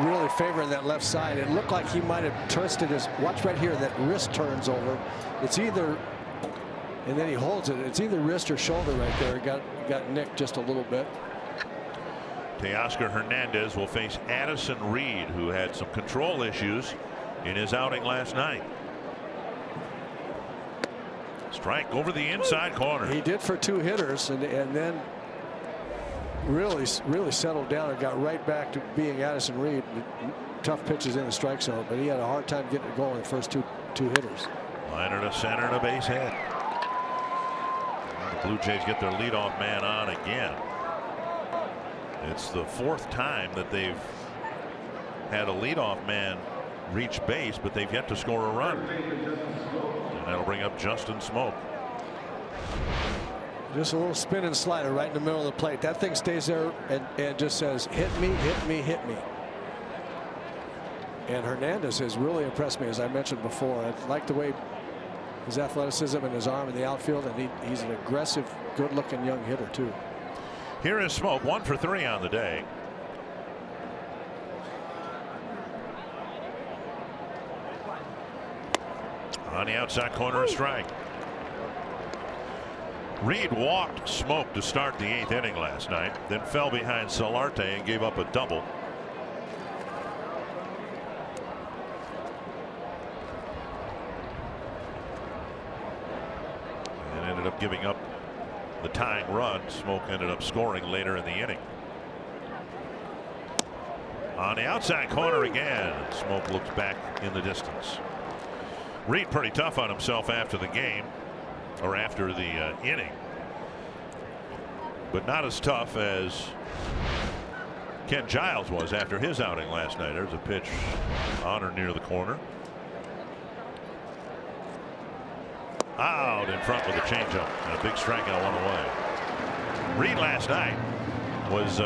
H: really favoring that left side. It looked like he might have twisted his, watch right here, that wrist turns over. It's either, and then he holds it, it's either wrist or shoulder right there. It got nicked just a little bit.
D: Teoscar Hernandez will face Addison Reed, who had some control issues in his outing last night. Strike over the inside corner.
H: He did for 2 hitters, and then really settled down and got right back to being Addison Reed. Tough pitches in the strike zone, but he had a hard time getting it going the first two hitters.
D: Liner to center and a base hit. The Blue Jays get their leadoff man on again. It's the 4th time that they've had a leadoff man reach base, but they've yet to score a run. And that'll bring up Justin Smoke.
H: Just a little spin and slider right in the middle of the plate. That thing stays there and just says, hit me, hit me, hit me. And Hernandez has really impressed me, as I mentioned before. I like the way his athleticism and his arm in the outfield, and he's an aggressive, good-looking young hitter too.
D: Here is Smoke, 1 for 3 on the day. On the outside corner, a strike. Reed walked Smoke to start the 8th inning last night, then fell behind Solarte and gave up a double. And ended up giving up the tying run. Smoke ended up scoring later in the inning. On the outside corner again. Smoke looks back in the distance. Reed pretty tough on himself after the game, or after the inning, but not as tough as Ken Giles was after his outing last night. There's a pitch on or near the corner. Out in front with a changeup and a big strikeout, 1 away. Reed last night was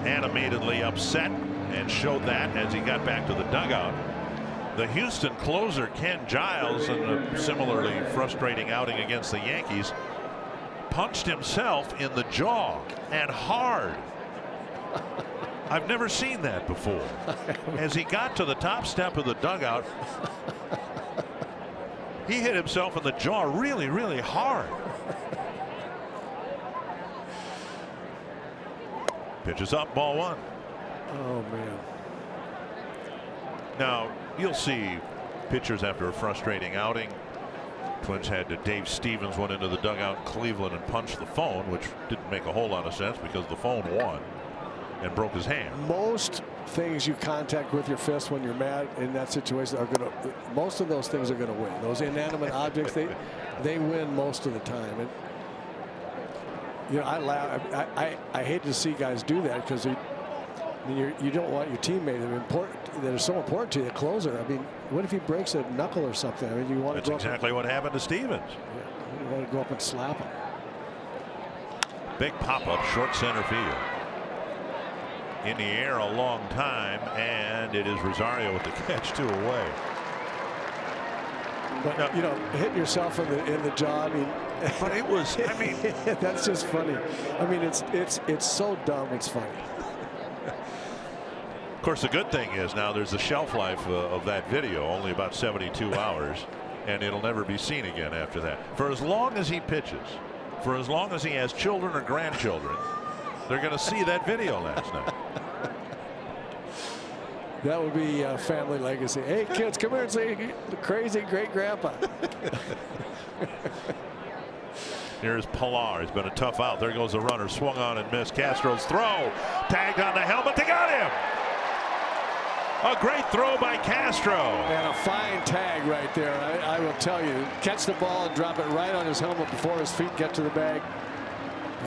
D: animatedly upset and showed that as he got back to the dugout. The Houston closer Ken Giles, in a similarly frustrating outing against the Yankees, punched himself in the jaw, and hard. I've never seen that before. As he got to the top step of the dugout, he hit himself in the jaw really, really hard. Pitches up, ball 1.
H: Oh man.
D: Now you'll see pitchers after a frustrating outing. Twins had Dave Stevens went into the dugout in Cleveland and punched the phone, which didn't make a whole lot of sense because the phone won and broke his hand.
H: Most things you contact with your fist when you're mad in that situation are going to, most of those things are going to win. Those inanimate objects, they win most of the time. And you know, I laugh. I hate to see guys do that because I mean, you don't want your teammate that are so important to you, the closer. I mean, what if he breaks a knuckle or something? I mean, you want
D: That's
H: to go
D: exactly what happened to Stevens.
H: Yeah, you want to go up and slap him.
D: Big pop up, short center field. In the air a long time, and it is Rosario with the catch, 2 away.
H: But you know, hitting yourself in the jaw. I mean,
D: but it was. I mean,
H: that's just funny. I mean, it's so dumb. It's funny.
D: Of course, the good thing is now there's a shelf life of that video, only about 72 hours, and it'll never be seen again after that. For as long as he pitches, for as long as he has children or grandchildren, they're going to see that video last night.
H: That would be a family legacy. Hey, kids, come here and say the crazy great grandpa.
D: Here's Pilar. He's been a tough out. There goes the runner. Swung on and missed. Castro's throw. Tagged on the helmet. They got him. A great throw by Castro.
H: And a fine tag right there. I will tell you. Catch the ball and drop it right on his helmet before his feet get to the bag.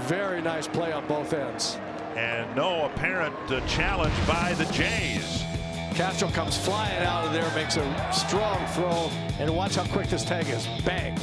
H: Very nice play on both ends.
D: And no apparent challenge by the Jays.
H: Castro comes flying out of there, makes a strong throw, and watch how quick this tag is. Bang.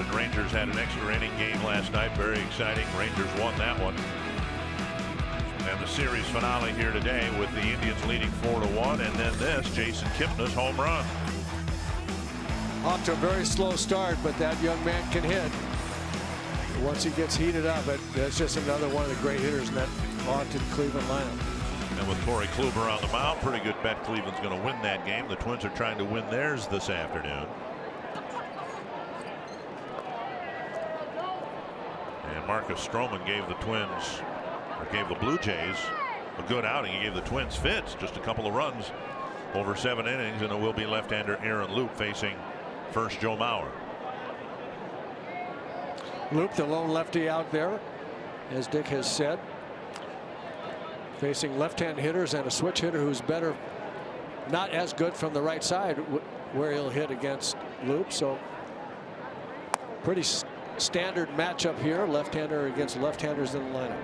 E: And Rangers had an extra inning game last night. Very exciting. Rangers won that one. And the series finale here today with the Indians leading 4-1. And then this, Jason Kipnis home run.
H: Off to a very slow start, but that young man can hit. Once he gets heated up, that's just another one of the great hitters in that haunted Cleveland lineup.
E: And with Corey Kluber on the mound, pretty good bet Cleveland's going to win that game. The Twins are trying to win theirs this afternoon. And Marcus Stroman gave the Twins, or gave the Blue Jays, a good outing. He gave the Twins fits, just a couple of runs over 7 innings, and it will be left-hander Aaron Loup facing first Joe Mauer.
H: Loup, the lone lefty out there, as Dick has said, facing left-hand hitters and a switch hitter who's better, not as good from the right side where he'll hit against Loup. So pretty standard matchup here, left-hander against left-handers in the lineup.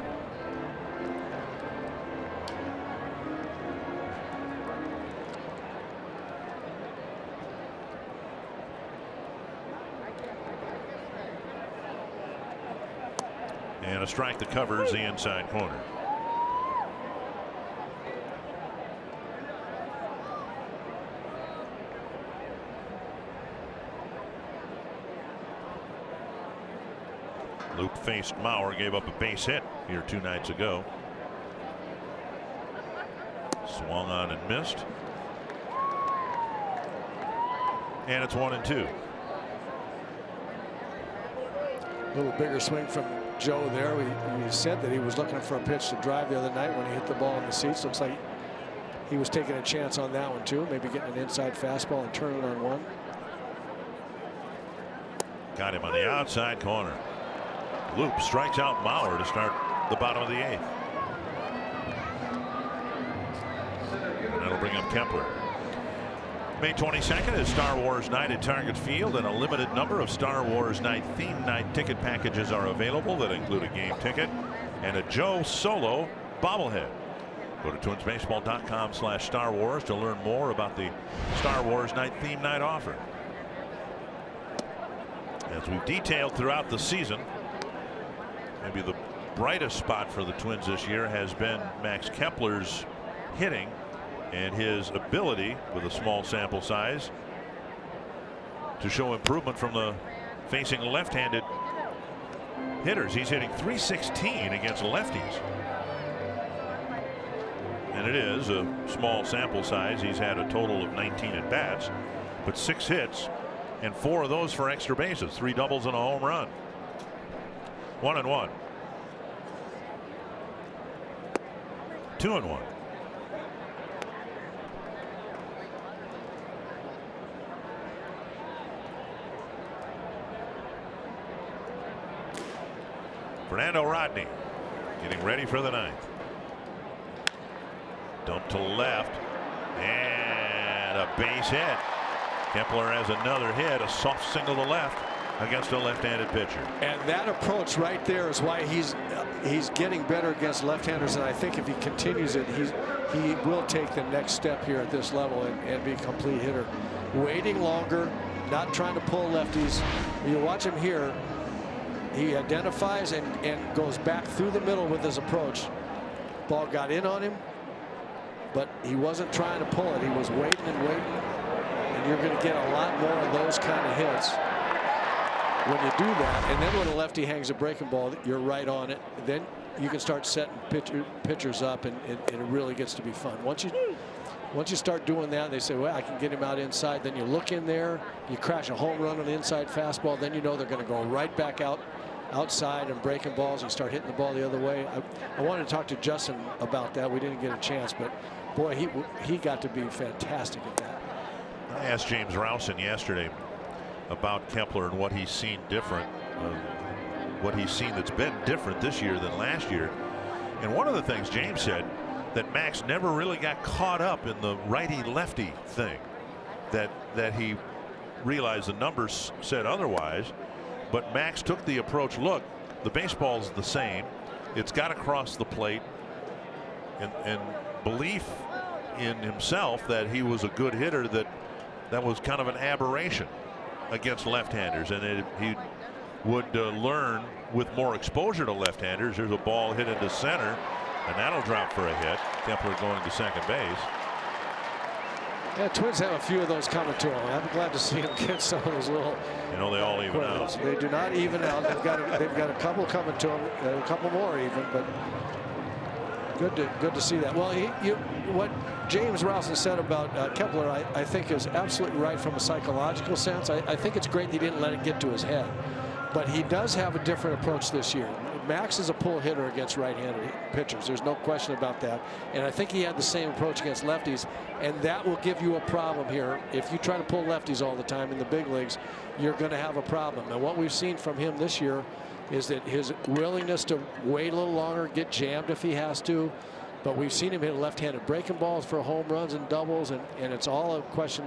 E: And a strike that covers the inside corner. Loup faced Mauer, gave up a base hit here 2 nights ago. Swung on and missed. And it's 1-2.
H: A little bigger swing from Joe there. He said that he was looking for a pitch to drive the other night when he hit the ball in the seats. Looks like he was taking a chance on that one too. Maybe getting an inside fastball and turning on one.
E: Got him on the outside corner. Loup strikes out Mauer to start the bottom of the 8th. And that'll bring up Kepler. May 22nd is Star Wars Night at Target Field, and a limited number of Star Wars Night theme night ticket packages are available that include a game ticket and a Joe Solo bobblehead. Go to twinsbaseball.com/Star Wars to learn more about the Star Wars Night theme night offer. As we've detailed throughout the season, maybe the brightest spot for the Twins this year has been Max Kepler's hitting and his ability, with a small sample size, to show improvement from the facing left-handed hitters. He's hitting .316 against lefties. And it is a small sample size. He's had a total of 19 at bats, but 6 hits and 4 of those for extra bases, 3 doubles and a home run. 1-1. 2-1. Fernando Rodney getting ready for the 9th. Dump to left and a base hit. Kepler has another hit, a soft single to left against a left-handed pitcher.
H: And that approach right there is why he's getting better against left-handers, and I think if he continues it, he will take the next step here at this level and be a complete hitter. Waiting longer, not trying to pull lefties. You watch him here. He identifies and goes back through the middle with his approach. Ball got in on him, but he wasn't trying to pull it. He was waiting and waiting, and you're going to get a lot more of those kind of hits when you do that. And then when a lefty hangs a breaking ball, you're right on it. Then you can start setting pitchers up, and it really gets to be fun. Once you start doing that, they say, well, I can get him out inside. Then you look in there, you crash a home run on the inside fastball. Then you know they're going to go right back outside and breaking balls and start hitting the ball the other way. I wanted to talk to Justin about that. We didn't get a chance, but boy, he got to be fantastic at that.
E: I asked James Rowson yesterday about Kepler and what he's seen different, what he's seen that's been different this year than last year. And one of the things James said, that Max never really got caught up in the righty-lefty thing, that he realized the numbers said otherwise. But Max took the approach, look, the baseball's the same. It's got to cross the plate, and belief in himself that he was a good hitter, that was kind of an aberration against left-handers. And
D: would learn with more exposure to left-handers. There's a ball hit into center, and that'll drop for a hit. Kepler going to second base.
H: Yeah, Twins have a few of those coming to them. I'm glad to see them get some of those little.
D: You know, they all even out.
H: They do not even out. They've got a couple coming to them, a couple more even, but good to see that. Well, what James Rowson said about Kepler, I think is absolutely right from a psychological sense. I think it's great he didn't let it get to his head, but he does have a different approach this year. Max is a pull hitter against right-handed pitchers. There's no question about that. And I think he had the same approach against lefties. And that will give you a problem here. If you try to pull lefties all the time in the big leagues, you're going to have a problem. And what we've seen from him this year is that his willingness to wait a little longer, get jammed if he has to. But we've seen him hit left-handed breaking balls for home runs and doubles. And it's all a question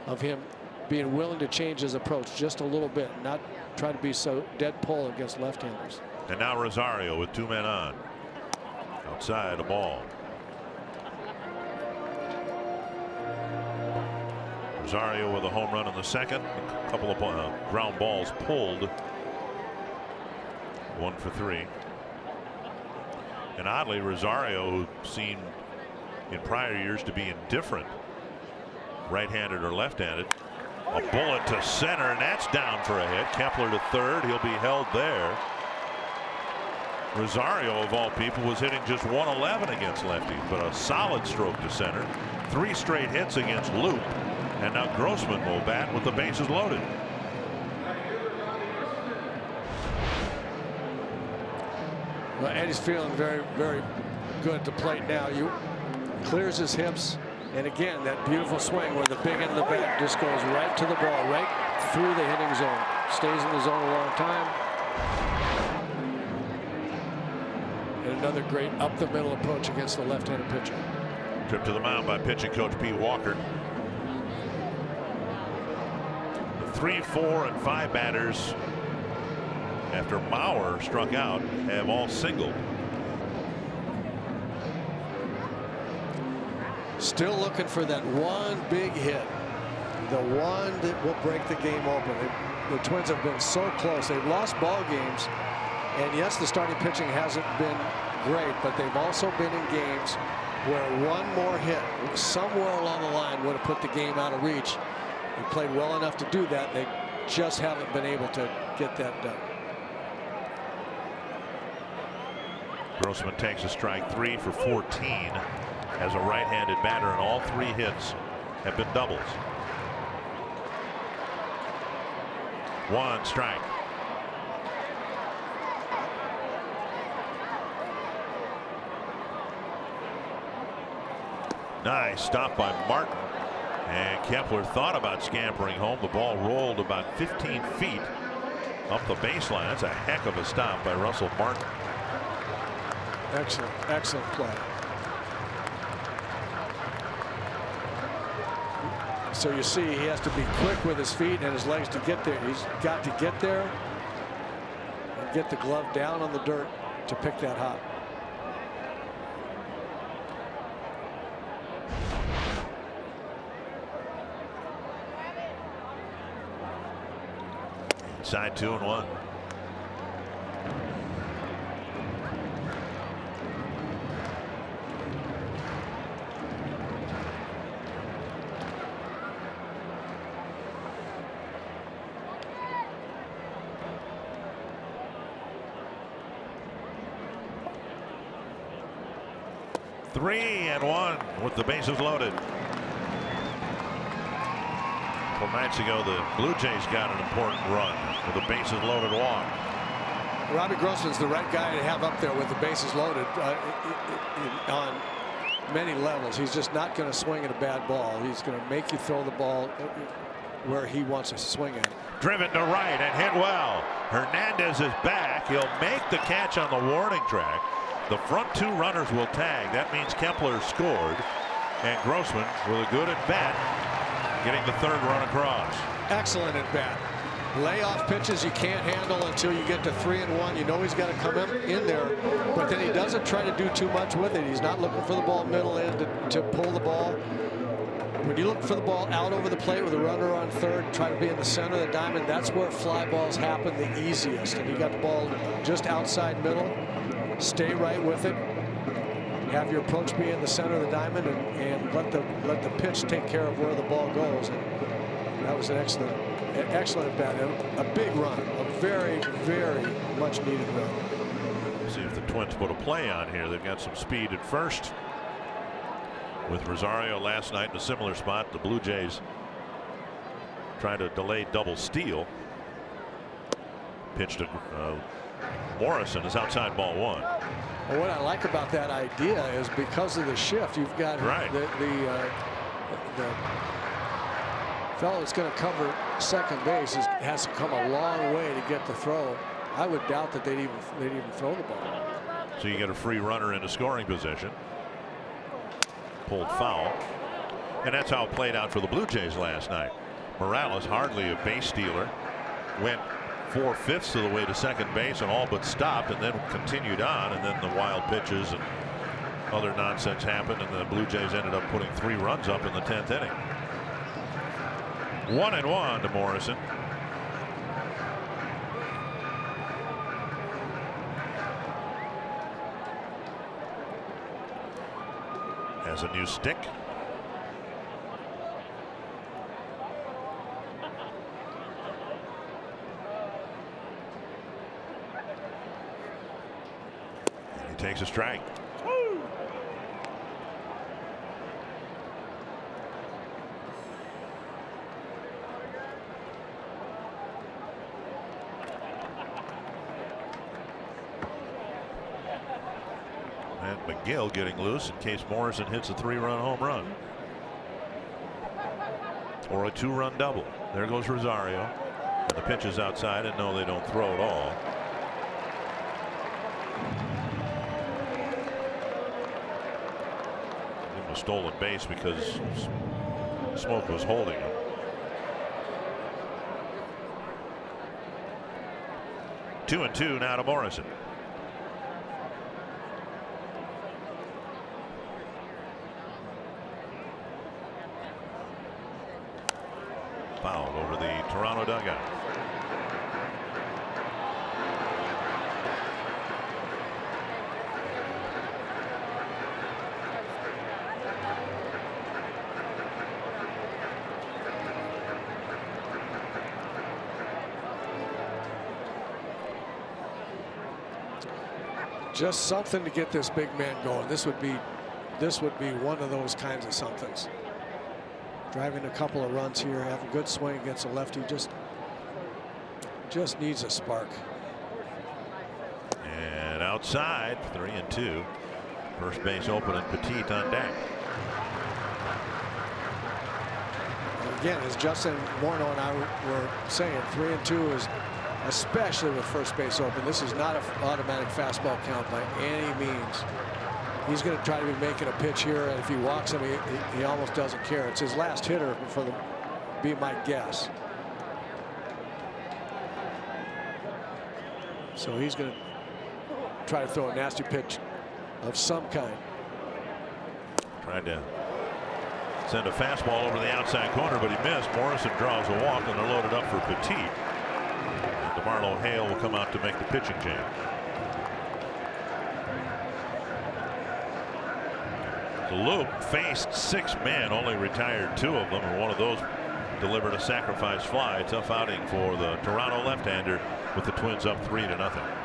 H: of him being willing to change his approach just a little bit, not try to be so dead pull against left-handers.
D: And now Rosario with 2 men on. Outside a ball. Rosario with a home run in the second. A couple of ground balls pulled. 1 for 3. And oddly, Rosario, who seemed in prior years to be indifferent, right-handed or left-handed. A bullet to center, and that's down for a hit. Kepler to third. He'll be held there. Rosario, of all people, was hitting just 111 against lefties, but a solid stroke to center. 3 straight hits against Loop, and now Grossman will bat with the bases loaded.
H: Well, Eddie's feeling very, very good at the plate now. Clears his hips, and again, that beautiful swing where the big end of the bat just goes right to the ball, right through the hitting zone. Stays in the zone a long time. And another great up the middle approach against the left-handed pitcher.
D: Trip to the mound by pitching coach Pete Walker. The 3, 4, and 5 batters after Mauer struck out have all singled.
H: Still looking for that one big hit, the one that will break the game open. The Twins have been so close. They've lost ball games. And yes, the starting pitching hasn't been great, but they've also been in games where one more hit somewhere along the line would have put the game out of reach. They played well enough to do that. They just haven't been able to get that done.
D: Grossman takes a strike 3 for 14 as a right-handed batter, and all 3 hits have been doubles. 1 strike. Nice stop by Martin, and Kepler thought about scampering home. The ball rolled about 15 feet up the baseline. That's a heck of a stop by Russell Martin.
H: Excellent play. So you see he has to be quick with his feet and his legs to get there. He's got to get there and get the glove down on the dirt to pick that hop.
D: Inside 2-1. Three and 1 with the bases loaded. A couple nights ago, the Blue Jays got an important run with a bases loaded walk.
H: Robbie Grossman's the right guy to have up there with the bases loaded on many levels. He's just not going to swing at a bad ball. He's going to make you throw the ball where he wants to swing at it.
D: Driven to right and hit well. Hernandez is back. He'll make the catch on the warning track. The front 2 runners will tag. That means Kepler scored, and Grossman with a good at bat, getting the 3rd run across.
H: Excellent at bat. Layoff pitches you can't handle until you get to 3 and 1. You know he's got to come in there, but then he doesn't try to do too much with it. He's not looking for the ball middle end to pull the ball. when you look for the ball out over the plate with a runner on third, try to be in the center of the diamond, that's where fly balls happen the easiest. And you got the ball just outside middle, stay right with it, have your approach be in the center of the diamond, and let the pitch take care of where the ball goes. And that was an excellent at bat. A big run, a very, very much needed run.
D: See if the Twins put a play on here. They've got some speed at first. With Rosario last night in a similar spot, the Blue Jays trying to delay double steal. Pitch to Morrison is outside ball one.
H: Well, what I like about that idea is because of the shift, you've got the fellow that's going to cover second base has to come a long way to get the throw. I would doubt that they'd even throw the ball.
D: So you get a free runner into scoring position. Pulled foul, and that's how it played out for the Blue Jays last night. Morales, hardly a base stealer, went 4/5 of the way to second base and all but stopped, and then continued on, and then the wild pitches and other nonsense happened, and the Blue Jays ended up putting 3 runs up in the 10th inning. 1-1 to Morrison. Has a new stick. He takes a strike. And McGill getting loose in case Morrison hits a 3-run home run. Or a 2-run double. There goes Rosario. And the pitch is outside, and no, they don't throw at all. Give him a stolen base because Smoke was holding him. Two and two now to Morrison. Foul over the Toronto dugout.
H: Just something to get this big man going. This would be one of those kinds of somethings. Driving a couple of runs here, have a good swing against a lefty, just needs a spark.
D: And outside, 3-2. First base open and Petit on deck.
H: And again, as Justin Morneau and I were saying, 3-2 is, especially with first base open, this is not an automatic fastball count by any means. He's going to try to be making a pitch here, and if he walks him, he almost doesn't care. It's his last hitter for the, be my guess. So he's going to try to throw a nasty pitch of some kind.
D: Tried to send a fastball over the outside corner, but he missed. Morrison draws a walk, and they're loaded up for Petit. And DeMarlo Hale will come out to make the pitching change. The Loop faced 6 men, only retired 2 of them, and one of those delivered a sacrifice fly. Tough outing for the Toronto left-hander with the Twins up 3-0.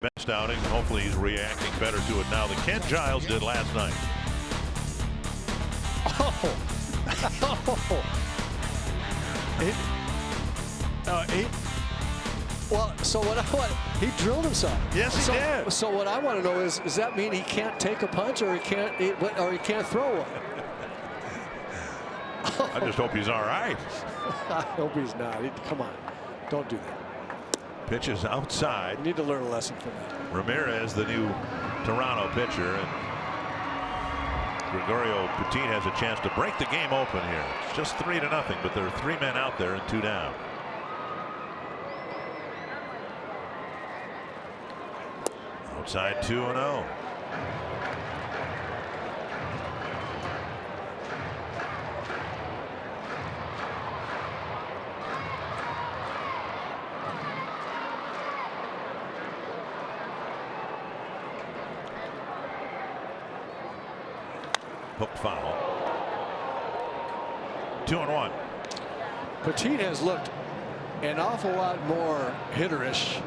E: best outing. Hopefully he's reacting better to it now than Ken Giles did last night.
H: Well, so what I want, he drilled himself.
E: Yes, he did.
H: So what I want to know is, does that mean he can't take a punch, or he can't throw one?
E: I just hope he's all right.
H: I hope he's not. Come on, don't do that.
E: Pitches outside.
H: You need to learn a lesson from that.
E: Ramirez, the new Toronto pitcher, and Gregorio Petit has a chance to break the game open here. It's just 3-0, but there are 3 men out there and 2 down. Outside 2-0. Hooked foul. 2-1.
H: Petit has looked an awful lot more hitterish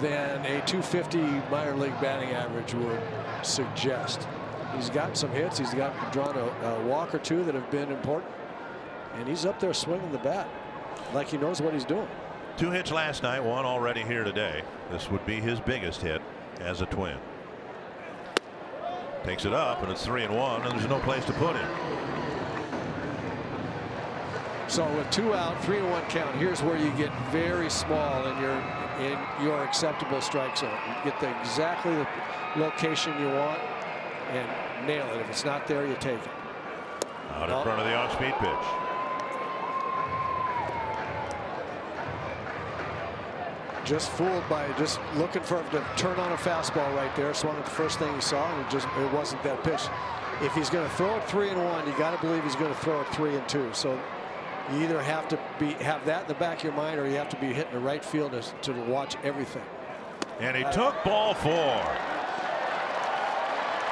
H: than a 250 minor league batting average would suggest. He's gotten some hits. He's drawn a walk or two that have been important, and he's up there swinging the bat like he knows what he's doing.
E: 2 hits last night, 1 already here today. This would be his biggest hit as a Twin. Takes it up, and it's 3-1, and there's no place to put him.
H: So with 2 out, 3-1 count, here's where you get very small in your acceptable strike zone. You get exactly the location you want and nail it. If it's not there, you take it.
E: Out in front of the off-speed pitch.
H: Just fooled by just looking for him to turn on a fastball right there. Swung at the first thing he saw, and it wasn't that pitch. If he's going to throw it 3-1, you got to believe he's going to throw it 3-2. So you either have to have that in the back of your mind, or you have to be hitting the right field to watch everything.
E: And he took ball 4.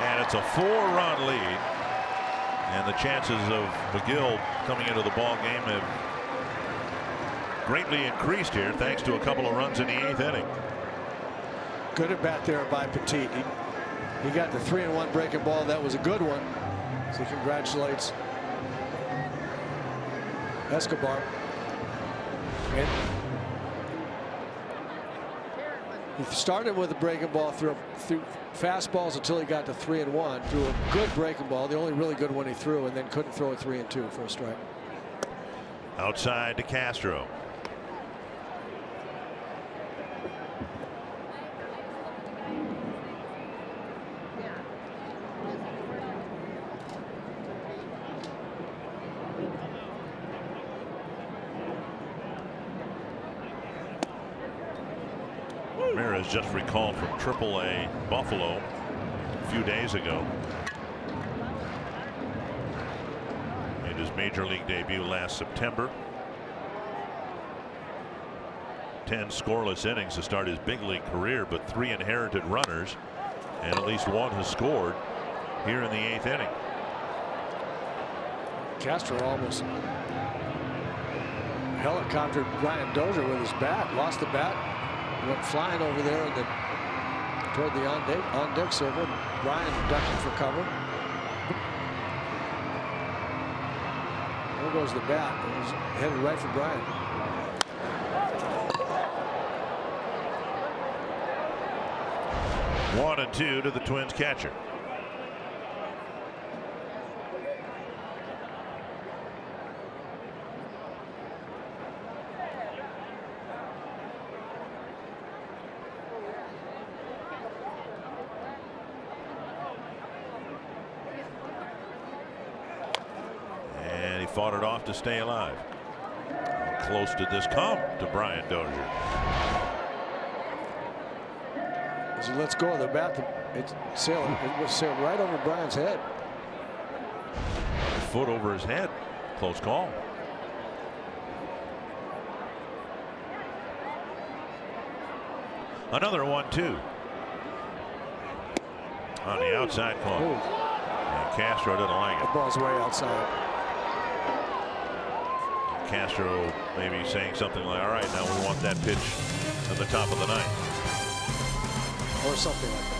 E: And it's a 4-run lead. And the chances of McGill coming into the ball game have greatly increased here, thanks to a couple of runs in the 8th inning.
H: Good at bat there by Petit. He got the 3-1 breaking ball. That was a good one. So he congratulates Escobar. And he started with a breaking ball through fastballs until he got to 3-1. Threw a good breaking ball, the only really good one he threw, and then couldn't throw a 3-2 for a strike.
E: Outside to Castro. Ramirez just recalled from AAA Buffalo a few days ago. Made his major league debut last September. 10 scoreless innings to start his big league career, but 3 inherited runners, and at least 1 has scored here in the 8th inning.
H: Castro almost helicoptered Brian Dozier with his bat, lost the bat, went flying over there and then toward the on deck circle. Brian ducking for cover. There goes the bat. It was headed right for Brian.
E: One and 2 to the Twins catcher. Fought it off to stay alive. How close did this come to Brian Dozier?
H: As he lets go of the bat, it was sailed right over Brian's head.
E: Foot over his head. Close call. Another 1-2 on the outside corner. And Castro didn't like it.
H: The ball's way outside.
E: Castro maybe saying something like, all right, now we want that pitch at the top of the ninth.
H: or something like that.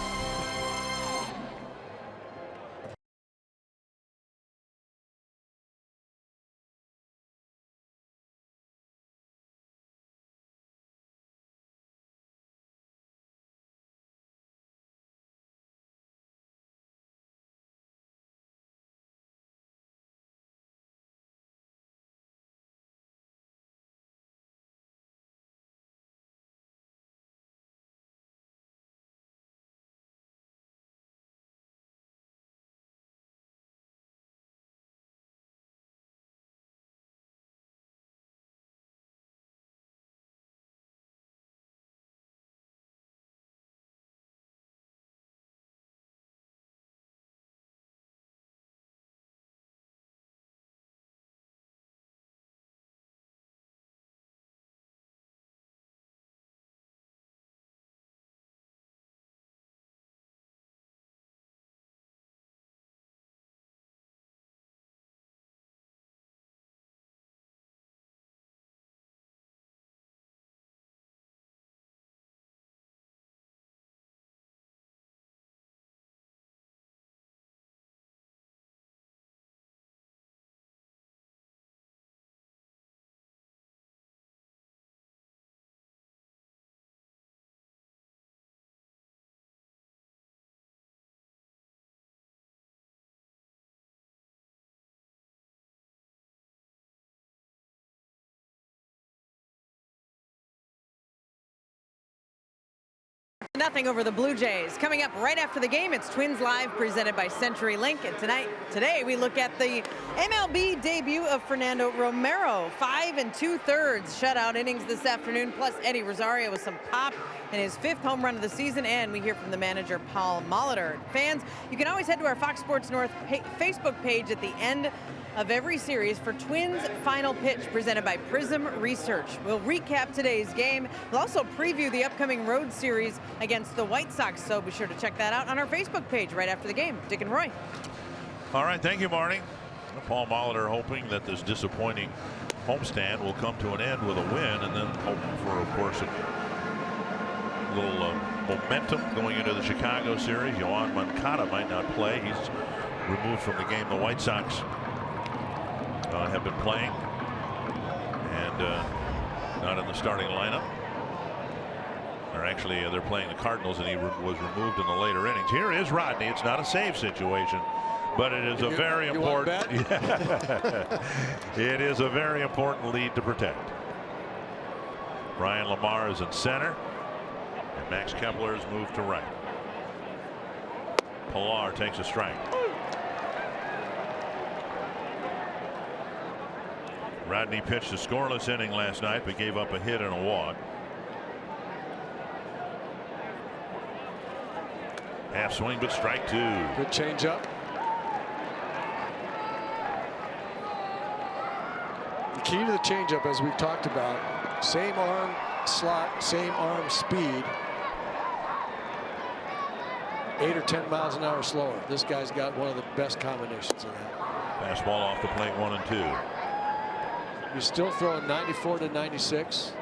C: Nothing over the Blue Jays. Coming up right after the game, it's Twins Live presented by CenturyLink. And today we look at the MLB debut of Fernando Romero. 5 2/3 shutout innings this afternoon, plus Eddie Rosario with some pop in his 5th home run of the season. And we hear from the manager, Paul Molitor. Fans, you can always head to our Fox Sports North Facebook page at the end of every series for Twins Final Pitch presented by Prism Research. We'll recap today's game. We'll also preview the upcoming road series against the White Sox, so be sure to check that out on our Facebook page right after the game. Dick and Roy.
E: All right, thank you, Marty. Paul Molitor hoping that this disappointing homestand will come to an end with a win, and then hoping for, of course, a little momentum going into the Chicago series. Yoan Moncada might not play. He's removed from the game. The White Sox have been playing and not in the starting lineup. Or actually, they're playing the Cardinals, and he was removed in the later innings. Here is Rodney. It's not a save situation, but it is a very important. It is a very important lead to protect. Brian Lamar is in center, and Max Kepler has moved to right. Pilar takes a strike. Rodney pitched a scoreless inning last night, but gave up a hit and a walk. Half swing, but strike 2.
H: Good changeup. The key to the changeup, as we've talked about, same arm slot, same arm speed. 8 or 10 miles an hour slower. This guy's got one of the best combinations of that.
E: Fastball off the plate, 1-2.
H: You're still throwing 94 to 96.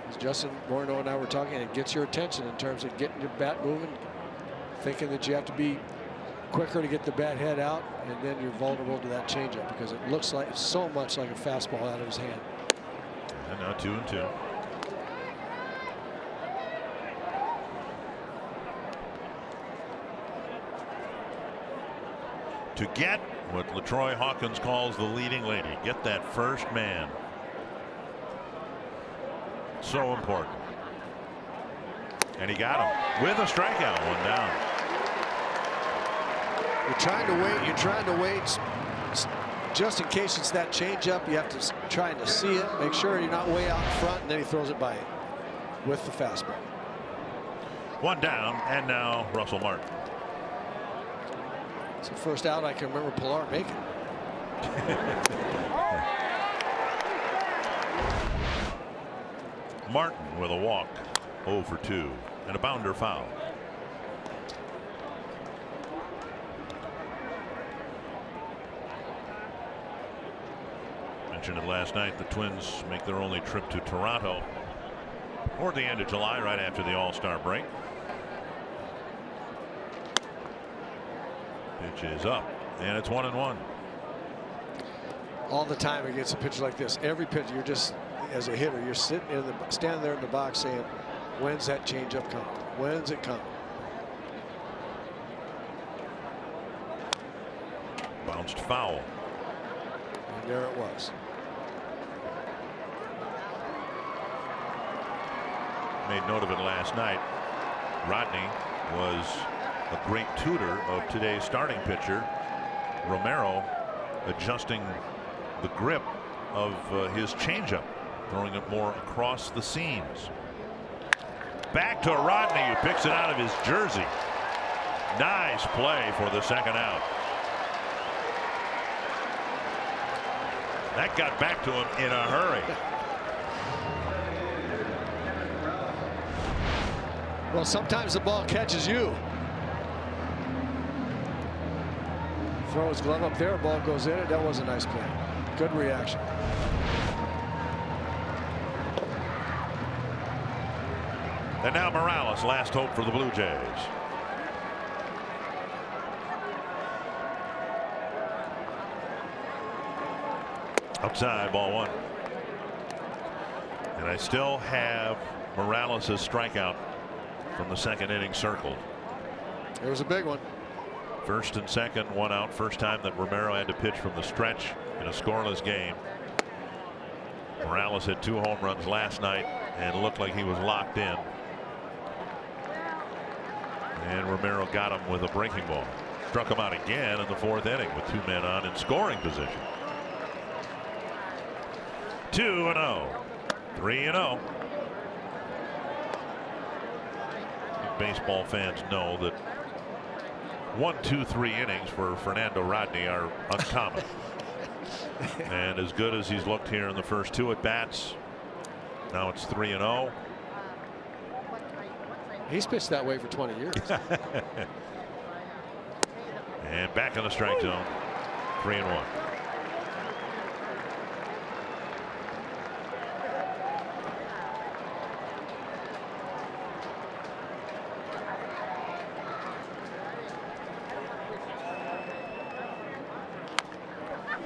H: As Justin Morneau and I were talking, it gets your attention in terms of getting your bat moving, thinking that you have to be quicker to get the bat head out, and then you're vulnerable to that changeup because it looks like so much like a fastball out of his hand.
E: And now 2-2. To get what LaTroy Hawkins calls the leading lady, get that first man. So important. And he got him with a strikeout, 1 down.
H: You're trying to wait just in case it's that changeup. You have to try to see it, make sure you're not way out in front, and then he throws it by you with the fastball.
E: 1 down, and now Russell Martin.
H: It's the first out I can remember Pilar making.
E: Martin with a walk, 0 for 2, and a bounder foul. Mentioned it last night. The Twins make their only trip to Toronto
D: Toward the end of July, right after the All-Star break. Pitch is up, and it's 1-1.
H: All the time against a pitcher like this, every pitch, you're just, as a hitter, you're standing there in the box saying, when's that changeup coming? When's it coming?
D: Bounced foul.
H: And there it was.
D: Made note of it last night. Rodney was a great tutor of today's starting pitcher, Romero, adjusting the grip of his changeup, throwing it more across the seams. Back to Rodney, who picks it out of his jersey. Nice play for the second out. That got back to him in a hurry.
H: Well, sometimes the ball catches you. Throw his glove up there, ball goes in it. That was a nice play. Good reaction.
D: And now Morales, last hope for the Blue Jays. Outside, ball one. And I still have Morales' strikeout from the second inning circled.
H: It was a big one.
D: First and second, one out. First time that Romero had to pitch from the stretch in a scoreless game. Morales had 2 home runs last night and looked like he was locked in. And Romero got him with a breaking ball. Struck him out again in the 4th inning with 2 men on in scoring position. 2-0. 3-0. Baseball fans know that 1, 2, 3 innings for Fernando Rodney are uncommon. And as good as he's looked here in the first 2 at bats, now it's 3-0.
H: He's pitched that way for 20 years.
D: And back in the strike zone. 3-1.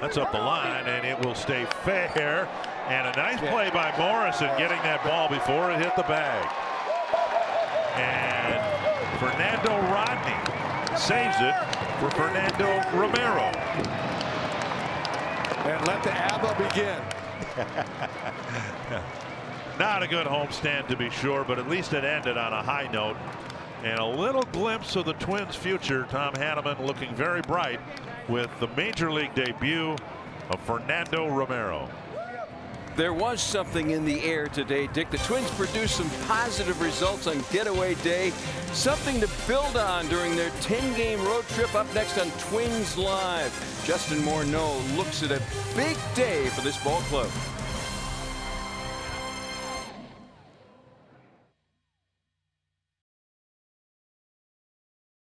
D: That's up the line, and it will stay fair. And a nice play by Morrison getting that ball before it hit the bag. And Fernando Rodney saves it for Fernando Romero.
H: And let the ABBA begin.
D: Not a good homestand, to be sure, but at least it ended on a high note. And a little glimpse of the Twins' future. Tom Hanneman looking very bright with the major league debut of Fernando Romero.
J: There was something in the air today, Dick. The Twins produced some positive results on getaway day. Something to build on during their 10-game road trip. Up next on Twins Live, Justin Morneau looks at a big day for this ball club.